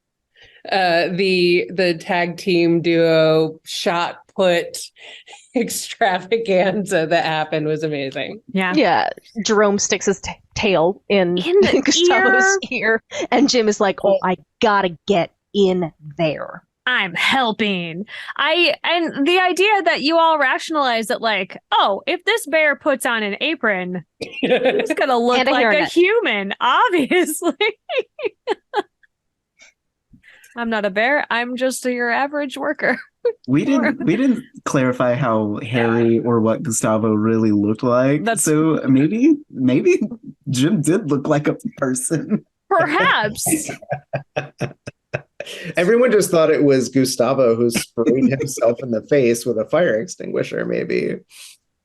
the tag team duo shot put extravaganza that happened was amazing. Yeah. Yeah, Jerome sticks his tail in the Gustavo's ear, and Jim is like, "Oh, I gotta get in there." I'm helping. And the idea that you all rationalize that, like, oh, if this bear puts on an apron, it's gonna look And a like a hairnet. human, obviously. I'm not a bear. I'm just your average worker. We didn't clarify how hairy or what Gustavo really looked like. So maybe Jim did look like a person. Perhaps. Everyone just thought it was Gustavo who sprayed himself in the face with a fire extinguisher, maybe.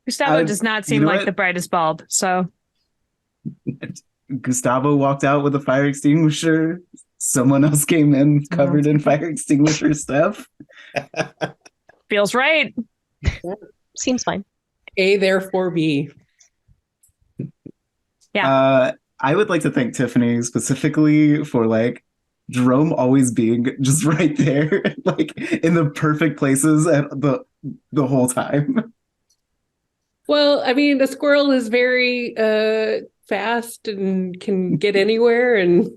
Gustavo does not seem like the brightest bulb, so. Gustavo walked out with a fire extinguisher. Someone else came in covered in fire extinguisher stuff. Feels right. Seems fine. A, therefore B. Yeah. I would like to thank Tiffany specifically for like Jerome always being just right there, like in the perfect places at the whole time. Well, I mean, the squirrel is very fast and can get anywhere, and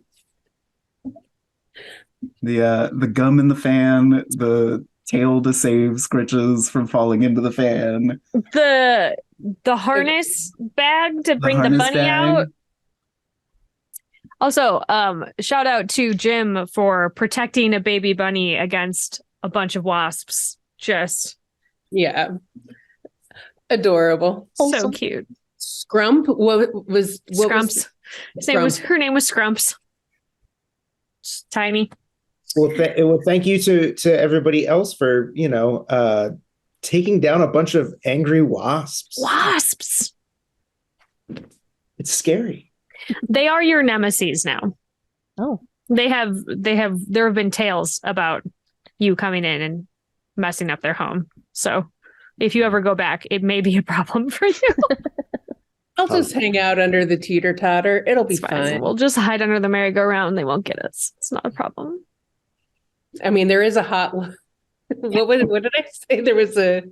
the gum in the fan, the tail to save Scritches from falling into the fan, the harness bag to bring the bunny out. Also, shout out to Jim for protecting a baby bunny against a bunch of wasps. Just adorable, so cute. Scrump, what was Scrumps? Her name was Scrumps. Just tiny. Well, thank you to everybody else for taking down a bunch of angry wasps. Wasps. It's scary. They are your nemesis now. Oh. There have been tales about you coming in and messing up their home. So if you ever go back, it may be a problem for you. I'll just hang out under the teeter-totter. It'll be fine. We'll just hide under the merry-go-round. They won't get us. It's not a problem. I mean, there is a hot what did I say? There was a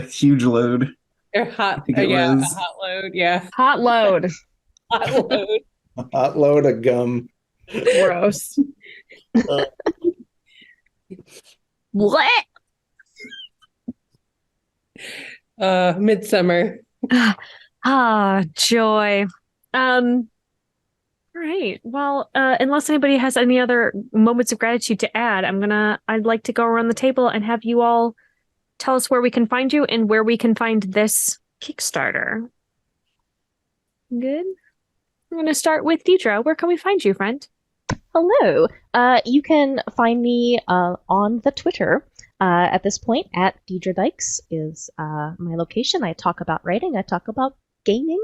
huge load. A hot load. Yeah. Hot load. Hot load. A hot load of gum. Gross. What? Midsummer. Joy. All right. Well, unless anybody has any other moments of gratitude to add, I'd like to go around the table and have you all tell us where we can find you and where we can find this Kickstarter. Good. I'm going to start with Deidre. Where can we find you, friend? Hello. You can find me on the Twitter. At this point, at Deidre Dykes is my location. I talk about writing. I talk about gaming.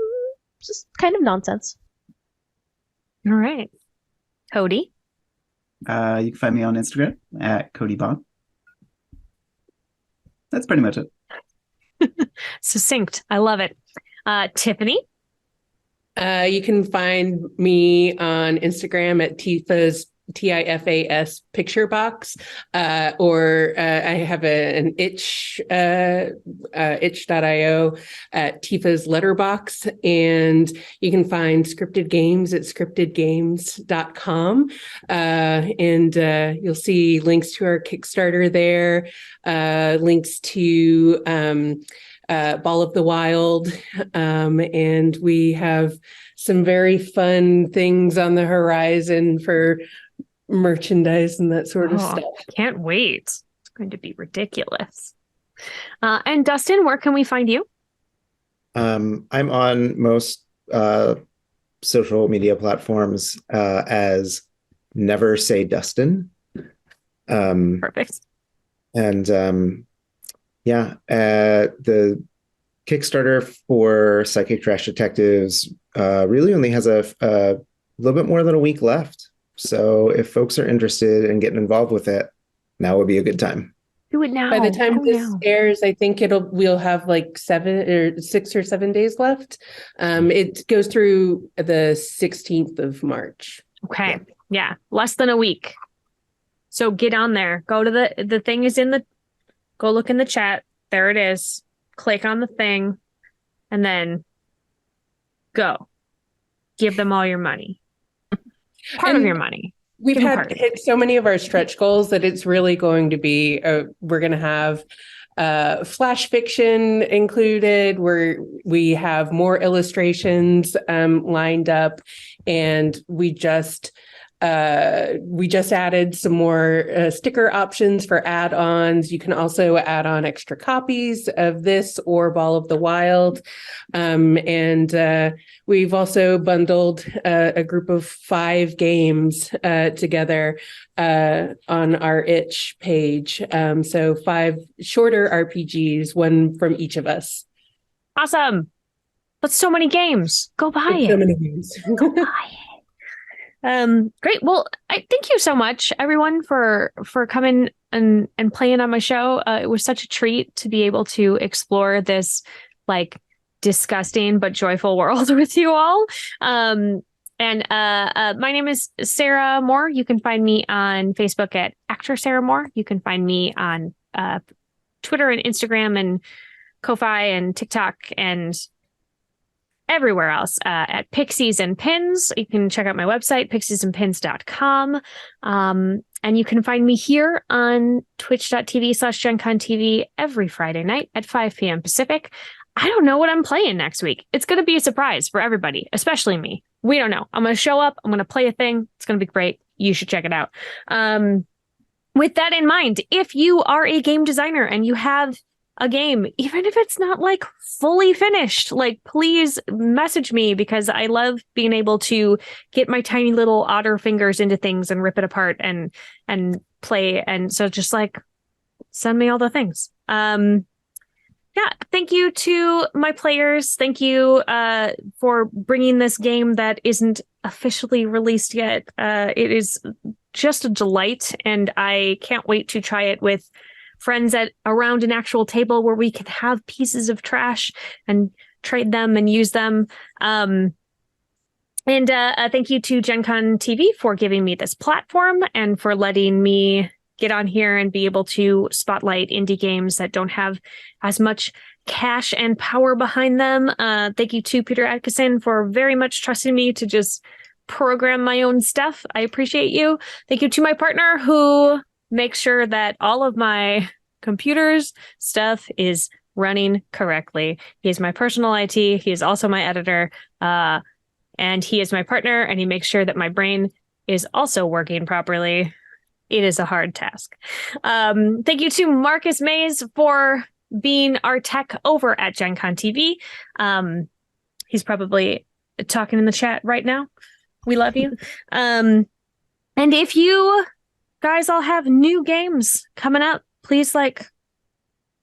Just kind of nonsense. All right. Cody? You can find me on Instagram at Cody Bahn. That's pretty much it. Succinct. I love it. Tiffany? You can find me on Instagram at Tifa's TIFAS picture box, or I have an itch.io at Tifa's letterbox, and you can find Scryptid Games at scriptedgames.com, and you'll see links to our Kickstarter there, links to Ball of the Wild, and we have some very fun things on the horizon for merchandise and that sort of stuff. Can't wait. It's going to be ridiculous. And Dustin, where can we find you? I'm on most social media platforms as Never Say Dustin. Perfect. And the Kickstarter for Psychic Trash Detectives really only has a little bit more than a week left. So if folks are interested in getting involved with it, now would be a good time. Do it now. By the time Go this now. airs, I think we'll have like 6 or 7 days left. It goes through the 16th of March. Okay. Yeah. Less than a week. So get on there. Go to the thing is go look in the chat. There it is. Click on the thing and then go. Give them all your money. Part of your money. We've Give 'em had part. hit so many of our stretch goals that it's really going to be, we're going to have flash fiction included, where we have more illustrations lined up, and we just added some more sticker options for add-ons. You can also add on extra copies of this or Ball of the Wild. And we've also bundled a group of 5 games together on our itch page. So 5 shorter RPGs, one from each of us. Awesome. That's so many games. Go buy So it. many games. Go buy it. Great. Well, I thank you so much, everyone, for coming and playing on my show. It was such a treat to be able to explore this like disgusting but joyful world with you all. My name is Sarah Moore. You can find me on Facebook at Actor Sarah Moore. You can find me on Twitter and Instagram and Ko-Fi and TikTok and everywhere else at Pixies and Pins. You can check out my website, pixiesandpins.com. And you can find me here on twitch.tv/GenConTV every Friday night at 5 p.m. Pacific. I don't know what I'm playing next week. It's going to be a surprise for everybody, especially me. We don't know. I'm going to show up. I'm going to play a thing. It's going to be great. You should check it out. With that in mind, if you are a game designer and you have a game, even if it's not like fully finished, like please message me, because I love being able to get my tiny little otter fingers into things and rip it apart and play. And so just like send me all the things. Thank you to my players. Thank you for bringing this game that isn't officially released yet. It is just a delight, and I can't wait to try it with friends around an actual table where we can have pieces of trash and trade them and use them. Thank you to Gen Con TV for giving me this platform and for letting me get on here and be able to spotlight indie games that don't have as much cash and power behind them. Thank you to Peter Atkinson for very much trusting me to just program my own stuff. I appreciate you. Thank you to my partner who makes sure that all of my computer's stuff is running correctly. He is my personal IT. He is also my editor. And he is my partner, and he makes sure that my brain is also working properly. It is a hard task. Thank you to Marcus Mays for being our tech over at Gen Con TV. He's probably talking in the chat right now. We love you. And if you guys all have new games coming up, please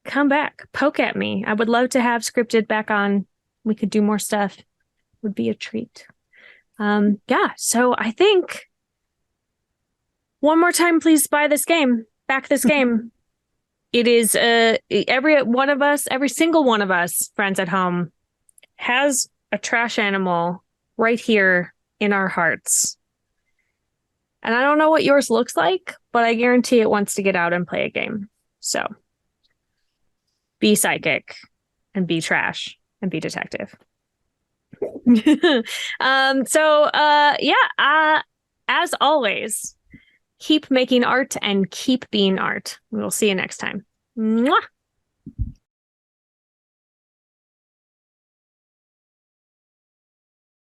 come back, poke at me. I would love to have Scryptid back on. We could do more stuff. Would be a treat. So I think one more time, please buy this game. Back this game. It is every single one of us, friends at home, has a trash animal right here in our hearts. And I don't know what yours looks like, but I guarantee it wants to get out and play a game. So be psychic and be trash and be detective. As always, keep making art and keep being art. We will see you next time. Mwah!